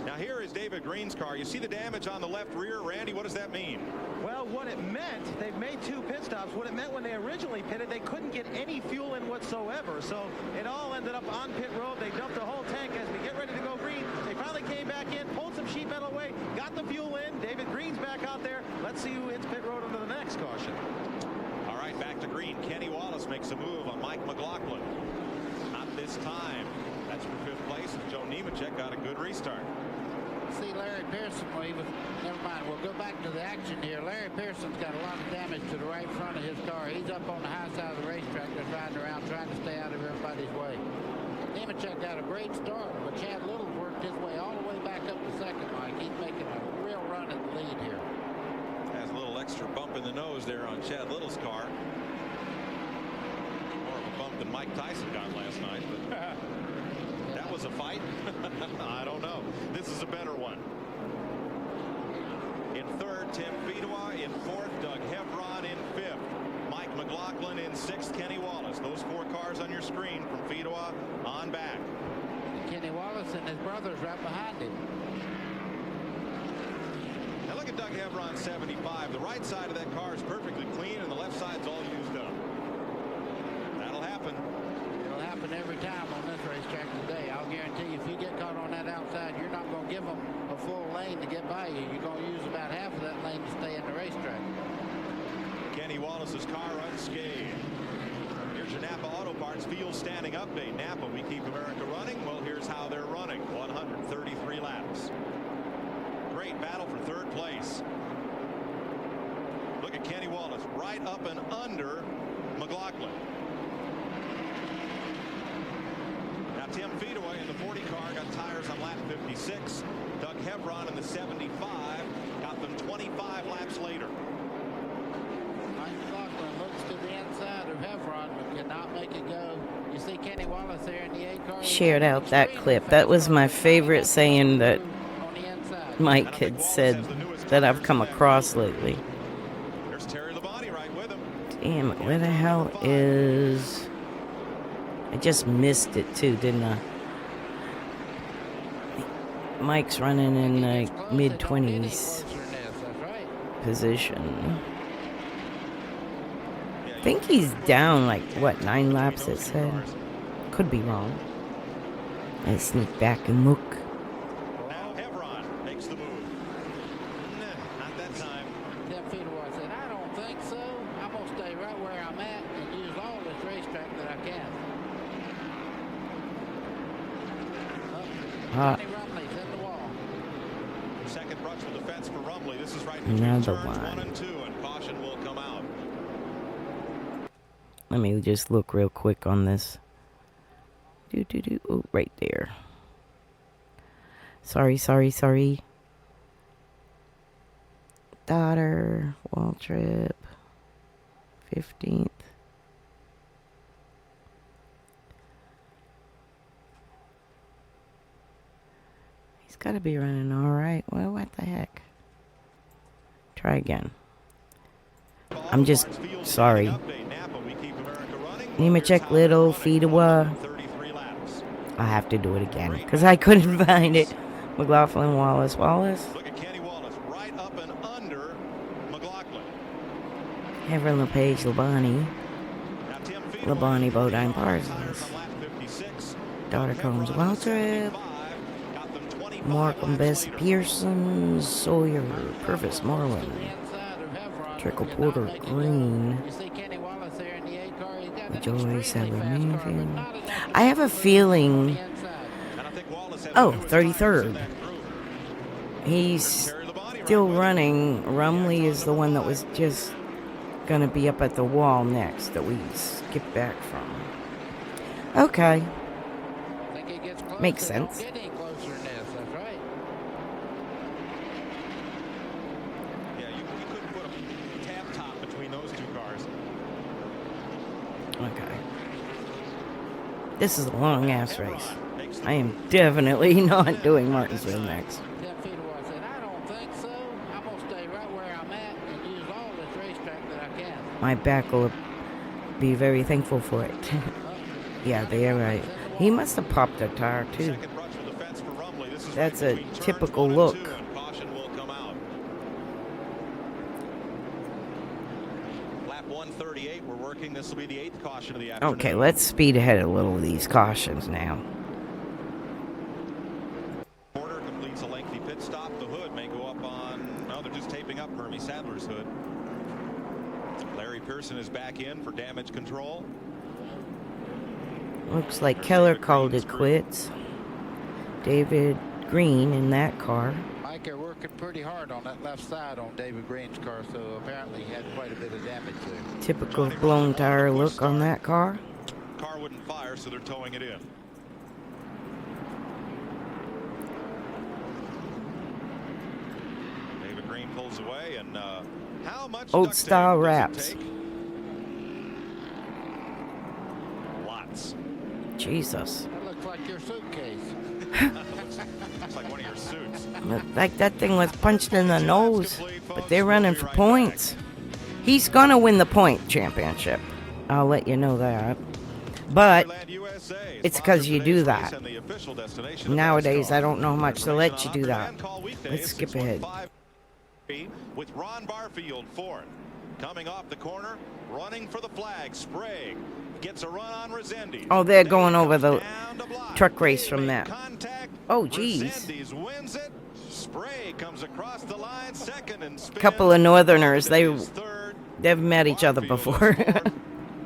Now here is David Green's car. You see the damage on the left rear. Randy, what does that mean? Well, what it meant, they've made 2 pit stops. What it meant when they originally pitted, they couldn't get any fuel in whatsoever. So it all ended up on pit road. They dumped the whole tank as we get ready to go green. They finally came back in, pulled some sheet metal away, got the fuel in. David Green's back out there. Let's see who hits pit road under the next caution. All right, back to green. Kenny Wallace makes a move on Mike McLaughlin. Not this time. That's for 5th place. And Joe Nemechek got a good restart. See, Larry Pearson, never mind, we'll go back to the action here. Larry Pearson's got a lot of damage to the right front of his car. He's up on the high side of the racetrack. They're riding around trying to stay out of everybody's way. Nemechek got a great start, but Chad Little worked his way all the way back up to 2nd, Mike. He's making a real run at the lead here. Has a little extra bump in the nose there on Chad Little's car. More of a bump than Mike Tyson got last night, but that was a fight. I don't know. This is a better one. In 3rd, Tim Fedewa. In 4th, Doug Hebron. In 5th, Mike McLaughlin. In 6th, Kenny Wallace. Those 4 cars on your screen from Fedewa on back. Kenny Wallace and his brother's right behind him. Now look at Doug Hebron 75. The right side of that car is perfectly clean and the left side's all used up. That'll happen. It'll happen every time on this racetrack today. I'll guarantee you, if you get caught on that outside, you're not going to give them a full lane to get by you. You're going to use about half of that lane to stay in the racetrack. Kenny Wallace's car unscathed. Here's your Napa Auto Parts Field Standing Update. Napa, we keep America running. Well, here's how they're running. 133 laps. Great battle for 3rd place. Look at Kenny Wallace right up and under McLaughlin. Now Tim Fedewa in the 40 car got tires on lap 56. Doug Hebron in the 75 got them 25 laps later. Mike McLaughlin looks to the inside of Hebron but cannot make it go. You see Kenny Wallace there in the 8 car. Shared out that clip. That was my favorite saying that Mike had said that I've come across lately. There's Terry Labonte right with him. Damn it, where the hell is... I just missed it too, didn't I? Mike's running in like mid-20s position. I think he's down like, what, 9 laps it said? Could be wrong. I sneak back and look. Now Hebron makes the move. Not that time. Tim Fedewa said, I don't think so. I'm going to stay right where I'm at and use all this racetrack that I can. Johnny Rumley's in the wall. Second brush with the fence for Rumley. This is right Another turns one. 1 and 2, and caution will come out. Let me just look real quick on this. Oh, right there. Sorry. Daughter, wall trip, 15th. He's got to be running all right. Well, what the heck? Try again. I'm just sorry. Nemechek Little, Fedewa. I have to do it again because I couldn't find it. McLaughlin, Wallace. Look at Kenny Wallace right up and under McLaughlin. Evan LePage, Labonte. Labonte, Bodine, Parsons. Daughter Combs, Waltrip. Markham, Bess, Pearson, Sawyer, Purvis, Marlin. Trickle, Porter, Green. Joy, Sadler, Manfield. I have a feeling. Oh, 33rd. He's still running. Rumley is the one that was just going to be up at the wall next that we skipped back from. Okay. Makes sense. Okay. This is a long ass race. I am definitely not doing Martinsville next. My back will be very thankful for it. Yeah, they're right. He must have popped a tire too. That's a typical look. Lap 138, we're working. This will be the 8th caution of the afternoon. Okay, let's speed ahead a little of these cautions now. Porter completes a lengthy pit stop. The hood may go up on. No, they're just taping up Hermie Sadler's hood. Larry Pearson is back in for damage control. Looks like Keller called it quits. David Green in that car. Mike, they're working pretty hard on that left side on David Green's car, so apparently he had quite a bit of damage there. Typical blown tire look on that car. Car wouldn't fire, so they're towing it in. David Green pulls away, and how much Old style wraps. Lots. Jesus. That looks like your suitcase. Looks like one of your suits. Like that thing was punched in the nose, but they're running for points. He's gonna win the point championship. I'll let you know that. But it's because you do that. Nowadays, I don't know how much to let you do that. Let's skip ahead. With Ron Barfield fourth. Coming off the corner, running for the flag. Sprague gets a run on Resendiz. Oh, they're going over the truck race from that. Oh, geez. Resendiz wins it. Sprague comes across the line second and spins. Couple of Northerners. They've met each other before.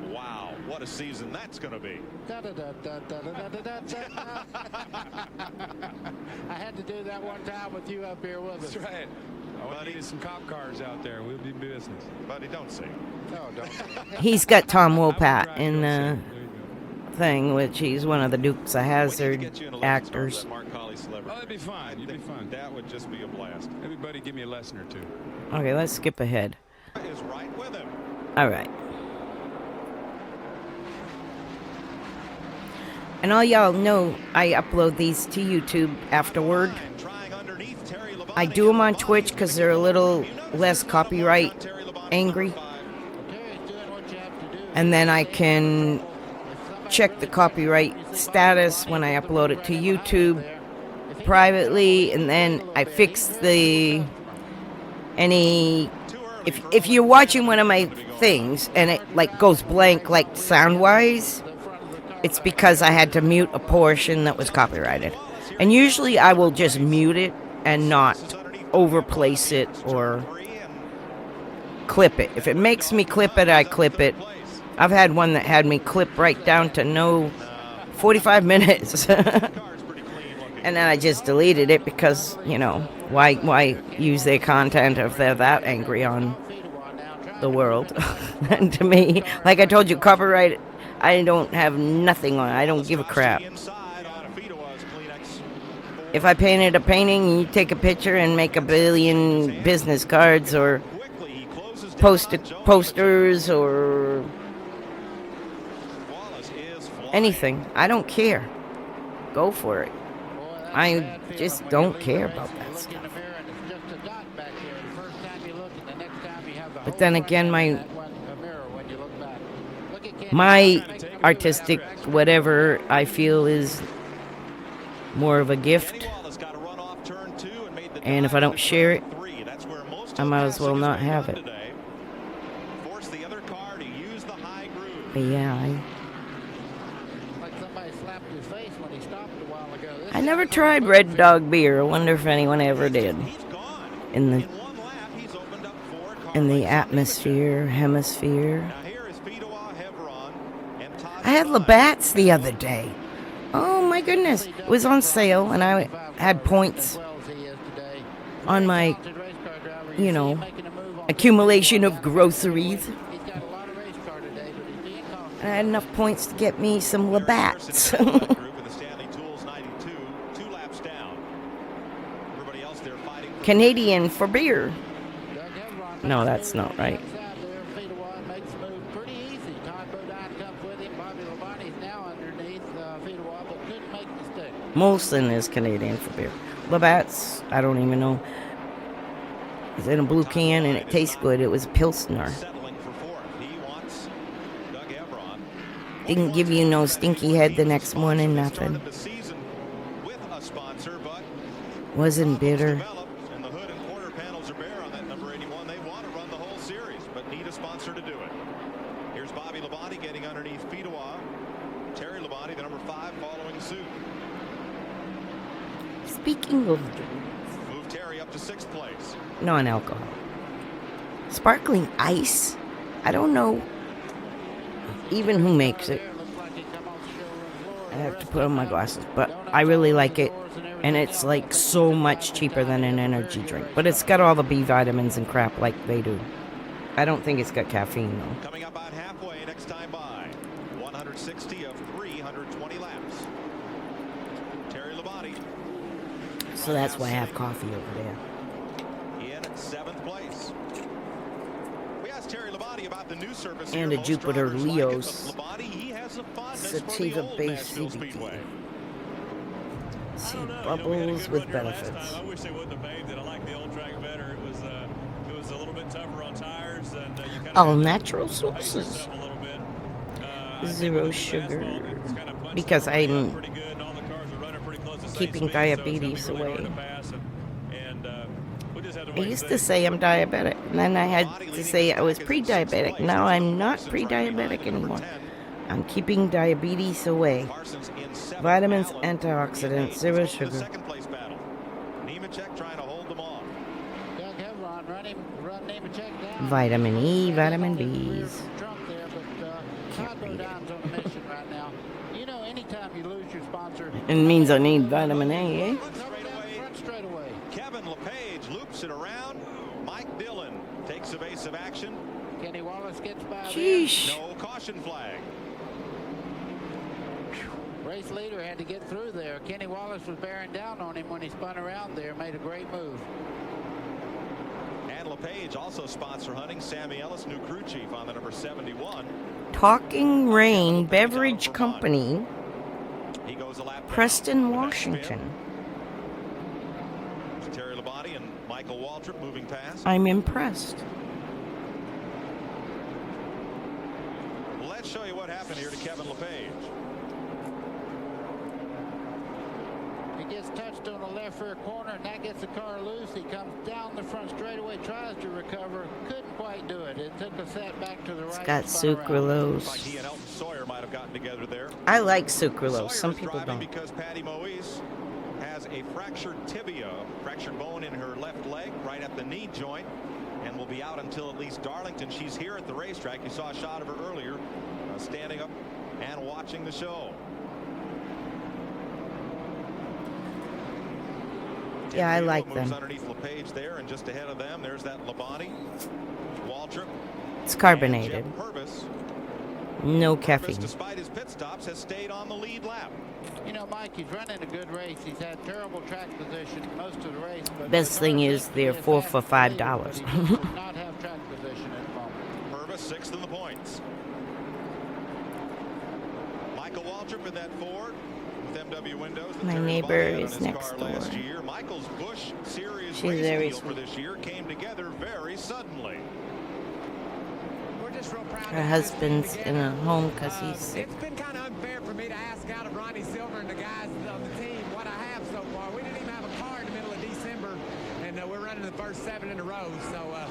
Wow, what a season that's going to be. I had to do that one time with you up here with us. That's right. I needed some cop cars out there. We'll be business. Buddy, don't sing. No, don't. He's got Tom Wopat in the thing, which he's one of the Dukes of Hazzard actors. Oh, that'd be fun. You'd be fun. That would just be a blast. Everybody give me a lesson or two. Okay, let's skip ahead. Is right with him. All right. And all y'all know I upload these to YouTube afterward. I do them on Twitch because they're a little less copyright angry. And then I can check the copyright status when I upload it to YouTube privately, and then I fix if you're watching one of my things and it like goes blank like sound wise, it's because I had to mute a portion that was copyrighted. And usually I will just mute it and not overplace it or clip it. If it makes me clip it, I clip it. I've had one that had me clip right down to no 45 minutes. And then I just deleted it because, you know, why use their content if they're that angry on the world? And to me, like I told you, copyright, I don't have nothing on it. I don't give a crap. If I painted a painting, you take a picture and make a billion business cards or posters or anything. I don't care. Go for it. I just don't care about that stuff. But then again, my artistic whatever I feel is more of a gift. And if I don't share it, I might as well not have it. But yeah, I never tried Red Dog beer. I wonder if anyone ever did. In the atmosphere, hemisphere. I had Labatt's the other day. Oh my goodness. It was on sale and I had points on my, accumulation of groceries. And I had enough points to get me some Labatt's. Canadian for beer. No, that's not right. Molson is Canadian for beer. Labatt's, I don't even know. It's in a blue can and it tastes good. It was a Pilsner. Didn't give you no stinky head the next morning, nothing. Wasn't bitter. Speaking of Move Terry up to 6th place. non-alcohol, sparkling ice, I don't know even who makes it. I have to put on my glasses, but I really like it, and it's like so much cheaper than an energy drink, but it's got all the B vitamins and crap like they do. I don't think it's got caffeine though. Coming up about halfway next time by 160 of 320 laps. Terry Labonte. So that's why I have coffee over there. In 7th place. We asked Terry Labonte about the new service And here. a Jupiter Leos Leos sativa-based CBD. See, bubbles with benefits. I wish they wouldn't have paved it. I like the old track better. It was a little bit tougher on tires, and you kind of All natural sources. Zero sugar. Because I'm keeping diabetes away. I used to say I'm diabetic, and then I had to say I was pre-diabetic. Now I'm not pre-diabetic anymore. I'm keeping diabetes away. Vitamins, antioxidants, zero sugar. Vitamin E, vitamin B's. It means I need vitamin A, eh? Kevin LePage loops it around. Mike Dillon takes evasive action. Kenny Wallace gets by. Sheesh. No caution flag. Race leader had to get through there. Kenny Wallace was bearing down on him when he spun around there. Made a great move. And LePage also sponsor hunting. Sammy Ellis, new crew chief on the number 71. Talking Rain Beverage Company, He goes a lap Preston, Washington. Terry Labonte and Michael Waltrip moving past. I'm impressed. Let's show you what happened here to Kevin LePage. He gets touched on the left rear corner, and that gets the car loose. He comes down the front straightaway, tries to recover, couldn't quite do it. It took a set back to the right. It's got sucralose. Like he and Elton Sawyer might have gotten together there. I like sucralose. Sawyer Some is people driving don't. because Patty Moise has a fractured tibia, fractured bone in her left leg, right at the knee joint, and will be out until at least Darlington. She's here at the racetrack. You saw a shot of her earlier, standing up and watching the show. Yeah, I like moves them. underneath LePage there, and just ahead of them, there's that Labonte, Waltrip. It's carbonated. And Jeff Purvis. No Purvis, caffeine. despite his pit stops, has stayed on the lead lap. You know, Mike, he's running a good race. He's had terrible track position most of the race. But Best thing is they're 4 for $5. not have track position at the moment. Purvis 6th in the points. Michael Waltrip in that Ford with MW windows. My neighbor is next door. Last year. Michael's Busch Series She's racing very deal for sweet. this year came together very suddenly. Her husband's in a home because he's sick. It's been kind of unfair for me to ask out of Ronnie Silver and the guys on the team what I have so far. We didn't even have a car in the middle of December, and we're running the first 7 in a row. So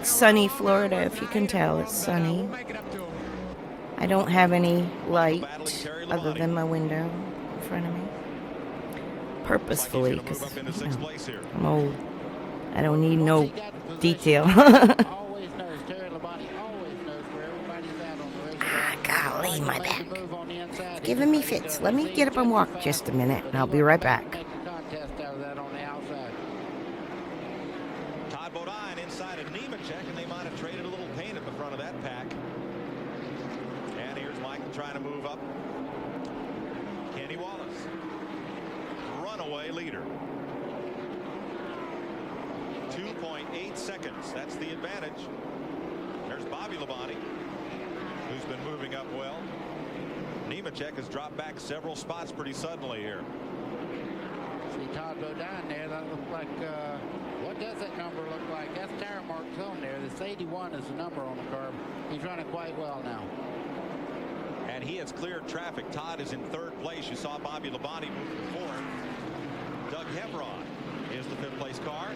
Sunny Florida, if you can tell, it's sunny. we'll make it up to them. I don't have any light other than my window in front of me. Purposefully, because I'm old. I don't need no detail. Always knows, Terry Labonte always knows where everybody's at on the racetrack. Golly, my back. Giving me fits. Let me get up and walk just a minute, and I'll be right back. Make a contest out of that on the outside. Todd Bodine inside of Nemechek, and they might have traded a little paint at the front of that pack. And here's Michael trying to move up. Kenny Wallace, runaway leader. 2.8 seconds. That's the advantage. There's Bobby Labonte, who's been moving up well. Nemechek has dropped back several spots pretty suddenly here. See Todd Bodine there. That looks like, what does that number look like? That's tire marks on there. This 81 is the number on the car. He's running quite well now. And he has cleared traffic. Todd is in 3rd place. You saw Bobby Labonte move to 4th. Doug Hevron is the 5th place car.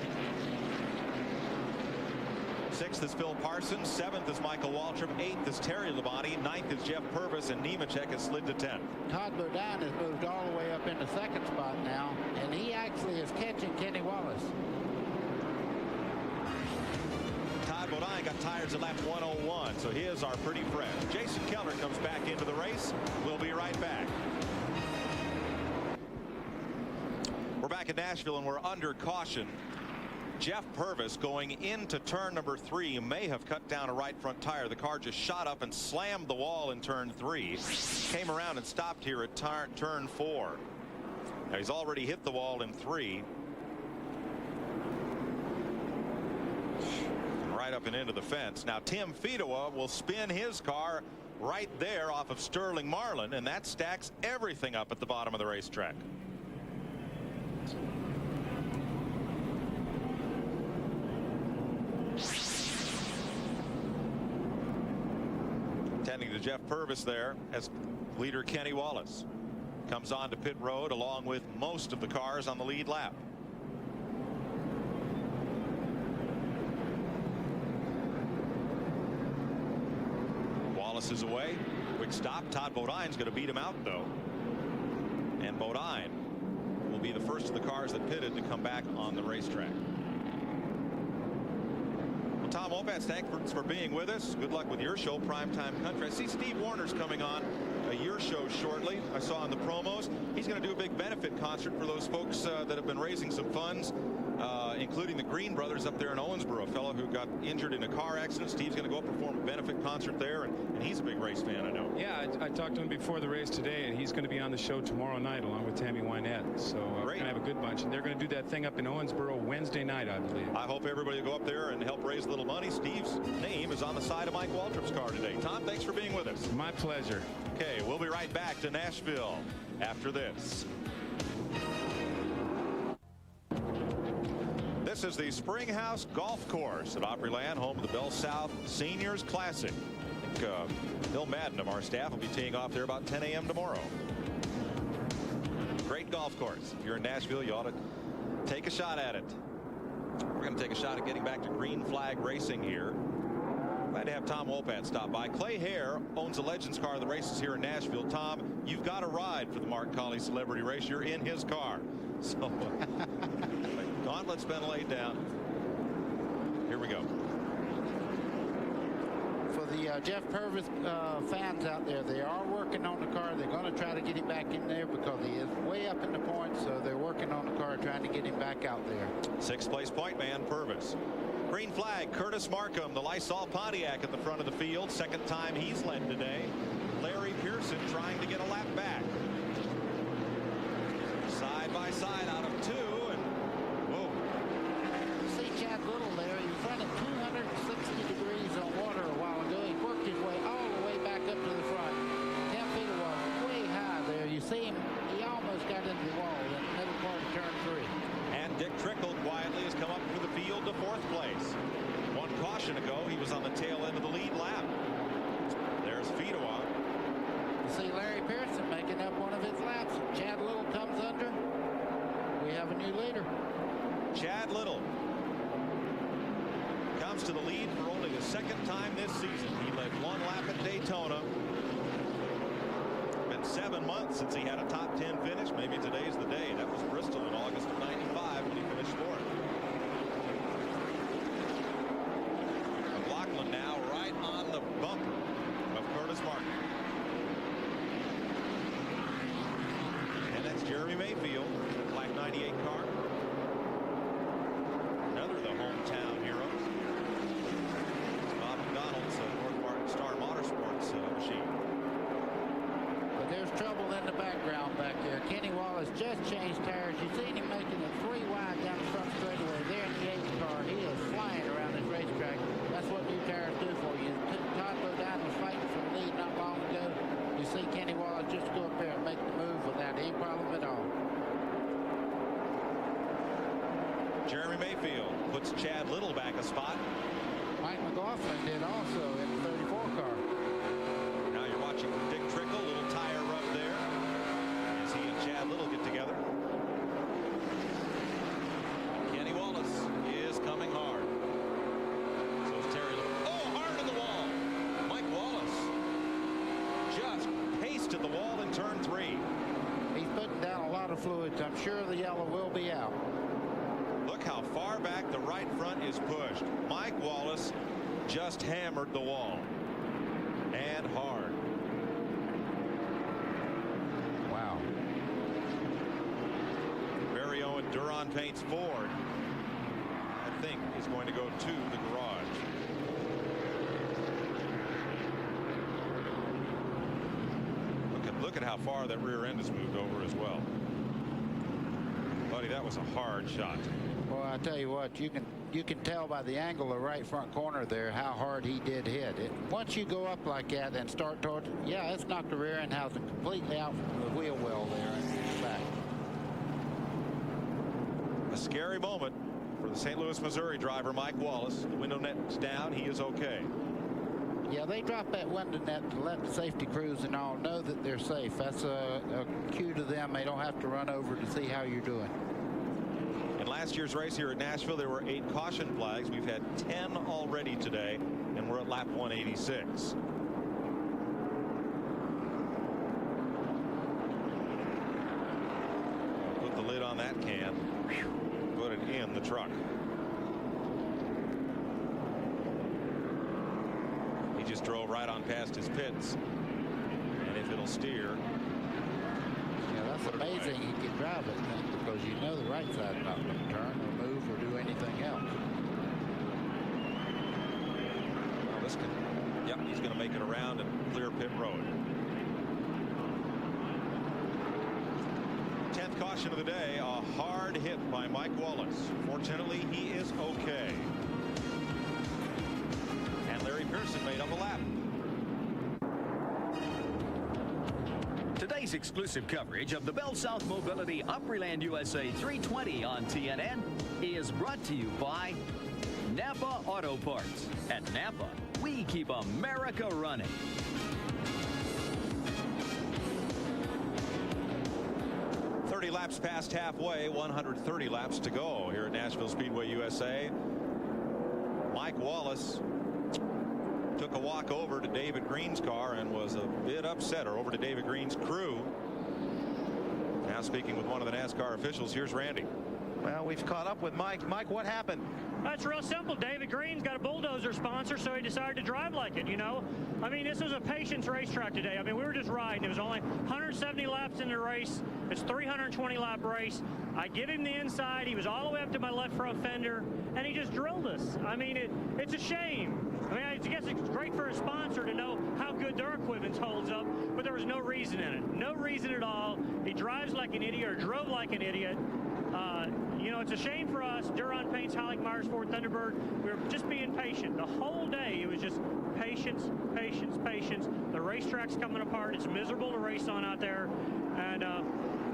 6th is Phil Parsons. 7th is Michael Waltrip. 8th is Terry Labonte. 9th is Jeff Purvis, and Nemechek has slid to 10th. Todd Bodine has moved all the way up into 2nd spot now, and he actually is catching Kenny Wallace. Todd Bodine got tires at lap 101, so he is our pretty fresh. Jason Keller comes back into the race. We'll be right back. We're back in Nashville, and we're under caution. Jeff Purvis going into turn number 3 may have cut down a right front tire. The car just shot up and slammed the wall in turn 3. Came around and stopped here at turn 4. Now he's already hit the wall in 3. Right up and into the fence. Now Tim Fedowa will spin his car right there off of Sterling Marlin, and that stacks everything up at the bottom of the racetrack. Tending to Jeff Purvis there as leader Kenny Wallace comes on to pit road along with most of the cars on the lead lap. Wallace is away. Quick stop. Todd Bodine's going to beat him out though, and Bodine will be the first of the cars that pitted to come back on the racetrack. Tom Opatz, thanks for being with us. Good luck with your show, Primetime Country. I see Steve Warner's coming on your show shortly. I saw on the promos. He's going to do a big benefit concert for those folks that have been raising some funds, including the Green brothers up there in Owensboro, a fellow who got injured in a car accident. Steve's going to go perform a benefit concert there, and he's a big race fan, I know. Yeah, I talked to him before the race today, and he's going to be on the show tomorrow night along with Tammy Wynette. So we're going to have a good bunch, and they're going to do that thing up in Owensboro Wednesday night, I believe. I hope everybody will go up there and help raise a little money. Steve's name is on the side of Mike Waltrip's car today. Tom, thanks for being with us. My pleasure. Okay, we'll be right back to Nashville after this. This is the Springhouse Golf Course at Opryland, home of the Bell South Seniors Classic. I think Bill Madden of our staff will be teeing off there about 10 a.m. tomorrow. Great golf course. If you're in Nashville, you ought to take a shot at it. We're going to take a shot at getting back to green flag racing here. Glad to have Tom Wolpat stop by. Clay Hare owns a Legends car that races here in Nashville. Tom, you've got a ride for the Mark Colley Celebrity Race. You're in his car. So, gauntlet's been laid down. Here we go. For the Jeff Purvis fans out there, they are working on the car. They're going to try to get him back in there because he is way up in the points. So they're working on the car, trying to get him back out there. 6th place point man Purvis. Green flag, Curtis Markham, the Lysol Pontiac at the front of the field. Second time he's led today. Larry Pearson trying to get a lap back. Side by side out of 2, and whoa. See Chad Little there. He was running 260 degrees on water a while ago. He worked his way all the way back up to the front. 10 feet was way high there. You see him, he almost got into the wall in the middle part of turn 3. And Dick Trickle quietly has come up through the field to 4th place. One caution ago, he was on the tail end of the lead lap. moves to the lead for only the second time this season. He led 1 lap at Daytona. Been 7 months since he had a top 10 finish. Maybe today's the day. That was Bristol in August of '95 when he finished 4th. McLaughlin now right on the bumper of Curtis Martin. And that's Jeremy Mayfield, black 98 car. Another of the hometown heroes. It's Bob McDonald's North Martin Star Motorsports machine. But there's trouble in the background back there. Kenny Wallace just changed tires. You seen him making it 3 wide down the front straightaway there in the 8th car. He is flying around this racetrack. That's what new tires do for you. Todd Bodine was fighting for the lead not long ago. You see Kenny Wallace just go up there and make the move without any problem at all. Jeremy Mayfield puts Chad Little back a spot. Mike McLaughlin did also in the 34 car. Now you're watching Dick Trickle, little tire rub there as he and Chad Little get together. Kenny Wallace is coming hard. So is Terry Little. Oh, hard to the wall. Mike Wallace just pasted the wall in turn 3. He's putting down a lot of fluids. I'm sure the yellow will be out. Look how far back the right front is pushed. Mike Wallace just hammered the wall. And hard. Wow. Barry Owen Duron Paints Ford, I think, is going to go to the garage. Look at how far that rear end has moved over as well. Buddy, that was a hard shot. Well, I tell you what, you can tell by the angle of the right front corner there how hard he did hit it. Once you go up like that and start towards, yeah, it's knocked the rear end housing completely out from the wheel well there in the back. A scary moment for the St. Louis, Missouri driver Mike Wallace. The window net's down. He is okay. Yeah, they drop that window net to let the safety crews and all know that they're safe. That's a cue to them. They don't have to run over to see how you're doing. In last year's race here at Nashville, there were 8 caution flags. We've had 10 already today, and we're at lap 186. Put the lid on that can. Put it in the truck. He just drove right on past his pits. And if it'll steer. Yeah, that's amazing he can drive it then, because you know the right side's not going to turn or move or do anything else. Well, this can, yep, he's going to make it around and clear pit road. 10th caution of the day, a hard hit by Mike Wallace. Fortunately, he is okay. And Larry Pearson made up a lap. Today's exclusive coverage of the Bell South Mobility Opryland USA 320 on TNN is brought to you by Napa Auto Parts. At Napa, we keep America running. Laps past halfway, 130 laps to go here at Nashville Speedway USA. Mike Wallace took a walk over to David Green's car and was a bit upset, or over to David Green's crew. Now speaking with one of the NASCAR officials, here's Randy. Well, we've caught up with Mike. Mike, what happened? That's real simple. David Green's got a bulldozer sponsor, so he decided to drive like it, you know. I mean, this was a patience racetrack today. I mean, we were just riding. It was only 170 laps in the race. It's a 320-lap race. I give him the inside. He was all the way up to my left front fender, and he just drilled us. I mean, it's a shame. I mean, I guess it's great for a sponsor to know how good their equipment holds up, but there was no reason in it. No reason at all. He drives like an idiot, or drove like an idiot. You know, it's a shame for us. Duron Paints, Hollick Myers, Ford Thunderbird. We were just being patient. The whole day, it was just patience, patience, patience. The racetrack's coming apart. It's miserable to race on out there. And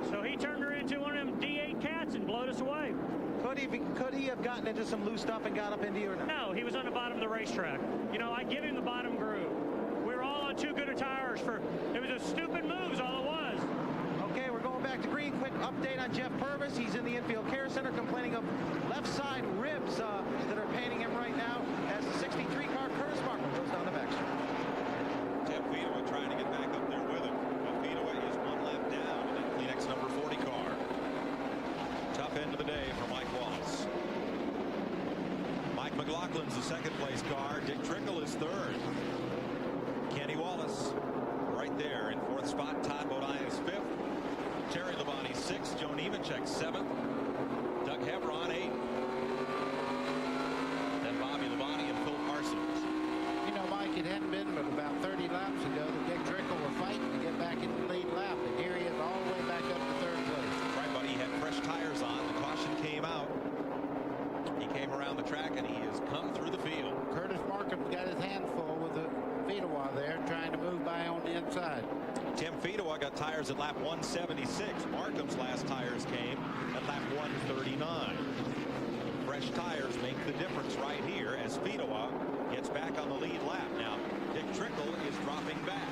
so he turned her into one of them D8 cats and blowed us away. Could he have gotten into some loose stuff and got up into you or not? No, he was on the bottom of the racetrack. You know, I give him the bottom groove. We were all on too good of tires for, it was a stupid moves, all it was. Okay, we're going back to green. Quick update on Jeff Purvis. He's in the infield care center complaining of left side ribs that are paining him right now as McLaughlin's the second-place car. Dick Trickle is third. Kenny Wallace right there in fourth spot. Todd Bodine is fifth. Terry Labonte sixth. Joe Nemechek seventh. Doug Hebron eighth. Then Bobby Labonte and Phil Parsons. You know, Mike, it hadn't been but about 30 laps ago that Dick Trickle were fighting to get back in the lead lap, and here he is all the way back up to third place. Right, buddy. He had fresh tires on. The caution came out. He came around the track, and he has come through the field. Curtis Markham's got his hands full with the Fedewa there, trying to move by on the inside. Tim Fedewa got tires at lap 176. Markham's last tires came at lap 139. Fresh tires make the difference right here as Fedewa gets back on the lead lap. Now, Dick Trickle is dropping back.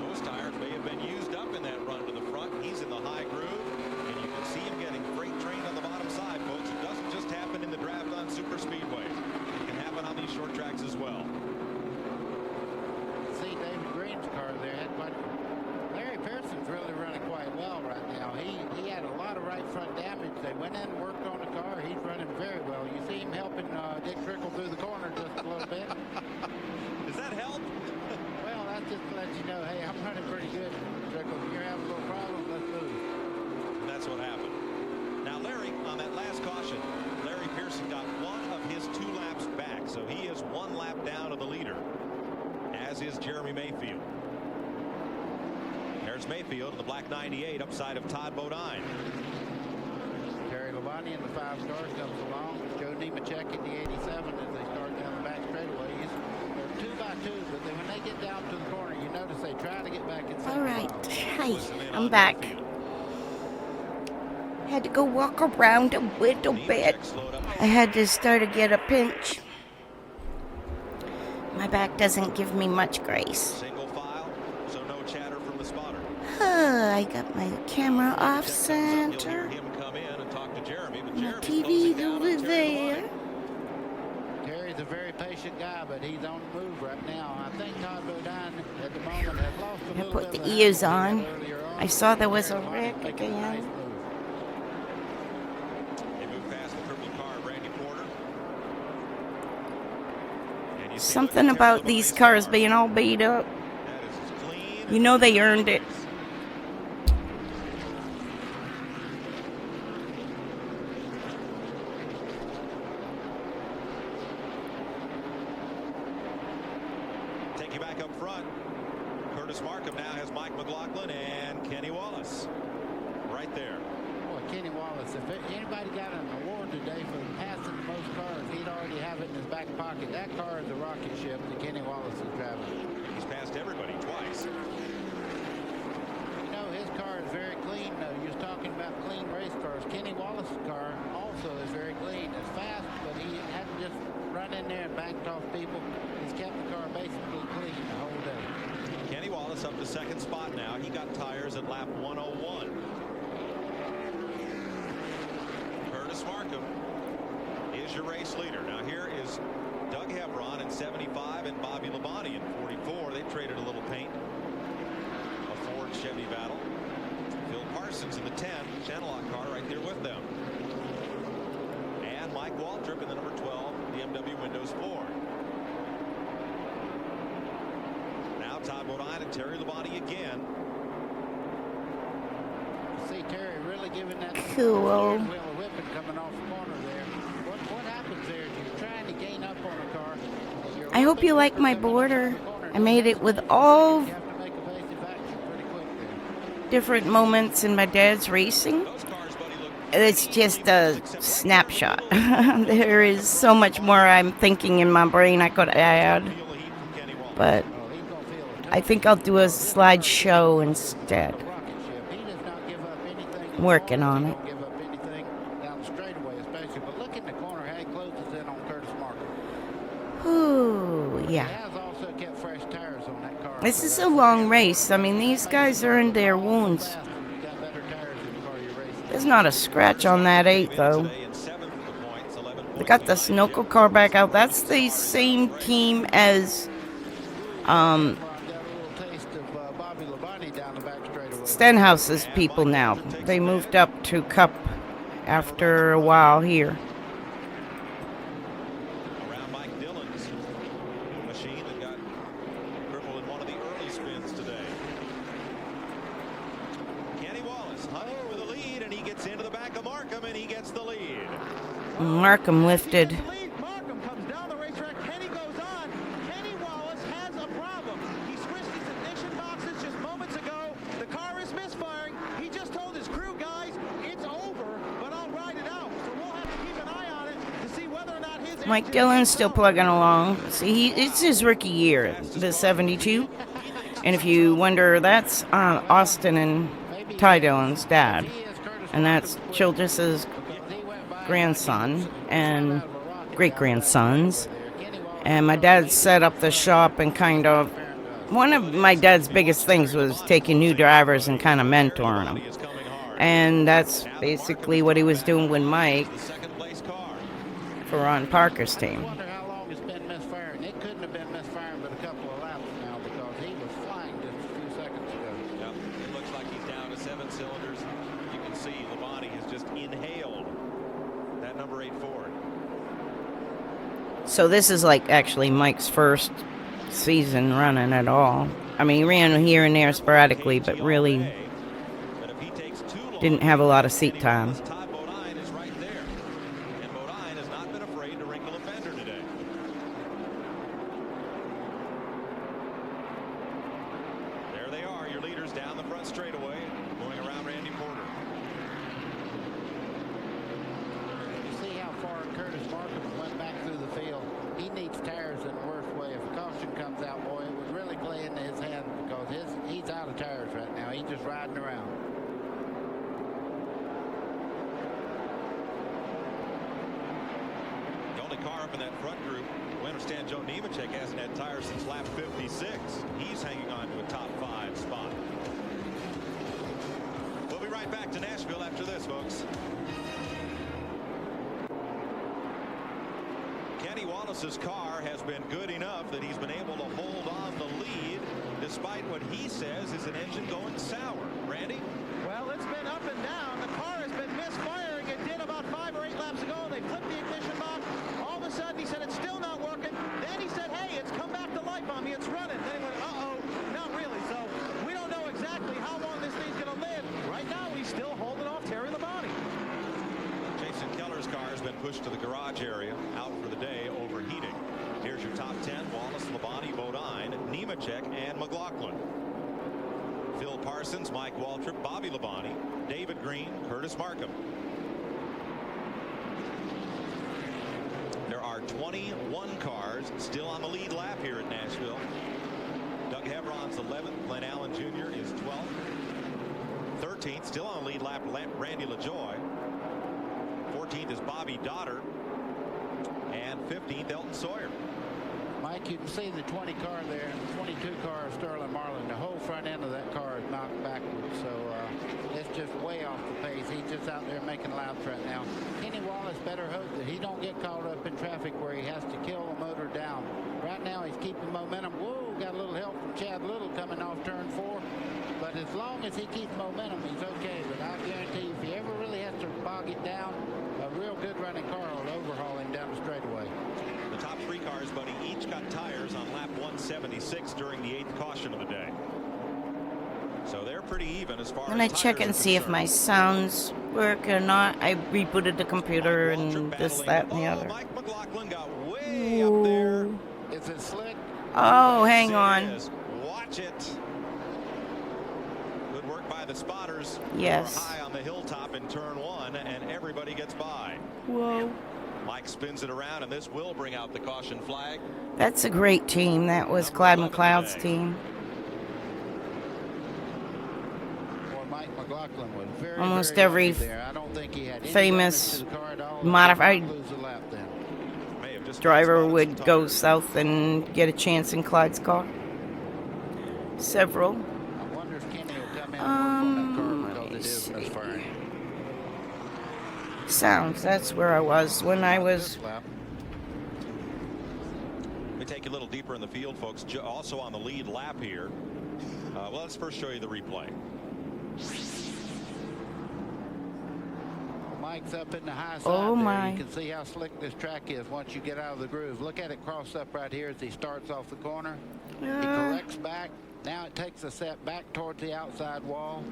Those tires may have been used up in that run to the front. He's in the high groove, and you can see him getting freight trained on the bottom side, folks. It doesn't just happen in the draft on super speedways. It can happen on these short tracks as well. See David Green's car there had quite. Larry Pearson's really running quite well right now. He had a lot of right front damage. They went in and worked on the car. He's running very well. You see him helping Dick Trickle through the corner just a little bit. Does that help? Well, that's just to let you know, hey, I'm running pretty good, Trickle. If you're having a little problem, let's move. And that's what happened. Now, Larry, on that last caution, Larry Pearson got one of his 2 laps back, so he is 1 lap down of the leader, as is Jeremy Mayfield. There's Mayfield in the black 98 upside of Todd Bodine. Terry Labonte in the 5 stars comes along. Joe Nemechek in the 87 as they start down the back straightaways. They're 2 by 2, but then when they get down to the corner, you notice they try to get back in. All right. Hi. I'm back. Had to go walk around a little bit. I had to start to get a pinch. My back doesn't give me much grace. Single file, so no chatter from the spotter. I got my camera off center. Him come in and talk to Jeremy, but My TV's over there. Terry's a very patient guy, but he's on the move right now. I think Todd Bodine at the moment has lost a I little put bit the of ears height on. earlier on. I saw there was a wreck again. They move past the purple car, Randy Porter. And you see Something about these cars being all beat up. You know they earned it. take you back up front. Curtis Markham now has Mike McLaughlin and Kenny Wallace right there. Boy, Kenny Wallace, if anybody got an award today for passing the most cars, he'd already have it in his back pocket. That car is a rocket ship that Kenny Wallace is driving. He's passed everybody twice. You know, his car is very clean, though. You was talking about clean race cars. Kenny Wallace's car also is very clean. It's fast, but he hadn't just run in there and banked off people. He's kept the car basically clean the whole day. Kenny Wallace up to second spot now. He got tires at lap 101. Curtis Markham is your race leader. Now here is Doug Hebron in 75 and Bobby Labonte in 44. They traded a little paint. A Ford Chevy battle. Phil Parsons in the 10 Chanelot car right there with them. And Mike Waltrip in the number 12 BMW Windows Ford. Now Todd Bodine and Terry Labonte again. See Terry really giving that Cool. wheel a whipping coming off the corner there. What happens there is you're trying to gain up on a car. I hope you like my border. I made it with all different moments in my dad's racing. It's just a snapshot. There is so much more I'm thinking in my brain I could add. But I think I'll do a slideshow instead. I'm working on it. Give up anything down the straightaway, especially. But look in the corner how he closes in on Curtis Markham. Ooh, yeah. He has also kept fresh tires on that car. This is a long race. I mean, these guys are in their wounds. There's not a scratch on that 8, though. They got the Sunoco car back out. That's the same team as Stenhouse's people now. They moved up to Cup after a while here. Markham lifted. Markham comes down the racetrack. Kenny goes on. Kenny Wallace has a problem. He switched his ignition boxes just moments ago. The car is misfiring. He just told his crew, guys, it's over, but I'll ride it out. So we'll have to keep an eye on it to see whether or not his Mike Dillon's still plugging along. See, it's his rookie year, the 72. And if you wonder, that's Austin and Ty Dillon's dad. And that's Childress's grandson and great-grandsons. And my dad set up the shop and kind of, one of my dad's biggest things was taking new drivers and kind of mentoring them. And that's basically what he was doing with Mike for Ron Parker's team. I wonder how long it's been misfiring. It couldn't have been misfiring but a couple of laps now because he was flying just a few seconds ago. Yep. It looks like he's down to 7 cylinders. You can see Labonte has just inhaled that number 8 Ford. So this is like actually Mike's first season running at all. I mean, he ran here and there sporadically, but really didn't have a lot of seat time. There they are, your leaders down the front straightaway, going around Randy Porter. You see how far Curtis Markham went back through the field. He needs tires in the worst way. If a caution comes out, boy, it would really play into his hand because he's out of tires right now. He's just riding around. The only car up in that front group, we understand Joe Nemechek hasn't had tires since lap 56. He's hanging on to a top 5 spot. We'll be right back to Nashville after this, folks. Kenny Wallace's car has been good enough that he's been able to hold on the lead despite what he says is an engine going sour. Randy? Well, it's been up and down. The car has been misfiring. It did about 5 or 8 laps ago. They flipped the ignition box. All of a sudden, he said it's still not working. Then he said, hey, it's come back to life on me. It's running. Then he went, uh-oh, not really. So we don't know exactly how long this thing's going to live. Right now, he's still holding off Terry Labonte. Jason Keller's car has been pushed to the garage area, out for the day, overheating. Here's your top 10, Wallace, Labonte, Bodine, Nemechek, and McLaughlin. Phil Parsons, Mike Waltrip, Bobby Labonte, David Green, Curtis Markham. There are 21 cars still on the lead lap here at Nashville. Doug Hebron's 11th. Glenn Allen Jr. is 12th. 13th, still on the lead lap, Randy LaJoy. 14th is Bobby Dotter. And 15th, Elton Sawyer. Mike, you can see the 20 car there and the 22 car of Sterling Marlin. The whole front end of that car is knocked backwards, so it's just way off the pace. He's just out there making laps right now. Kenny Wallace better hope that he don't get caught up in traffic where he has to kill the motor down. Right now he's keeping momentum. Whoa, got a little help from Chad Little coming off turn 4. But as long as he keeps momentum, he's okay. But I guarantee you, if he ever really has to bog it down, a real good running car will overhaul him down the straightaway. The top 3 cars, buddy, each got tires on lap 176 during the 8th caution of the day. So they're pretty even as far as I'm gonna check and see if my sounds work or not. I rebooted the computer and this, that, and the other. Mike McLaughlin got way up there. Is it slick? Oh, hang on. Watch it. Good work by the spotters. Yes. High on the hilltop in turn 1, and everybody gets by. Whoa. Mike spins it around, and this will bring out the caution flag. That's a great team. That was Clyde McLeod's team. Well, Mike McLaughlin was very, almost very every lucky there. I don't think he had any famous damage to the car at all. modified Lose a lap then. driver would go south and get a chance in Clyde's car. Several. I wonder if Kenny will come in and work on that car because it is misfiring. Sounds, that's where I was when I was. Let me take you a little deeper in the field, folks. Also on the lead lap here. Well, let's first show you the replay. Mike's up in the high side Oh there. my. You can see how slick this track is once you get out of the groove. Look at it cross up right here as he starts off the corner. He corrects back. Now it takes a step back towards the outside wall.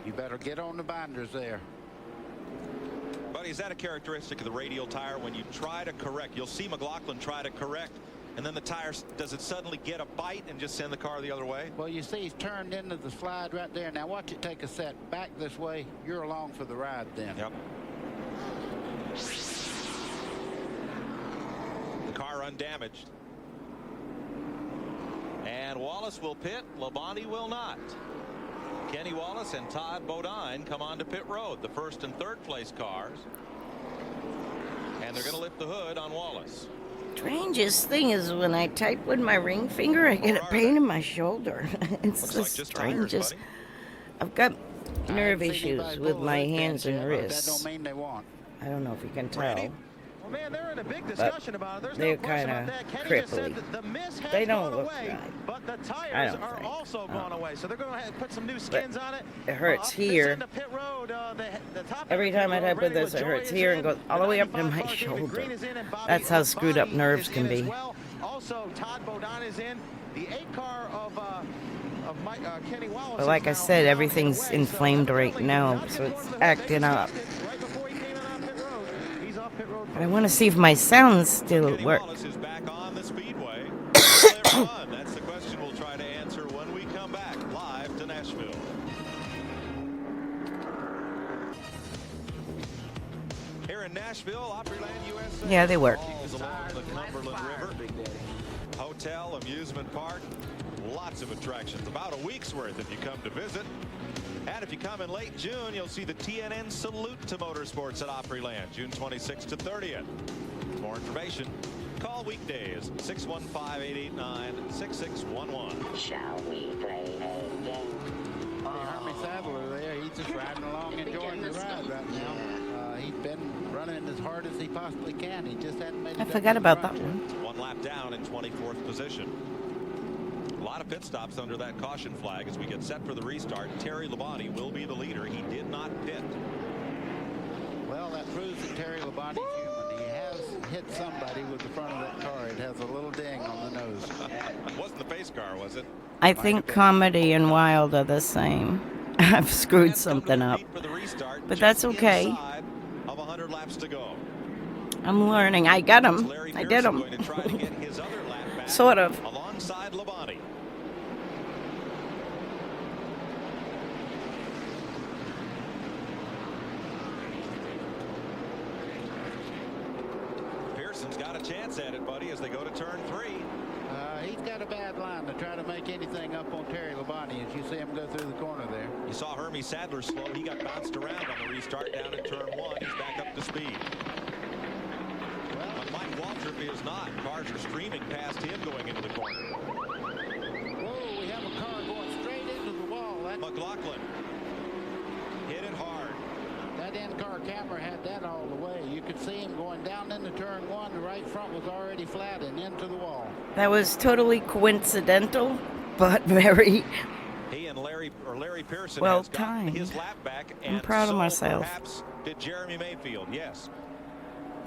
You better get on the binders there. Buddy, is that a characteristic of the radial tire? When you try to correct, you'll see McLaughlin try to correct, and then the tire, does it suddenly get a bite and just send the car the other way? Well, you see he's turned into the slide right there. Now watch it take a set back this way. You're along for the ride then. Yep. The car undamaged. And Wallace will pit. Labonte will not. Kenny Wallace and Todd Bodine come on to pit road, the first and third place cars. And they're going to lift the hood on Wallace. Strangest thing is when I type with my ring finger, I get a pain in my shoulder. It's Looks the like just strangest. tires, I've got nerve issues with my hands and wrists. That don't mean they won't. I don't know if you can tell. Well, man, they're in a big discussion about it. There's they're no question kind about of that. Kenny just said cripply. that the miss has They don't gone look away, right. but the I tires don't are think. also gone away. So they're going to put some new But skins on it. it hurts Up this here. end of pit road, the top Every end of time pit I road, type with Ray this, it LaJoy hurts is here in. and goes all the way up to my shoulder. That's how screwed up nerves can be. Well. Also, Todd Bodine is in. The 8 car of Mike, Kenny Wallace. But like I said, everything's inflamed right now, so it's acting up. But I want to see if my sound still works. Wallace is back on the speedway. That's the question we'll try to answer when we come back live to Nashville. Here in Nashville, Opryland, USA. Yeah, they work. Along the Cumberland River. Hotel, amusement park, lots of attractions. About a week's worth if you come to visit. And if you come in late June, you'll see the TNN Salute to Motorsports at Opryland, June 26th to 30th. For more information, call weekdays 615-889-6611. Shall we play a game? Hermie Sadler there, he's just riding along, enjoying the ride right now. He's been running as hard as he possibly can. He just hadn't made it. I forgot about that one. One lap down in 24th position. A lot of pit stops under that caution flag as we get set for the restart. Terry Labonte will be the leader. He did not pit. Well, that proves that Terry Labonte's human. He has hit somebody with the front of that car. It has a little ding on the nose. It wasn't the pace car, was it? I think comedy and wild are the same. I've screwed something up. But that's okay. Of 100 laps to go. I'm learning. I got him. I did him. Sort of. Alongside Labonte. Pearson's got a chance at it, buddy, as they go to turn 3. He's got a bad line to try to make anything up on Terry Labonte as you see him go through the corner there. You saw Hermie Sadler slow. He got bounced around on the restart down in turn 1. He's back up to speed. But Mike Waltrip is not. Cars are streaming past him going into the corner. Whoa, we have a car going straight into the wall. McLaughlin hit it hard. That in-car camera had that all the way. You could see him going down into turn 1. The right front was already flat and into the wall. That was totally coincidental, but very He and Larry Pearson well has gotten timed. his lap back, I'm and proud of so myself. Perhaps did Jeremy Mayfield. Yes.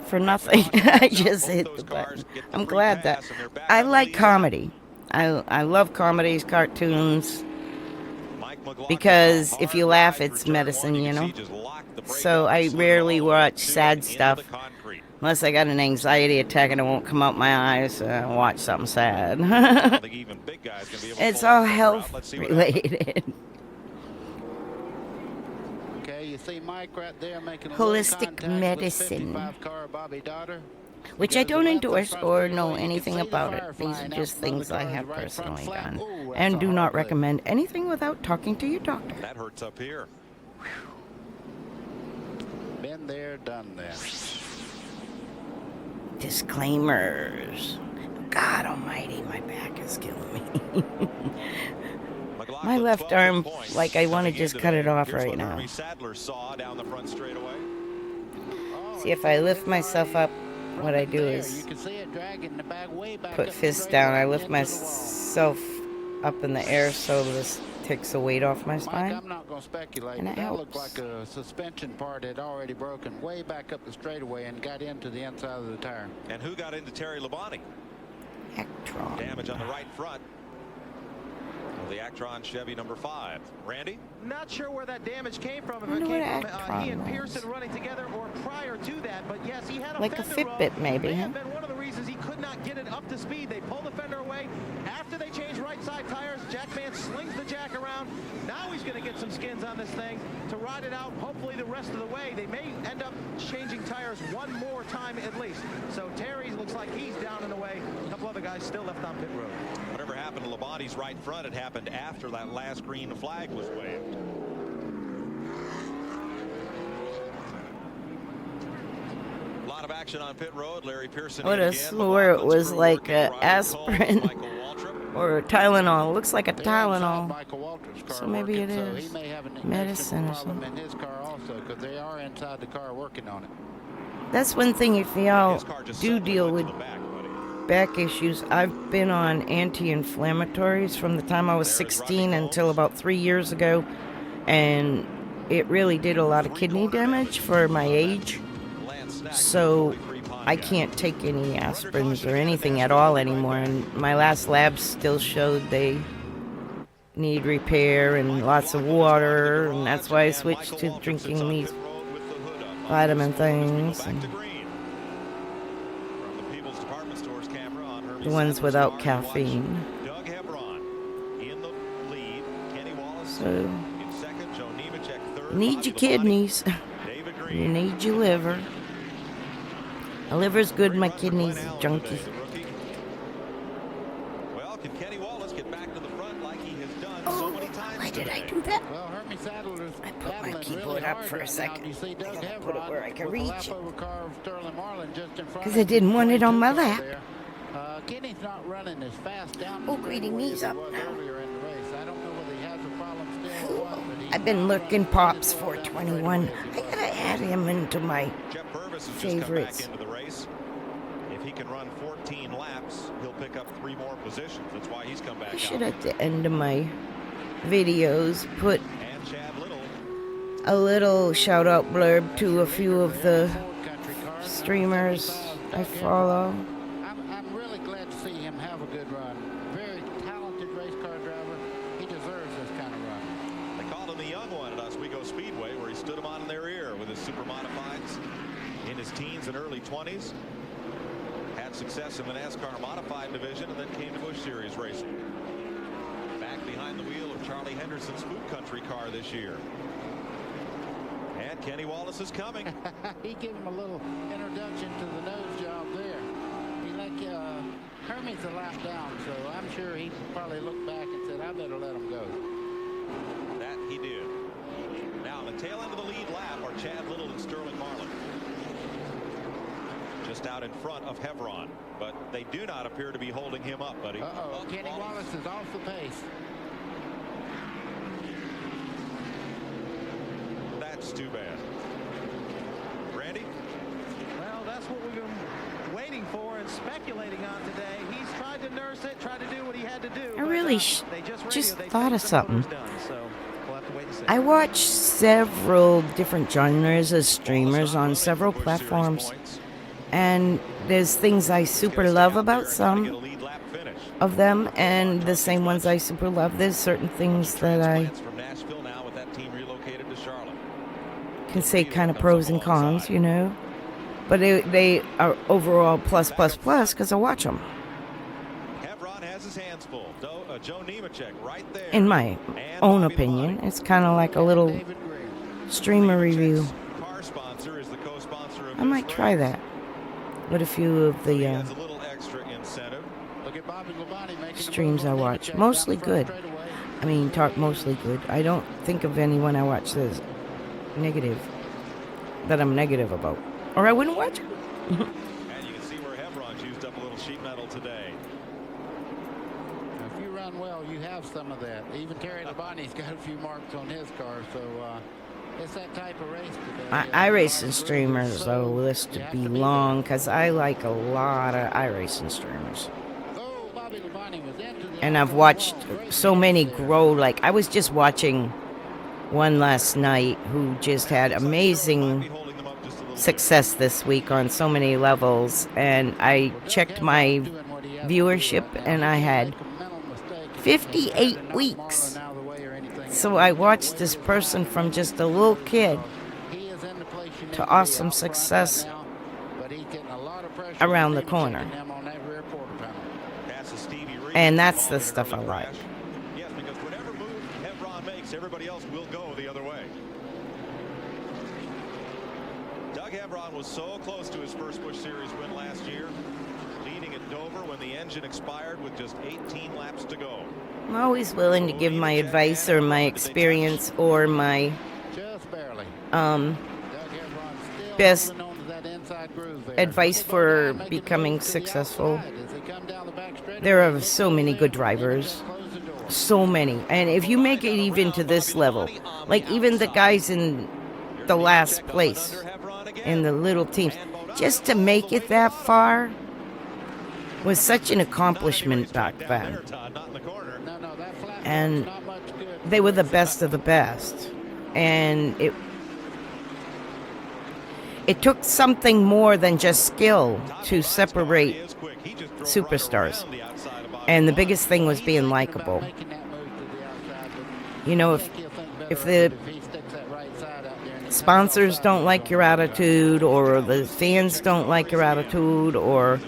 For nothing. I just hit the button. I'm glad that I like comedy. I love comedies, cartoons, because if you laugh, it's medicine, you know. So I rarely watch sad stuff unless I got an anxiety attack and it won't come out my eyes. Watch something sad. It's all health related. Okay, you see Mike right there making a Holistic medicine, which I don't endorse or know anything about it. These are just things I have personally done, and do not recommend anything without talking to your doctor. That hurts up here. Been there, done that. Disclaimers. God almighty, my back is killing me. My left arm, like I want to just cut it off right now. Sadler saw down the front straightaway. See, if I lift myself up, what I do is put fists down. I lift myself up in the air so this takes the weight off my spine. Mike, I'm not going to speculate. And it That helps. looks like a suspension part had already broken way back up the straightaway and got into the inside of the tire. And who got into Terry Labonte? Hectron. Damage on the right front. the Actron Chevy number 5. Randy? Not sure where that damage came from. If Wonder it came what from he and Actron Pearson running together or prior to that. But yes, he had a Like a fender rub. Fitbit, maybe, May huh? have been one of the reasons he could not get it up to speed. They pulled the fender away. After they changed right side tires, Jackman slings the jack around. Now he's going to get some skins on this thing to ride it out. Hopefully the rest of the way. They may end up changing tires one more time at least. So Terry looks like he's down and away. A couple other guys still left on pit road. Whatever happened to Labonte's right front, it happened after that last green flag was waved. A lot of action on pit road. Larry Pearson. I would have swore it was like aspirin or Tylenol. Looks like a Tylenol. So maybe it So is he may have an medicine or problem something. in his car also, because they are inside the car working on it. That's one thing, if y'all do deal with back issues, I've been on anti-inflammatories from the time I was 16 until about 3 years ago, and it really did a lot of kidney damage for my age. So I can't take any aspirins or anything at all anymore, and my last lab still showed they need repair and lots of water, and that's why I switched to drinking these vitamin things. And the ones without caffeine. So, you need your kidneys. You need your liver. My liver's good, my kidneys are junky. Well, can Kenny Wallace get back to the front like he has done so many times? Why did I do that? Well, Hermie Sadler's I put my keyboard up for a second. You see Doug I put it where I can reach. Because I didn't want it on my lap. Kenny's not running as fast down. Oh, greedy knees up. Earlier in the race. I don't know whether he has a problem still or what, but he's I've been looking Pops 421. I gotta add him into my favorites. Into the race. If he can run 14 laps, he'll pick up 3 more positions. That's why he's come back I should out. at the end of my videos put a little shout out blurb to a few of the streamers I follow. I'm really glad to see him have a good run. Very talented race car driver. He deserves this kind of run. They called him the young one at Oswego Speedway, where he stood them on in their ear with his super modifieds in his teens and early 20s. Had success in the NASCAR modified division and then came to Busch Series racing. Back behind the wheel of Charlie Henderson's Food Country car this year. And Kenny Wallace is coming. He gave him a little introduction to the nose job there. He Hermie's a lap down, so I'm sure he probably looked back and said, I better let him go. That he did. Now, on the tail end of the lead lap are Chad Little and Sterling Marlin. Just out in front of Hevron, but they do not appear to be holding him up, buddy. Uh-oh, Kenny Wallace is off the pace. That's too bad. Randy? Well, that's what we've been waiting for and speculating on today. He's tried to nurse it, tried to do what he had to do. I really just thought of something. So we'll have to wait and see. I watch several different genres of streamers on several platforms, and there's things I super love about some of them, and the same ones I super love. There's certain things that I From Nashville now with that team relocated to Charlotte. can say kind of pros and cons, you know, but they are overall plus because I watch them. Hevron has his hands full. Joe Nemechek right there. In my own opinion, it's kind of like a little streamer review. Car sponsor is the co-sponsor of I might try that with a few of the has a little extra incentive. Look at Bobby Labonte making streams I watch. Mostly good. I mean, talk mostly good. I don't think of anyone I watch that's negative, that I'm negative about, or I wouldn't watch it. And you can see where Hevron's used up a little sheet metal today. If you run well, you have some of that. Even Terry Labonte's got a few marks on his car, so it's that type of race today. iRacing streamers, though, list to be long, because I like a lot of iRacing streamers. And I've watched so many grow. Like, I was just watching one last night who just had amazing success this week on so many levels. And I checked my viewership, and I had 58 weeks. So I watched this person from just a little kid to awesome success around the corner. And that's the stuff I like. Yes, because whatever move Hebron makes, everybody else will go the other way. Doug Hebron was so close to his first Busch Series win last year, leading at Dover when the engine expired with just 18 laps to go. I'm always willing to give my advice or my experience or my best advice for becoming successful. There are so many good drivers. So many. And if you make it even to this level, like even the guys in the last place in the little teams, just to make it that far was such an accomplishment back then. And they were the best of the best. And it took something more than just skill to separate superstars. And the biggest thing was being likable. You know, if the sponsors don't like your attitude, or the fans don't like your attitude, or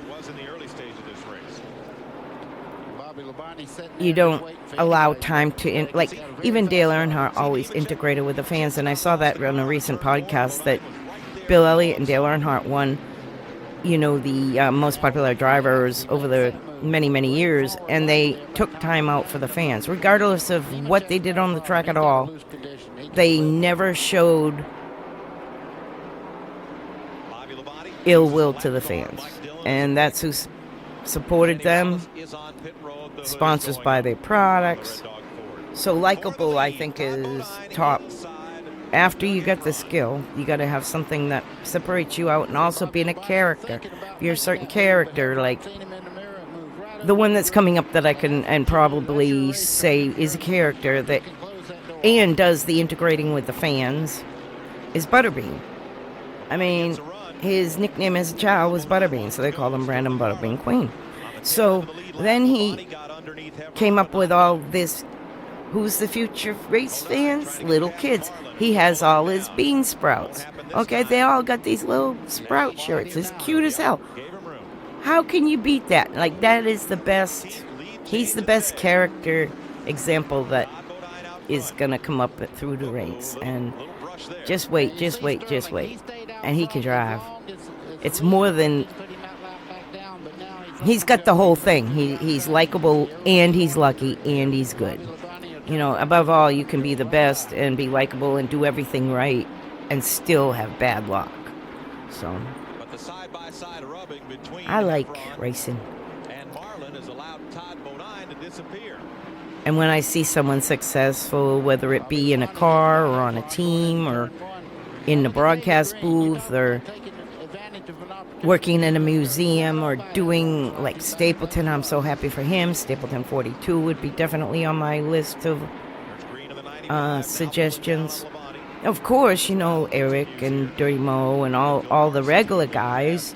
you don't allow time to like even Dale Earnhardt always integrated with the fans, and I saw that on a recent podcast that Bill Elliott and Dale Earnhardt won, you know, the most popular drivers over the many years, and they took time out for the fans regardless of what they did on the track at all. They never showed ill will to the fans, and that's who supported them. Sponsors buy their products. So likable, I think, is top. After you get the skill, you got to have something that separates you out, and also being a character. If you're a certain character, like the one that's coming up that I can and probably say is a character that and does the integrating with the fans is Butterbean. I mean, his nickname as a child was Butterbean, so they called him Brandon Butterbean Queen. So then he came up with all this. Who's the future race fans? Little kids. He has all his bean sprouts. Okay, they all got these little sprout shirts. It's cute as hell. How can you beat that? Like, that is the best. He's the best character example that is going to come up through the ranks. And just wait. And he can drive. It's more than... He's got the whole thing. He's likable, and he's lucky, and he's good. You know, above all, you can be the best and be likable and do everything right and still have bad luck. So, I like racing. And when I see someone successful, whether it be in a car or on a team or in the broadcast booth or working in a museum or doing like Stapleton, I'm so happy for him. Stapleton 42 would be definitely on my list of suggestions. Of course, you know, Eric and Dirty Mo and all the regular guys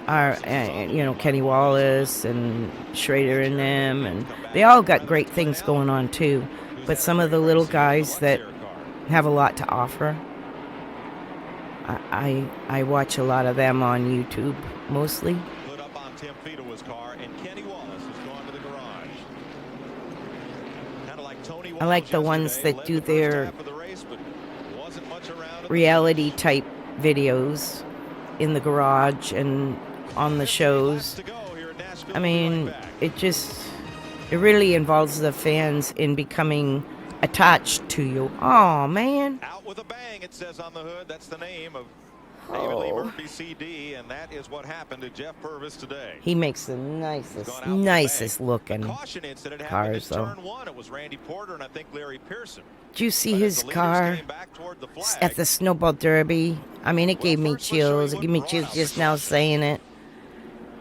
are, you know, Kenny Wallace and Schrader and them, and they all got great things going on too. But some of the little guys that have a lot to offer, I watch a lot of them on YouTube, mostly. Put up on Tim Fedowa's car, and Kenny Wallace has gone to the garage. Kind of like Tony Walsh. I like the ones that do their reality type videos in the garage and on the shows. I mean, it really involves the fans in becoming attached to you. Oh man. Out with a bang, it says on the hood. That's the name of David Lee Murphy CD, and that is what happened to Jeff Purvis today. He makes the nicest looking cars, though. Turn one, it was Randy Porter and I think Larry Pearson. Did you see his car at the Snowball Derby? I mean, it gave me chills. It gave me chills just now saying it.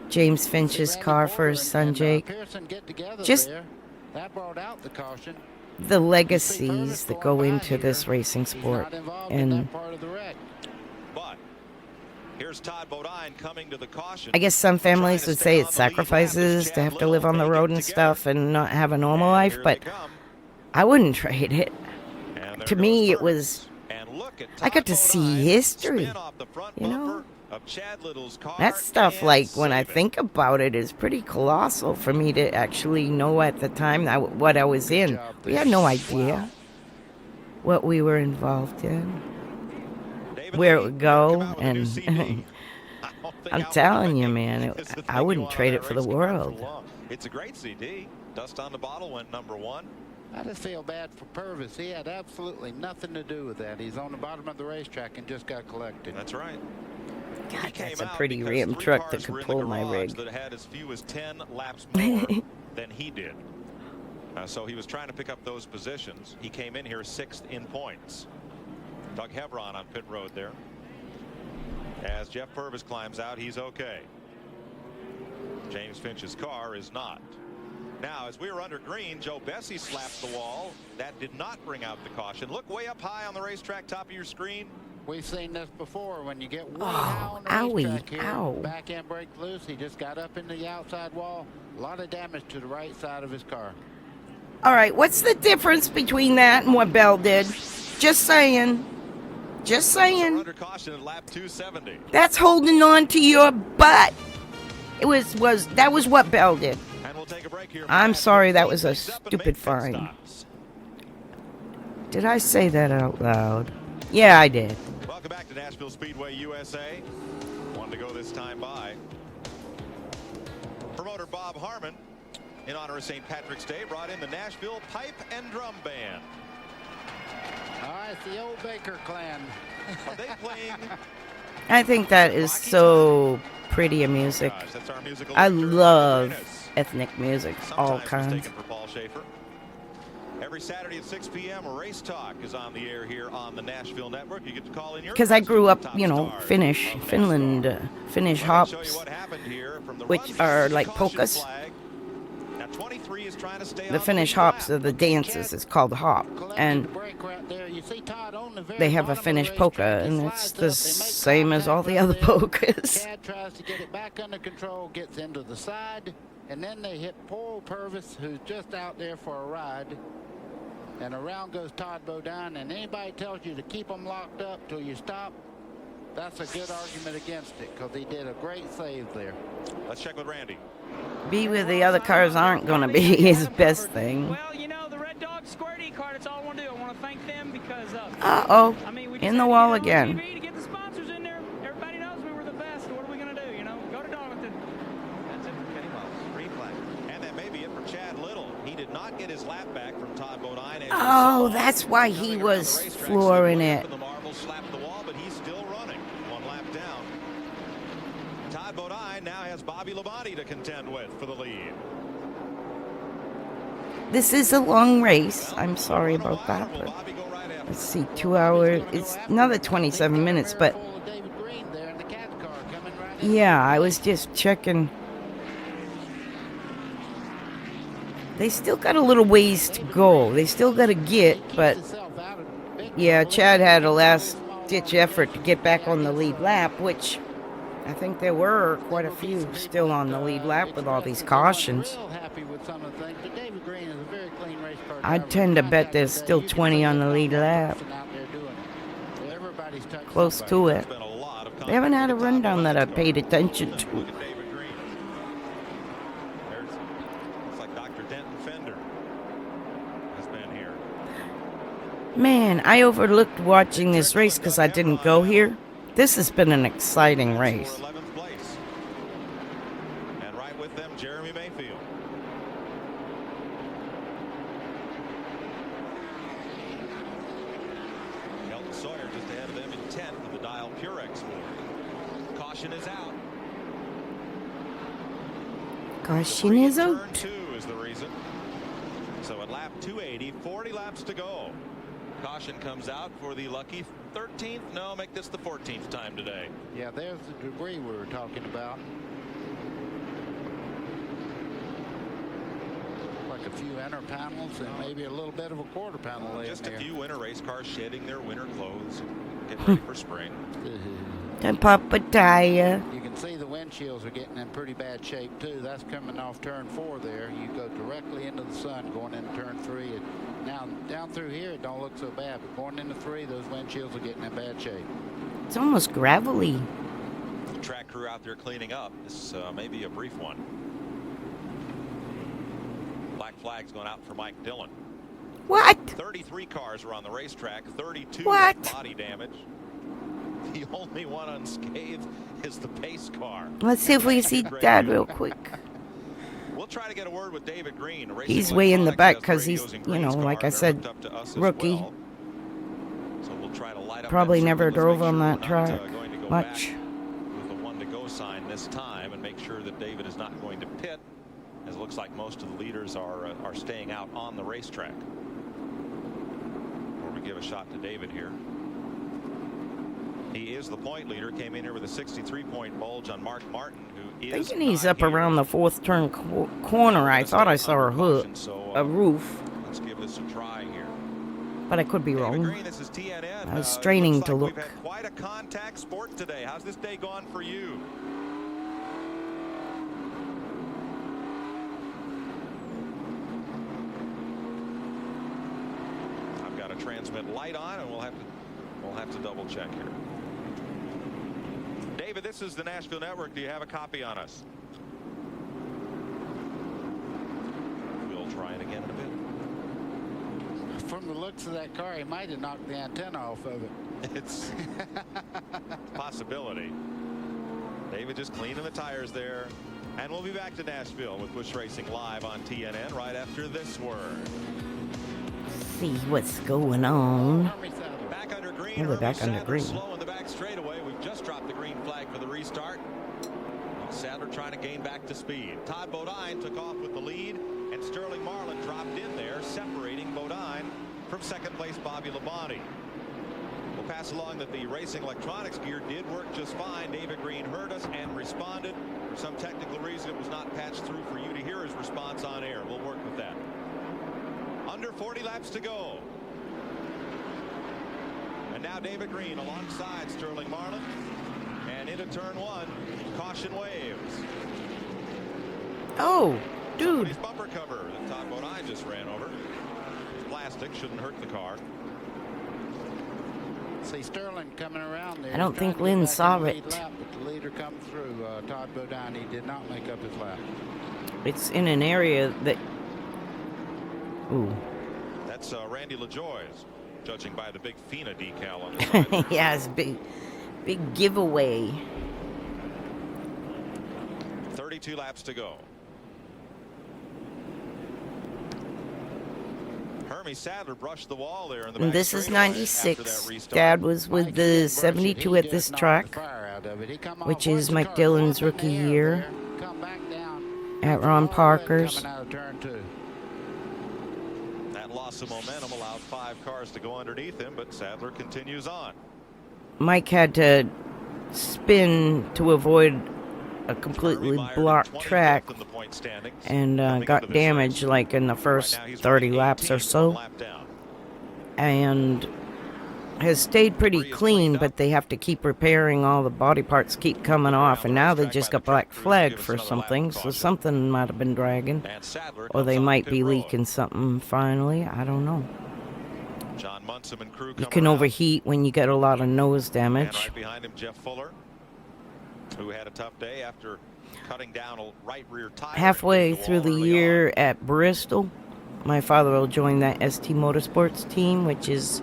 James Finch's car for his son Jake. Just the legacies that go into this racing sport, and Here's Todd Bodine coming to the caution. I guess some families would say it's sacrifices to have to live on the road and stuff and not have a normal life, but I wouldn't trade it. To me, it was, I got to see history, you know? That stuff, like, when I think about it, is pretty colossal for me to actually know at the time what I was in. We had no idea what we were involved in, where it would go, and I'm telling you, man, I wouldn't trade it for the world. It's a great CD. Dust on the Bottle went #1. I just feel bad for Purvis. He had absolutely nothing to do with that. He's on the bottom of the racetrack and just got collected. That's right. God, that's a pretty Ram truck that could pull my rig. That had as few as 10 laps more than he did. So he was trying to pick up those positions. He came in here 6th in points. Doug Hebron on pit road there. As Jeff Purvis climbs out, he's okay. James Finch's car is not. Now, as we were under green, Joe Bessie slapped the wall. That did not bring out the caution. Look way up high on the racetrack, top of your screen. We've seen this before. When you get way high on the racetrack here, back end break loose. He just got up into the outside wall. A lot of damage to the right side of his car. All right, what's the difference between that and what Bell did? Just saying. Just saying. Under caution at lap 270. That's holding on to your butt. That was what Bell did. And we'll take a break here. I'm sorry, that was a stupid fine. Did I say that out loud? Yeah, I did. Welcome back to Nashville Speedway, USA. One to go this time by. Promoter Bob Harmon, in honor of St. Patrick's Day, brought in the Nashville Pipe and Drum Band. It's the old Baker clan. Are they playing? I think that is so pretty a music. I love ethnic music, all kinds. For Paul Schaefer. Every Saturday at 6 p.m. Race Talk is on the air here on the Nashville Network. You get to call in your because I grew up, you know, Finnish hops, which are like polkas. The Finnish hops are the dances. It's called hop, and they have a Finnish polka, and it's the same as all the other polkas. Chad tries to get it back under control, gets into the side, and then they hit poor old Purvis, who's just out there for a ride. And around goes Todd Bodine, and anybody tells you to keep them locked up till you stop, that's a good argument against it, because he did a great save there. Let's check with Randy. Be where the other cars aren't going to be his best thing. Well, you know, the Red Dog Square D card, it's all I want to do. I want to thank them because uh-oh, I mean, in the wall again. To get the sponsors in there, everybody knows we were the best. What are we going to do, you know? Go to Darlington. That's it for Kenny Wallace. Green flag. And that may be it for Chad Little. He did not get his lap back from Todd Bodine. Oh, that's why he was flooring it. The marble slapped the wall, but he's still running. One lap down. Todd Bodine now has Bobby Labonte to contend with for the lead. This is a long race. I'm sorry about that, but let's see, 2 hours. It's another 27 minutes, but yeah, I was just checking. They still got a little ways to go. They still got to get, but yeah, Chad had a last-ditch effort to get back on the lead lap, which I think there were quite a few still on the lead lap with all these cautions. I'd tend to bet there's still 20 on the lead lap. Close to it. They haven't had a rundown that I paid attention to. Looks like Dr. Denton Fender has been here. Man, I overlooked watching this race because I didn't go here. This has been an exciting race. 11th place. And right with them, Jeremy Mayfield. Elton Sawyer just ahead of them in 10th in the Dial Purex board. Caution is out. Caution is out. Turn 2 is the reason. So at lap 280, 40 laps to go. Caution comes out for the lucky 13th. No, make this the 14th time today. Yeah, there's the debris we were talking about. Like a few inner panels and maybe a little bit of a quarter panel. Just a few winter race cars shedding their winter clothes, getting ready for spring. Don't pop a tire. You can see the windshields are getting in pretty bad shape too. That's coming off turn 4 there. You go directly into the sun going into turn 3. Now down through here it don't look so bad, but going into 3, those windshields are getting in bad shape. It's almost gravelly. The track crew out there cleaning up. This may be a brief one. Black flag's going out for Mike Dillon. What? 33 cars are on the racetrack. 32 What? with body damage. The only one unscathed is the pace car. Let's see if we see Dad real quick. We'll try to get a word with David Green. He's way in the back because he's, you know, like I said, rookie. Well. So we'll try to light up Probably that never circle. drove Let's on make that sure we're track not, going to go much. back with the one to go sign this time and make sure that David is not going to pit, as it looks like most of the leaders are staying out on the racetrack. Or we give a shot to David here. He is the point leader. Came in here with a 63-point bulge on Mark Martin, who is Thinking he's up around the 4th turn corner. I thought I saw a hook, a roof, Let's give this a try here. but I could be wrong. Green, this is TNN. I was straining to look. We've had quite a contact sport today. How's this day gone for you? I've got a transmit light on, and we'll have to double check here. David, this is the Nashville Network. Do you have a copy on us? We'll try it again in a bit. From the looks of that car, he might have knocked the antenna off of it. It's a possibility. David just cleaning the tires there. And we'll be back to Nashville with Busch Racing live on TNN right after this word. See what's going on. Back under green. We're back under green. Slow in the back straightaway. We've just dropped the green flag for the restart. Sadler trying to gain back to speed. Todd Bodine took off with the lead, and Sterling Marlin dropped in there, separating Bodine from second place Bobby Labonte. We'll pass along that the racing electronics gear did work just fine. David Green heard us and responded. For some technical reason, it was not patched through for you to hear his response on air. We'll work with that. Under 40 laps to go. And now David Green alongside Sterling Marlin. And into turn 1, caution waves. Oh, dude. Somebody's bumper cover that Todd Bodine just ran over. Plastic, shouldn't hurt the car. See Sterling coming around there. I don't think Lynn saw it. Lap, but the leader come through. Todd Bodine, he did not make up his lap. It's in an area that. Ooh. That's Randy LaJoy's, judging by the big FINA decal on the side. Yeah, it's big giveaway. 32 laps to go. Hermie Sadler brushed the wall there in the back. This is 96. Dad was with the 72 at this track, which is Mike Dillon's rookie year at Ron Parker's. That loss of momentum allowed 5 cars to go underneath him, but Sadler continues on. Mike had to spin to avoid a completely blocked track and got damaged like in the first 30 laps or so, and has stayed pretty clean, but they have to keep repairing. All the body parts keep coming off, and now they just got black flagged for something, so something might have been dragging, or they might be leaking something finally. I don't know. John Munson and crew You can overheat when you get a lot of nose damage. And right behind him, Jeff Fuller, who had a tough day after cutting down a right rear tire. Halfway through the year at Bristol, my father will join that ST Motorsports team, which is,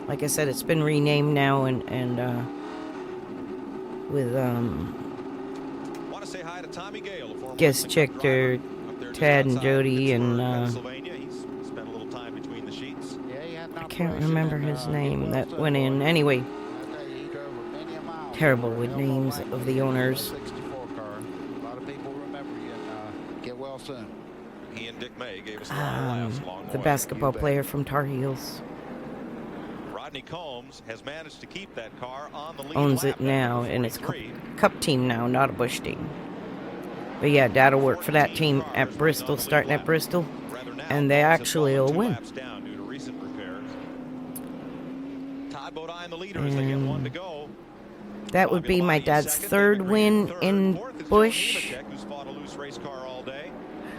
like I said, it's been renamed now, and with Want to say hi to Tommy Gale, a former guest checker Tad and Jody, and Pennsylvania. He's spent a little time between the sheets. I can't remember his name that went in. Anyway, terrible with names of the owners. A lot of people remember you and get well soon. He and Dick May gave us a lot of laughs along the The way. basketball player from Tar Heels Rodney Combs has managed to keep that car on the lead owns lap it now, and it's Cup team now, not a Busch team. But yeah, Dad will work for that team at Bristol, starting at Bristol, and they actually will win. Down due to recent repairs. Todd Bodine the leader as they get one to go. That would be my dad's third win in Busch.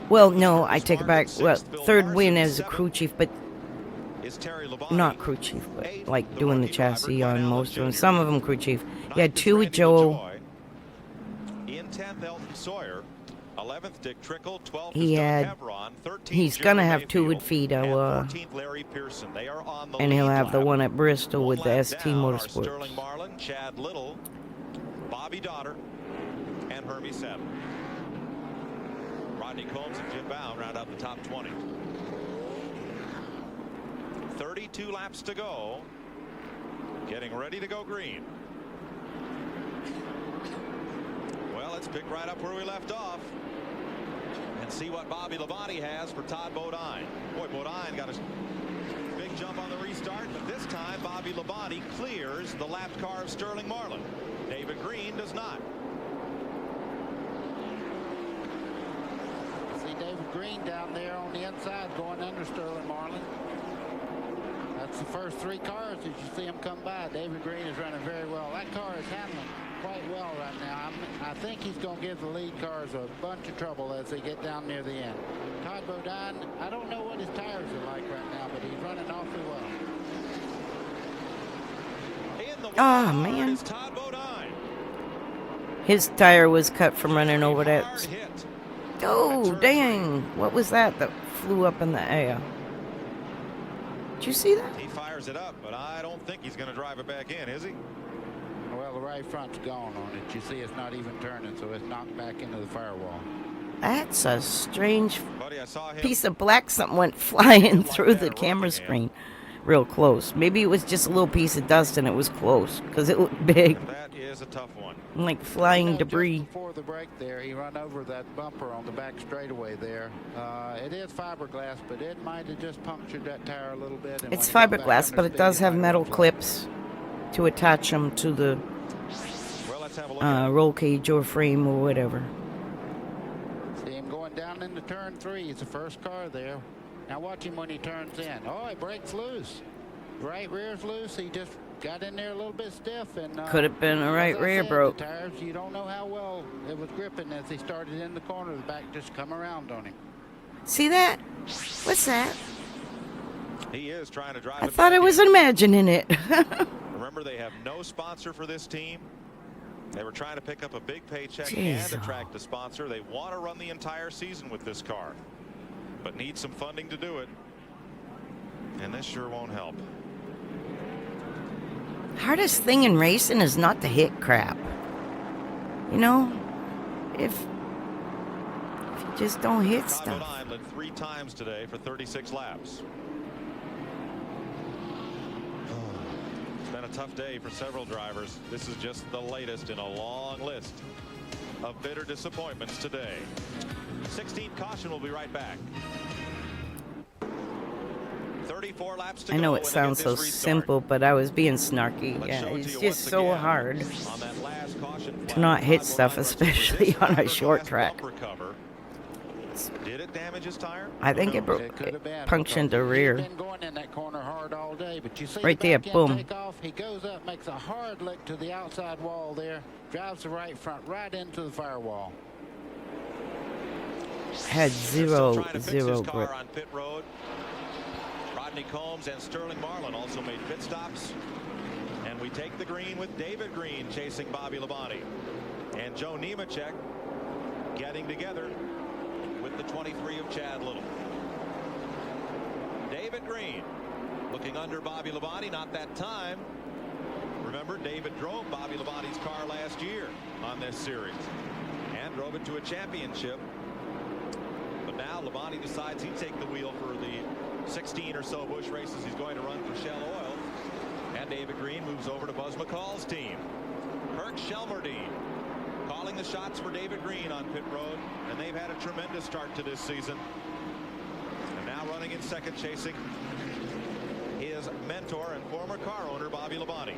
Well, no, I take it back. Well, third win as a crew chief, but not crew chief, but like doing the chassis on most of them. Some of them crew chief. He had 2 with Joe. In 10th, Elton Sawyer. 11th, Dick Trickle. 12th, He's gonna have 2 with Fido, and he'll have the one at Bristol with the ST Motorsports. Sterling Marlin, Chad Little, Bobby Dotter, and Hermie Sadler. Rodney Combs and Jim Bound round out the top 20. 32 laps to go. Getting ready to go green. Well, let's pick right up where we left off and see what Bobby Labonte has for Todd Bodine. Boy, Bodine got a big jump on the restart, but this time Bobby Labonte clears the lapped car of Sterling Marlin. David Green does not. See David Green down there on the inside going under Sterling Marlin. That's the first 3 cars that you see him come by. David Green is running very well. That car is handling quite well right now. I think he's going to give the lead cars a bunch of trouble as they get down near the end. Todd Bodine, I don't know what his tires are like right now, but he's running awfully well. Oh, man. His tire was cut from running over that. Oh, dang. What was that flew up in the air? Did you see that? He fires it up, but I don't think he's going to drive it back in, is he? Well, the right front's gone on it. You see it's not even turning, so it's knocked back into the firewall. That's a strange piece of black. Something went flying through the camera screen real close. Maybe it was just a little piece of dust and it was close because it looked big. That is a tough one. Like flying debris. Before the break there, he run over that bumper on the back straightaway there. It is fiberglass, but it might have just punctured that tire a little bit. And It's fiberglass, but it does have metal clips to attach them to the roll cage or frame or whatever. See him going down into turn 3. He's the first car there. Now watch him when he turns in. Oh, it breaks loose. Right rear's loose. He just got in there a little bit stiff. And could have been a right rear broke. The tires, you don't know how well it was gripping as he started in the corner. The back just come around on him. See that? What's that? He is trying to drive I thought I was imagining it. Remember, they have no sponsor for this team. They were trying to pick up a big paycheck Jeez. and attract a sponsor. They want to run the entire season with this car, but need some funding to do it. And this sure won't help. Hardest thing in racing is not to hit crap. You know, if you just don't hit Todd stuff. Bodine led 3 times today for 36 laps. It's been a tough day for several drivers. This is just the latest in a long list of bitter disappointments today. 16 caution. Will be right back. 34 laps to I know go it when they sounds get so this restart. simple, but I was being snarky. Yeah, it's just so hard to not hit stuff, especially on a short track. Did it damage his tire? I think it punctured the rear. He's been going in that corner hard all day, but you see Right the there, back end boom. take off. He goes up, makes a hard lick to the outside wall there, drives the right front right into the firewall. Had zero grip. Car on pit road. Rodney Combs and Sterling Marlin also made pit stops. And we take the green with David Green chasing Bobby Labonte. And Joe Nemechek getting together with the 23 of Chad Little. David Green looking under Bobby Labonte, not that time. Remember, David drove Bobby Labonte's car last year on this series and drove it to a championship. But now Labonte decides he'd take the wheel for the 16 or so Busch races he's going to run for Shell Oil. And David Green moves over to Buzz McCall's team. Kirk Shelmerdine calling the shots for David Green on pit road, and they've had a tremendous start to this season. And now running in second, chasing his mentor and former car owner Bobby Labonte.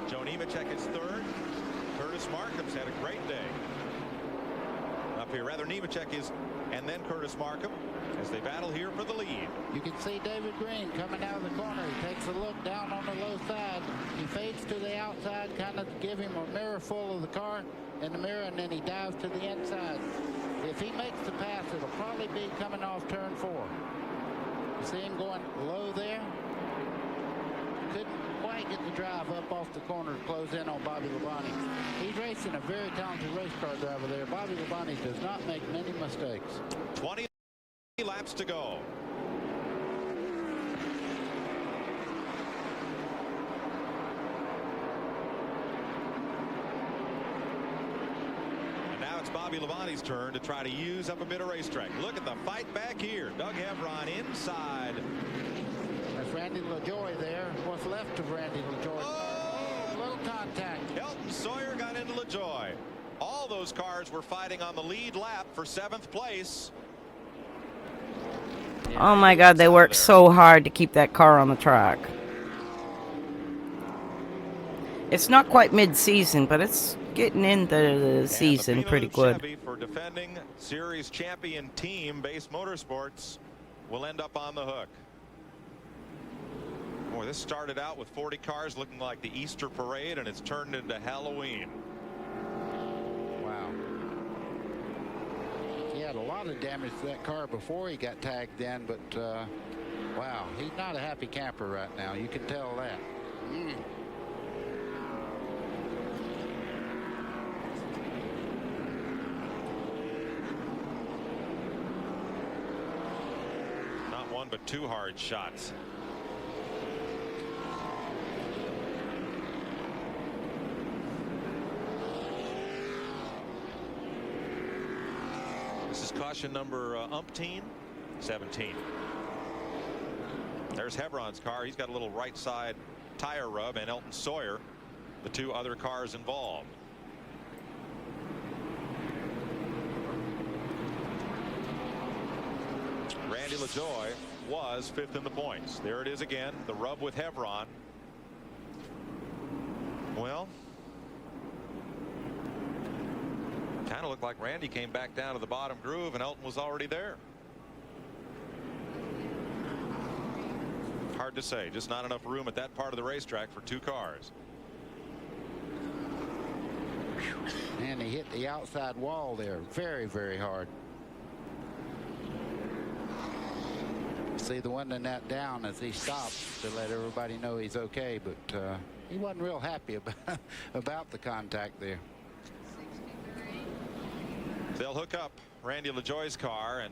Joe Nemechek is third. Curtis Markham's had a great day. up here. Rather, Nemechek is, and then Curtis Markham as they battle here for the lead. You can see David Green coming out of the corner. He takes a look down on the low side. He fades to the outside, kind of give him a mirror full of the car in the mirror, and then he dives to the inside. If he makes the pass, it'll probably be coming off turn 4. You see him going low there? Couldn't quite get the drive up off the corner to close in on Bobby Labonte. He's racing a very talented race car driver there. Bobby Labonte does not make many mistakes. 20 laps to go. And now it's Bobby Labonte's turn to try to use up a bit of racetrack. Look at the fight back here. Doug Hebron inside. That's Randy LaJoy there. What's left of Randy LaJoy. Oh, little contact. Elton Sawyer got into LaJoy. All those cars were fighting on the lead lap for 7th place. Oh my God, they worked so hard to keep that car on the track. It's not quite mid-season, but it's getting into the season pretty good. Chevy for defending series champion team Base Motorsports will end up on the hook. Boy, this started out with 40 cars looking like the Easter parade, and it's turned into Halloween. Wow. He had a lot of damage to that car before he got tagged in, but wow, he's not a happy camper right now. You can tell that. Not one, but 2 hard shots. This is caution number umpteen, 17. There's Hebron's car. He's got a little right side tire rub, and Elton Sawyer, the 2 other cars involved. Randy LaJoy was 5th in the points. There it is again, the rub with Hebron. Well, kind of looked like Randy came back down to the bottom groove and Elton was already there. Hard to say, just not enough room at that part of the racetrack for 2 cars. And he hit the outside wall there very, very hard. See the one in that down as he stops to let everybody know he's okay, but he wasn't real happy about the contact there. They'll hook up Randy LaJoy's car, and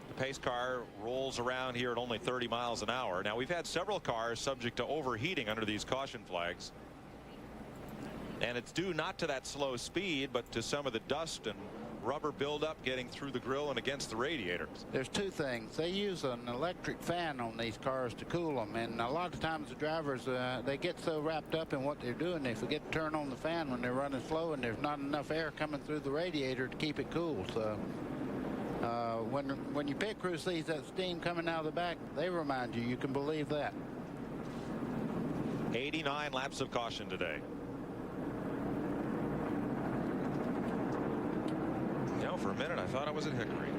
the pace car rolls around here at only 30 miles an hour. Now, we've had several cars subject to overheating under these caution flags, and it's due not to that slow speed, but to some of the dust and rubber buildup getting through the grill and against the radiators. There's 2 things. They use an electric fan on these cars to cool them, and a lot of times the drivers they get so wrapped up in what they're doing they forget to turn on the fan when they're running slow, and there's not enough air coming through the radiator to keep it cool. So when your pit crew sees that steam coming out of the back, they remind you. You can believe that. 89 laps of caution today. You know, for a minute I thought I was at Hickory.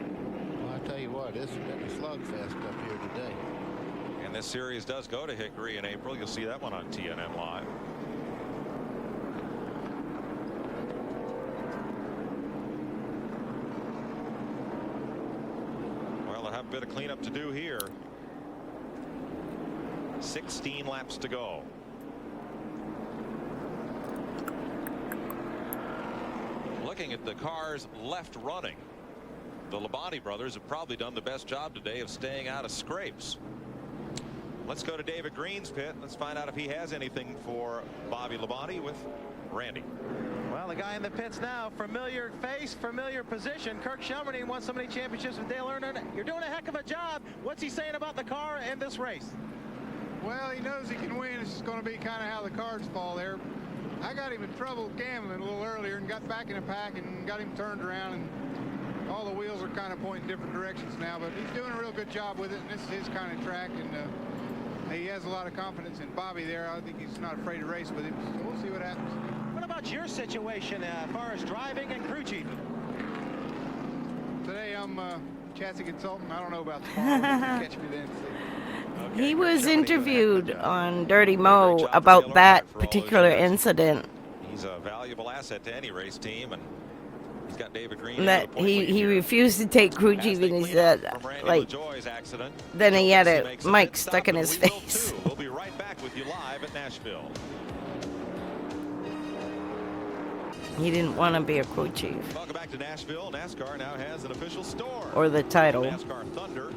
Well, I tell you what, it's been a slugfest up here today. And this series does go to Hickory in April. You'll see that one on TNN Live. Well, they'll have a bit of cleanup to do here. 16 laps to go. Looking at the cars left running, the Labonte brothers have probably done the best job today of staying out of scrapes. Let's go to David Green's pit. Let's find out if he has anything for Bobby Labonte with Randy. Well, the guy in the pits now, familiar face, familiar position. Kirk Shelmerdine won so many championships with Dale Earnhardt. You're doing a heck of a job. What's he saying about the car and this race? Well, he knows he can win. It's just going to be kind of how the cards fall there. I got him in trouble gambling a little earlier and got back in the pack and got him turned around, and all the wheels are kind of pointing different directions now, but he's doing a real good job with it, and this is his kind of track, and he has a lot of confidence in Bobby there. I think he's not afraid to race with him, so we'll see what happens. What about your situation as far as driving and crew chief? chassis consultant. I don't know about tomorrow. Catch me then. He was interviewed on Dirty Mo about that particular incident. He's a valuable asset to any race team, and he's got David Green. That he refused to take crew chief, and he said, like, then he had a mic stuck in his face. We'll be right back with you live at Nashville. He didn't want to be a crew chief. Welcome back to Nashville. NASCAR now has an official store. Or the title. NASCAR Thunder,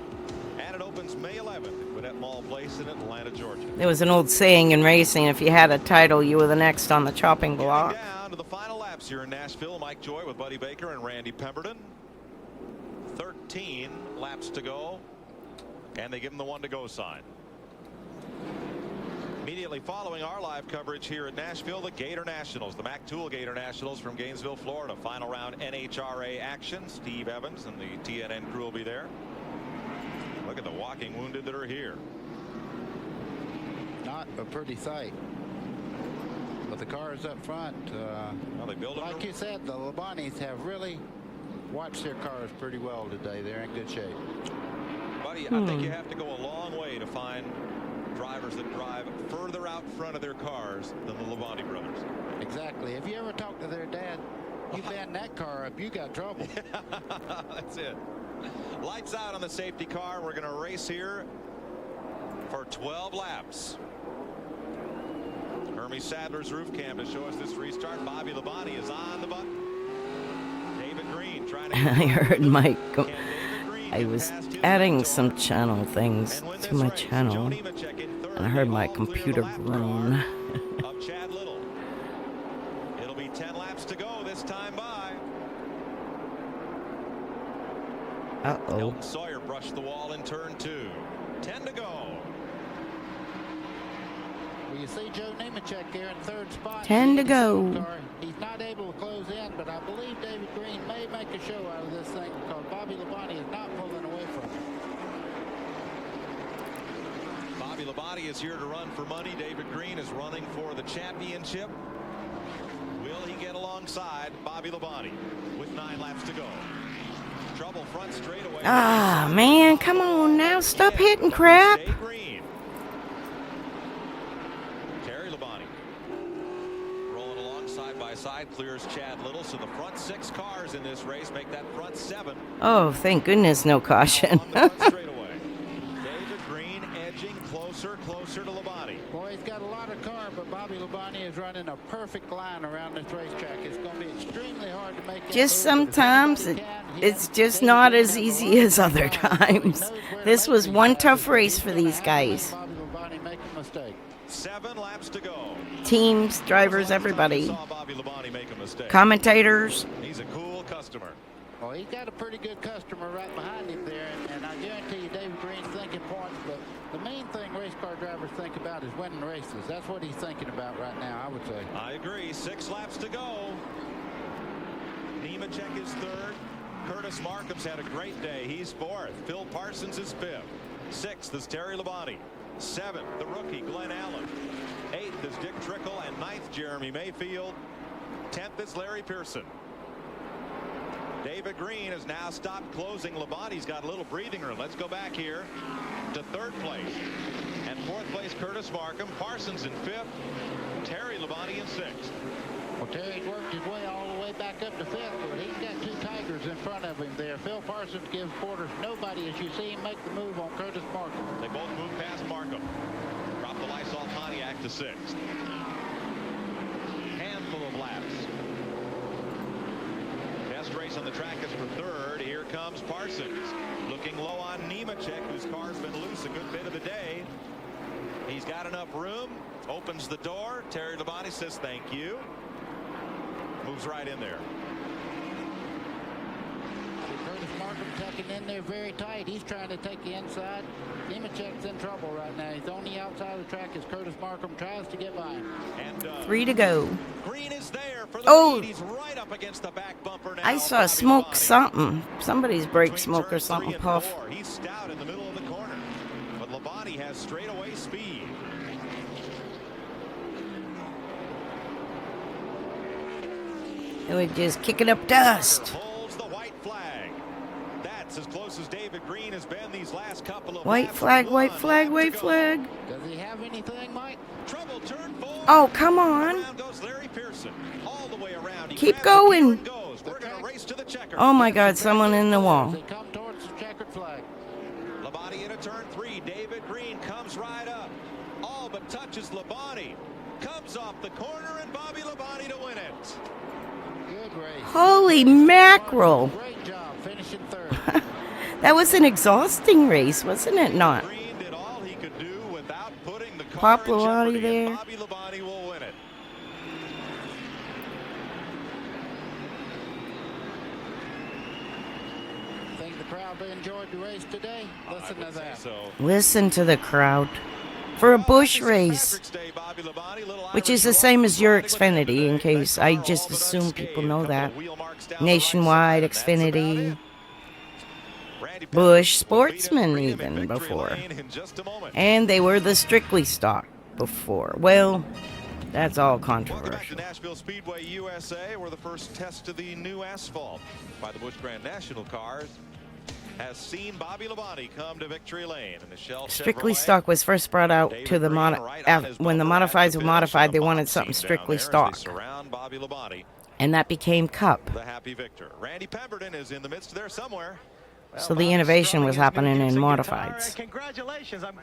and it opens May 11th at Gwinnett Mall Place in Atlanta, Georgia. There was an old saying in racing, if you had a title, you were the next on the chopping block. Down to the final laps here in Nashville. Mike Joy with Buddy Baker and Randy Pemberton. 13 laps to go, and they give him the 1-to-go sign. Immediately following our live coverage here at Nashville, the Gator Nationals, the Mac Tool Gator Nationals from Gainesville, Florida. Final round NHRA action. Steve Evans and the TNN crew will be there. Look at the walking wounded that are here. Not a pretty sight. But the cars up front, well, they build like you said, the Labanis have really watched their cars pretty well today. They're in good shape. Buddy, I think you have to go a long way to find drivers that drive further out front of their cars than the Labonte brothers. Exactly. If you ever talk to their dad, you bend that car up, you got trouble. That's it. Lights out on the safety car. We're going to race here for 12 laps. Hermie Sadler's roof cam to show us this restart. Bobby Labonte is on the button. David Green trying to I heard Mike go. I was adding some channel things to my channel, and I heard my computer groan. Of Chad Little. It'll be 10 laps to go this time by. Uh-oh. Elton Sawyer brushed the wall in turn 2. 10 to go. Well, you see Joe Nemechek here in third spot. 10 to go. He's not able to close in, but I believe David Green may make a show out of this thing because Bobby Labonte is not pulling away from him. Bobby Labonte is here to run for money. David Green is running for the championship. Will he get alongside Bobby Labonte with 9 laps to go? Trouble front straightaway. Ah, man, come on now. Stop hitting crap. Terry Labonte rolling along side by side, clears Chad Little. So the front 6 cars in this race make that front 7. Oh, thank goodness, no caution. David Green edging closer to Labonte. Boy, he's got a lot of car, but Bobby Labonte is running a perfect line around this racetrack. It's going to be extremely hard to make. Just sometimes it's just not as easy as other times. This was one tough race for these guys. Bobby Labonte make a mistake. 7 laps to go. Teams, drivers, everybody. Saw Bobby Labonte make a mistake. Commentators. He's a cool customer. Well, he's got a pretty good customer right behind him there, and I guarantee you David Green's thinking points, but the main thing race car drivers think about is winning races. That's what he's thinking about right now, I would say. I agree. 6 laps to go. Nemechek is 3rd. Curtis Markham's had a great day. He's 4th. Phil Parsons is 5th. 6th is Terry Labonte. 7th, the rookie Glenn Allen. 8th is Dick Trickle, and 9th, Jeremy Mayfield. 10th is Larry Pearson. David Green has now stopped closing. Labonte's got a little breathing room. Let's go back here to 3rd place. And 4th place, Curtis Markham. Parsons in 5th. Terry Labonte in 6th. Well, Terry's worked his way all the way back up to 5th, but he's got 2 Tigers in front of him there. Phil Parsons gives quarters nobody as you see him make the move on Curtis Markham. They both move past Markham. Drop the Lysol Pontiac to 6th. Handful of laps. Best race on the track is for 3rd. Here comes Parsons. Looking low on Nemechek, whose car's been loose a good bit of the day. He's got enough room. Opens the door. Terry Labonte says thank you. Moves right in there. Curtis Markham tucking in there very tight. He's trying to take the inside. Nemechek's in trouble right now. He's on the outside of the track as Curtis Markham tries to get by him. And 3 to go. Green is there for the lead. He's right up against the back bumper now. I saw smoke something. Somebody's brake smoke or something puff. He's stout in the middle of the corner. But Labonte has straightaway speed. They were just kicking up dust. Holds the white flag. That's as close as David Green has been these last couple of White laps. flag, white flag, white flag. Does he have anything, Mike? Trouble turn 4. Oh, come on. Around goes Larry Pearson. All the way around. He Keep grabs the gear going. and goes. We're going to race to the checker. Oh my God, someone in the wall. They come towards the checkered flag. Labonte into turn 3. David Green comes right up. All but touches Labonte. Comes off the corner and Bobby Labonte to win it. Good race. Holy mackerel. Great job finishing third. That was an exhausting race, wasn't it not? Green did all he could do without putting the car Pop in Labonte jeopardy, there. and Bobby Labonte will win it. Think the crowd enjoyed the race today? Listen to that. So Listen to the crowd. For a bush race, which is the same as your Xfinity, in case I just assume people know that. Nationwide Xfinity, Bush Sportsman even before. And they were the Strictly stock before. Well, that's all Welcome back to controversial. Nashville Speedway, USA, where the first test of the new asphalt by the Busch Grand National cars has seen Bobby Labonte come to victory lane in the Shell Strictly Chevrolet. stock was first brought out to the when the modifieds were modified, they wanted something strictly stock, Surround Bobby Labonte, and that became Cup. the happy victor. Randy Pemberton is in the midst there somewhere. So the innovation was happening in modifieds. Congratulations. I'm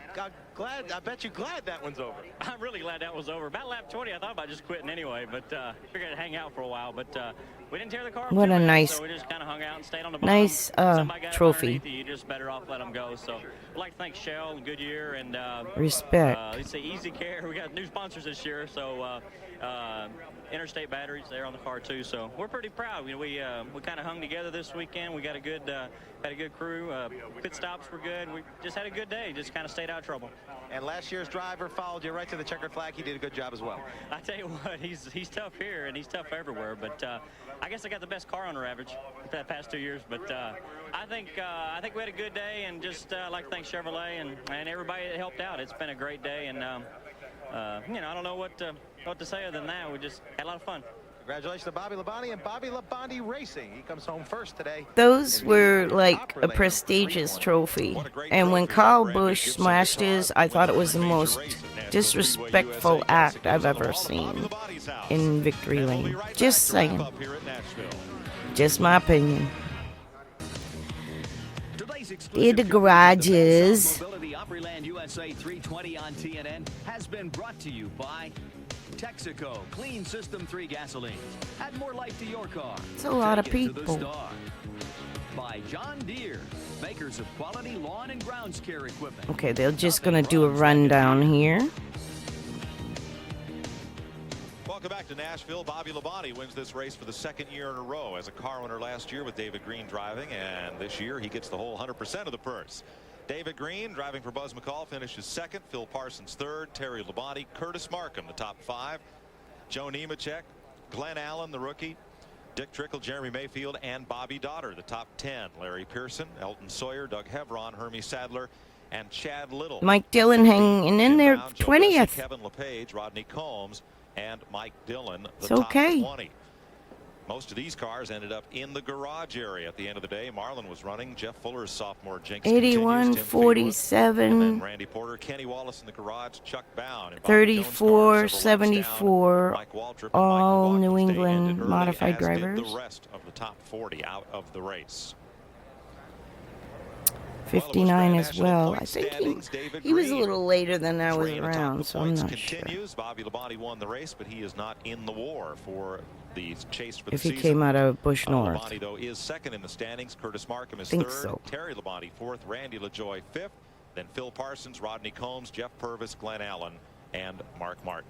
glad. I bet you're glad that one's over. I'm really glad that was over. About lap 20, I thought about just quitting anyway, but figured I'd hang out for a while. But we didn't tear the car up What too a bad, nice- so we just kind of hung out and stayed on the bottom. nice, Somebody got up trophy. underneath you, just better off let them go. So I'd like to thank Shell and Goodyear and Respect. Let's say Easy Care. We got new sponsors this year, so Interstate Batteries there on the car too. So we're pretty proud. We kind of hung together this weekend. We got a good crew. Pit stops were good. We just had a good day. Just kind of stayed out of trouble. And last year's driver followed you right to the checkered flag. He did a good job as well. I tell you what, he's tough here and he's tough everywhere. But I guess I got the best car owner average for the past 2 years. But I think we had a good day, and just like to thank Chevrolet and everybody that helped out. It's been a great day, and I don't know what to say other than that. We just had a lot of fun. Congratulations to Bobby Labonte and Bobby Labonte Racing. He comes home first today. Those were like a prestigious trophy. And when Kyle Busch smashed his, I thought it was the most disrespectful act I've ever seen in victory lane. Just saying. Just my opinion. In the garages. Mobility Opryland USA 320 on TNN has been brought to you by Texaco Clean System 3 gasoline. Add more life to your car. It's a lot of Take it to the people. star. By John Deere, makers of quality lawn and grounds care equipment. Okay, they're just gonna do a rundown here. Welcome back to Nashville. Bobby Labonte wins this race for the second year in a row as a car owner last year with David Green driving, and this year he gets the whole 100% of the purse. David Green, driving for Buzz McCall, finishes second. Phil Parsons third. Terry Labonte, Curtis Markham, the top 5. Joe Nemechek, Glenn Allen, the rookie, Dick Trickle, Jeremy Mayfield, and Bobby Dotter, the top 10. Larry Pearson, Elton Sawyer, Doug Hevron, Hermie Sadler, and Chad Little. Mike Dillon hanging in there, Inbound, Joe 20th. Bessie, Kevin LePage, Rodney Combs, and Mike Dillon, the It's top okay. 20. Most of these cars ended up in the garage area at the end of the day. Marlin was running. Jeff Fuller's sophomore jinx 81, continues. Tim Fleetwood, and 47, then Randy Porter, Kenny Wallace in the garage, Chuck Bound, and Bobby 34, Jones cars, several laps down. 74, Mike Waltrip and all Michael New Watkins, they England ended early, modified as did drivers. the rest of the top 40 out of the race. 59 as well. I think he was a little later than I was around, so I'm not sure. Continues. Bobby Labonte won the race, but he is not in the war for the chase for the If he season. came out of Busch North. Labonte, though, is second in the standings. Curtis Markham is Think third. so. Terry Labonte fourth. Randy LaJoy fifth. Then Phil Parsons, Rodney Combs, Jeff Purvis, Glenn Allen, and Mark Martin.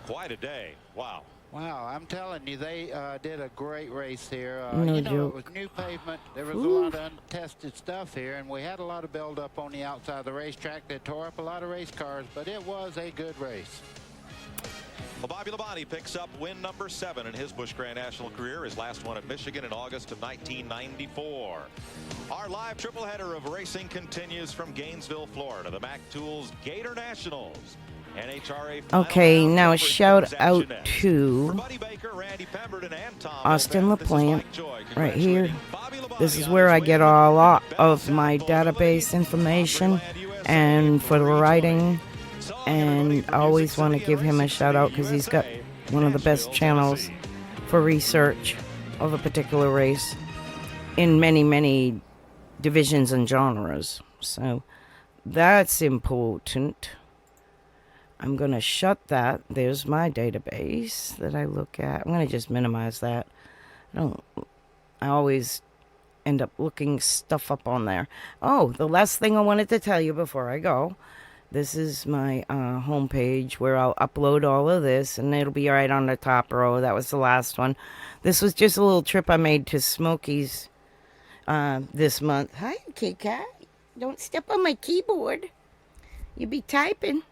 Quite a day. Wow. Wow, I'm telling you, they did a great race here. No you know, joke. it was new pavement. There was Ooh. a lot of untested stuff here, and we had a lot of buildup on the outside of the racetrack that tore up a lot of race cars, but it was a good race. Well, Bobby Labonte picks up win number 7 in his Busch Grand National career, his last one at Michigan in August of 1994. Our live tripleheader of racing continues from Gainesville, Florida. The Mac Tools Gator Nationals Okay, now a shout out to Austin LaPlante right here. This is where I get a lot of my database information and for the writing. And I always want to give him a shout out because he's got one of the best channels for research of a particular race in many, many divisions and genres. So that's important. I'm going to shut that. There's my database that I look at. I'm going to just minimize that. I always end up looking stuff up on there. Oh, the last thing I wanted to tell you before I go. This is my homepage where I'll upload all of this, and it'll be right on the top row. That was the last one. This was just a little trip I made to Smokies this month. Hi, Kit Kat. Don't step on my keyboard. You be typing.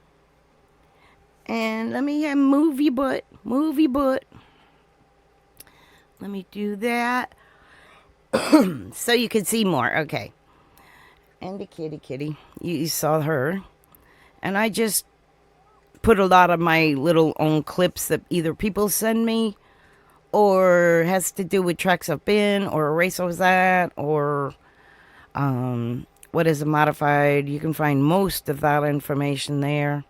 And let me move your butt. Move your butt. Let me do that. So you can see more. Okay. And the kitty. You saw her. And I just put a lot of my little own clips that either people send me or has to do with tracks I've been or a race I was at or what is a modified. You can find most of that information there.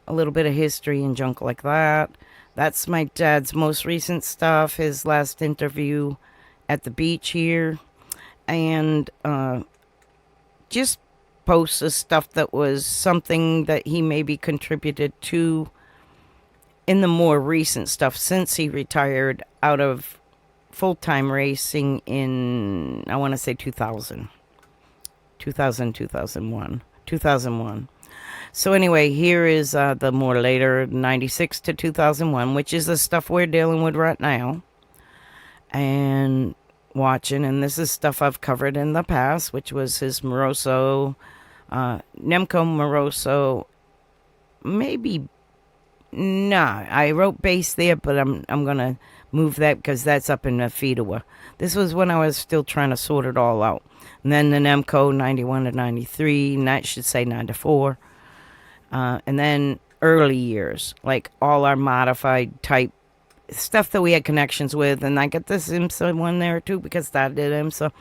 A little bit of history and junk like that. That's my dad's most recent stuff, his last interview at the beach here. And just posts of stuff that was something that he maybe contributed to in the more recent stuff since he retired out of full-time racing in, I want to say 2001. So anyway, here is the more later 96 to 2001, which is the stuff we're dealing with right now and watching. And this is stuff I've covered in the past, which was his Moroso, Nemco Moroso. Maybe, nah, I wrote base there, but I'm going to move that because that's up in Mephidawa. This was when I was still trying to sort it all out. And then the Nemco 91 to 93, and I should say 94. And then early years, like all our modified type stuff that we had connections with. And I got this IMSA one there too because Dad did IMSA.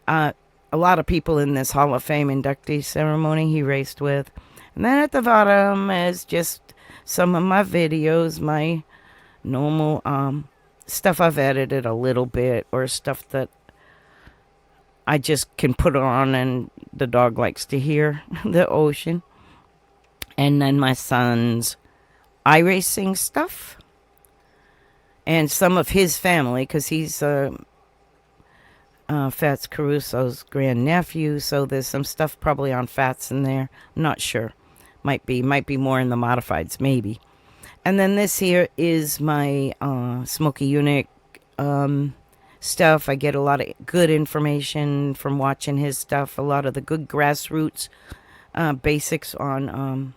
A lot of people in this Hall of Fame inductee ceremony he raced with. And then at the bottom is just some of my videos, my normal stuff I've edited a little bit or stuff that I just can put on and the dog likes to hear the ocean. And then my son's iRacing stuff. And some of his family, because he's Fats Caruso's grandnephew. So there's some stuff probably on Fats in there. I'm not sure. Might be more in the modifieds, maybe. And then this here is my Smokey Unic stuff. I get a lot of good information from watching his stuff. A lot of the good grassroots basics on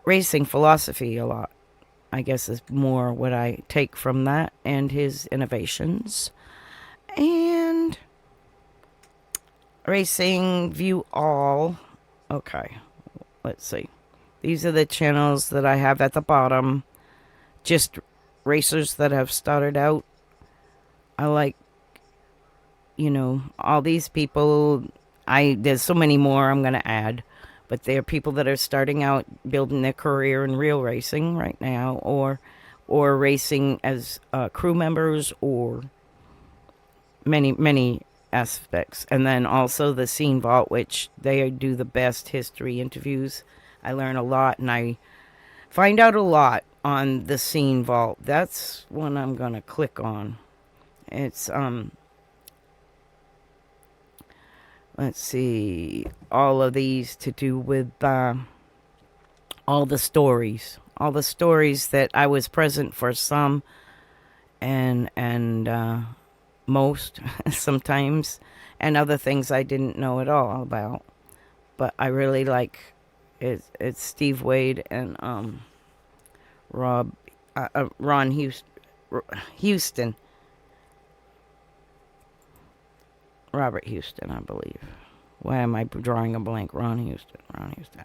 racing philosophy a lot. I guess is more what I take from that and his innovations. And Racing View All. Okay, let's see. These are the channels that I have at the bottom. Just racers that have started out. I like, all these people. There's so many more I'm going to add. But they're people that are starting out, building their career in real racing right now, or racing as crew members, or many aspects. And then also the Scene Vault, which they do the best history interviews. I learn a lot, and I find out a lot on the Scene Vault. That's one I'm going to click on. It's let's see, all of these to do with all the stories that I was present for some and most sometimes, and other things I didn't know at all about. But I really like it's Steve Wade and Ron Houston. Robert Houston, I believe. Why am I drawing a blank? Ron Houston.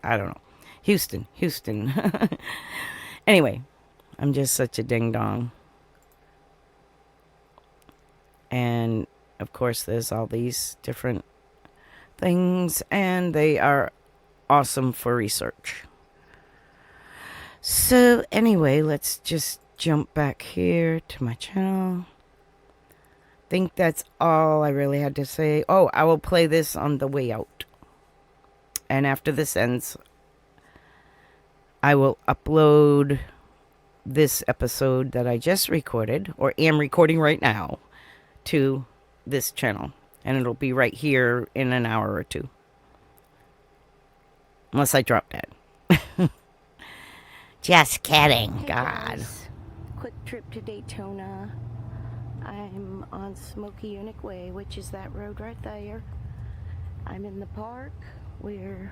I don't know. Houston. Anyway, I'm just such a ding-dong. And, of course, there's all these different things, and they are awesome for research. So, anyway, let's just jump back here to my channel. Think that's all I really had to say. Oh, I will play this on the way out. And after this ends, I will upload this episode that I just recorded, or am recording right now, to this channel. And it'll be right here in an hour or two. Unless I drop dead. Just kidding. Hey God. guys. Quick trip to Daytona. I'm on Smoky Unique Way, which is that road right there. I'm in the park where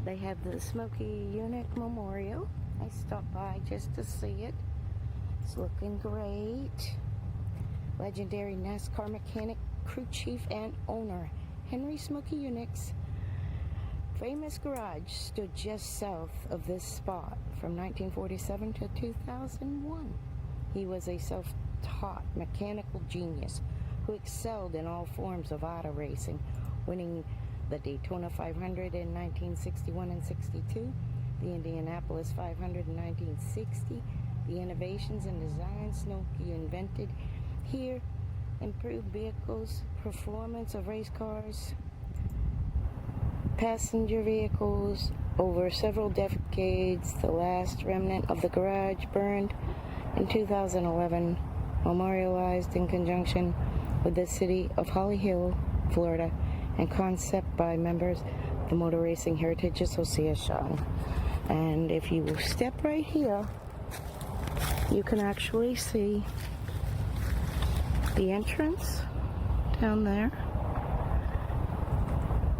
they have the Smoky Unique Memorial. I stopped by just to see it. It's looking great. Legendary NASCAR mechanic, crew chief, and owner Henry Smoky Unique's famous garage stood just south of this spot from 1947 to 2001. He was a self-taught mechanical genius who excelled in all forms of auto racing, winning the Daytona 500 in 1961 and 62, the Indianapolis 500 in 1960, the innovations and designs Smoky invented here, improved vehicles, performance of race cars, passenger vehicles over several decades. The last remnant of the garage burned in 2011, memorialized in conjunction with the city of Holly Hill, Florida, and concept by members of the Motor Racing Heritage Association. And if you step right here, you can actually see the entrance down there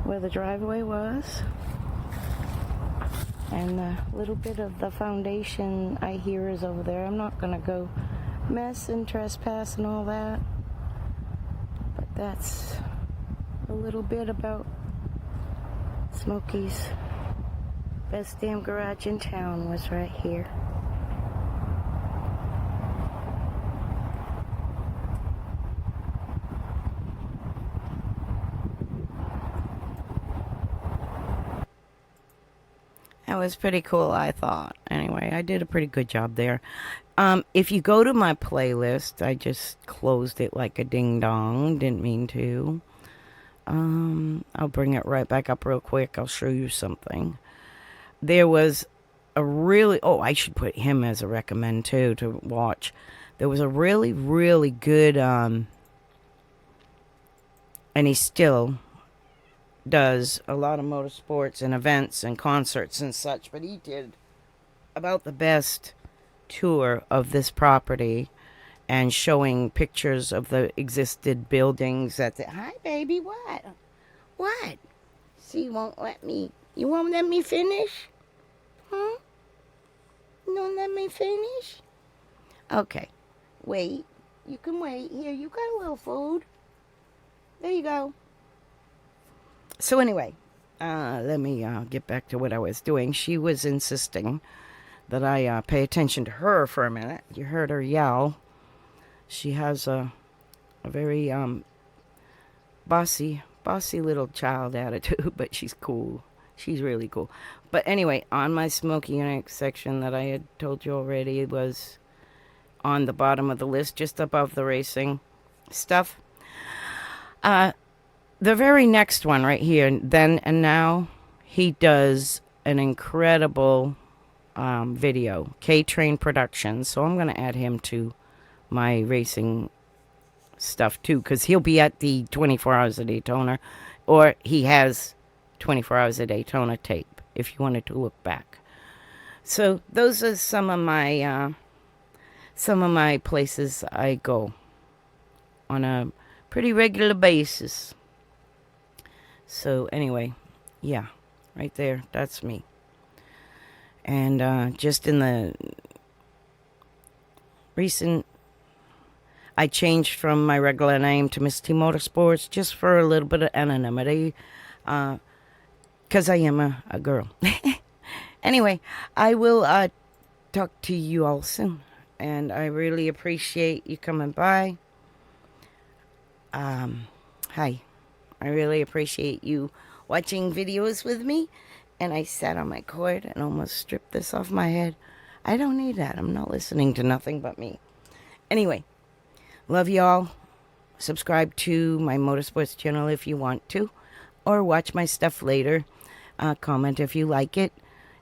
where the driveway was, and a little bit of the foundation I hear is over there. I'm not gonna go mess and trespass and all that, but that's a little bit about Smoky's. Best damn garage in town was right here. That was pretty cool, I thought. Anyway, I did a pretty good job there. If you go to my playlist, I just closed it like a ding-dong. Didn't mean to. I'll bring it right back up real quick. I'll show you something. There was a really... Oh, I should put him as a recommend, too, to watch. There was a really, really good... and he still does a lot of motorsports and events and concerts and such, but he did about the best tour of this property and showing pictures of the existed buildings at the... Hi, baby, what? What? See, you won't let me... You won't let me finish? Huh? You don't let me finish? Okay. Wait. You can wait. Here, you got a little food. There you go. So anyway, let me get back to what I was doing. She was insisting that I pay attention to her for a minute. You heard her yell. She has a very bossy little child attitude, but she's cool. She's really cool. But anyway, on my Smoky Unique section that I had told you already was on the bottom of the list, just above the racing stuff. The very next one right here, Then and Now, he does an incredible video, K-Train Productions. So I'm going to add him to my racing stuff too, because he'll be at the 24 Hours of Daytona, or he has 24 Hours of Daytona tape, if you wanted to look back. So those are some of my places I go on a pretty regular basis. So anyway, yeah, right there, that's me. And just in the recent, I changed from my regular name to Miss T Motorsports just for a little bit of anonymity, because I am a girl. Anyway, I will talk to you all soon. And I really appreciate you coming by. Hi. I really appreciate you watching videos with me. And I sat on my cord and almost stripped this off my head. I don't need that. I'm not listening to nothing but me. Anyway, love y'all. Subscribe to my motorsports channel if you want to. Or watch my stuff later. Comment if you like it.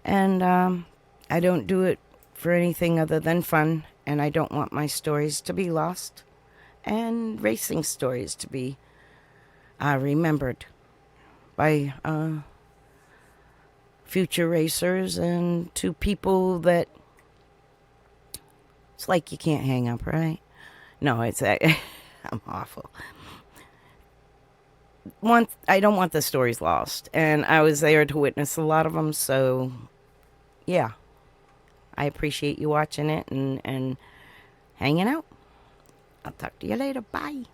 And I don't do it for anything other than fun. And I don't want my stories to be lost. And racing stories to be remembered by future racers and to people that it's like you can't hang up, right? No, it's I'm awful. I don't want the stories lost, and I was there to witness a lot of them, so yeah, I appreciate you watching it and hanging out. I'll talk to you later. Bye.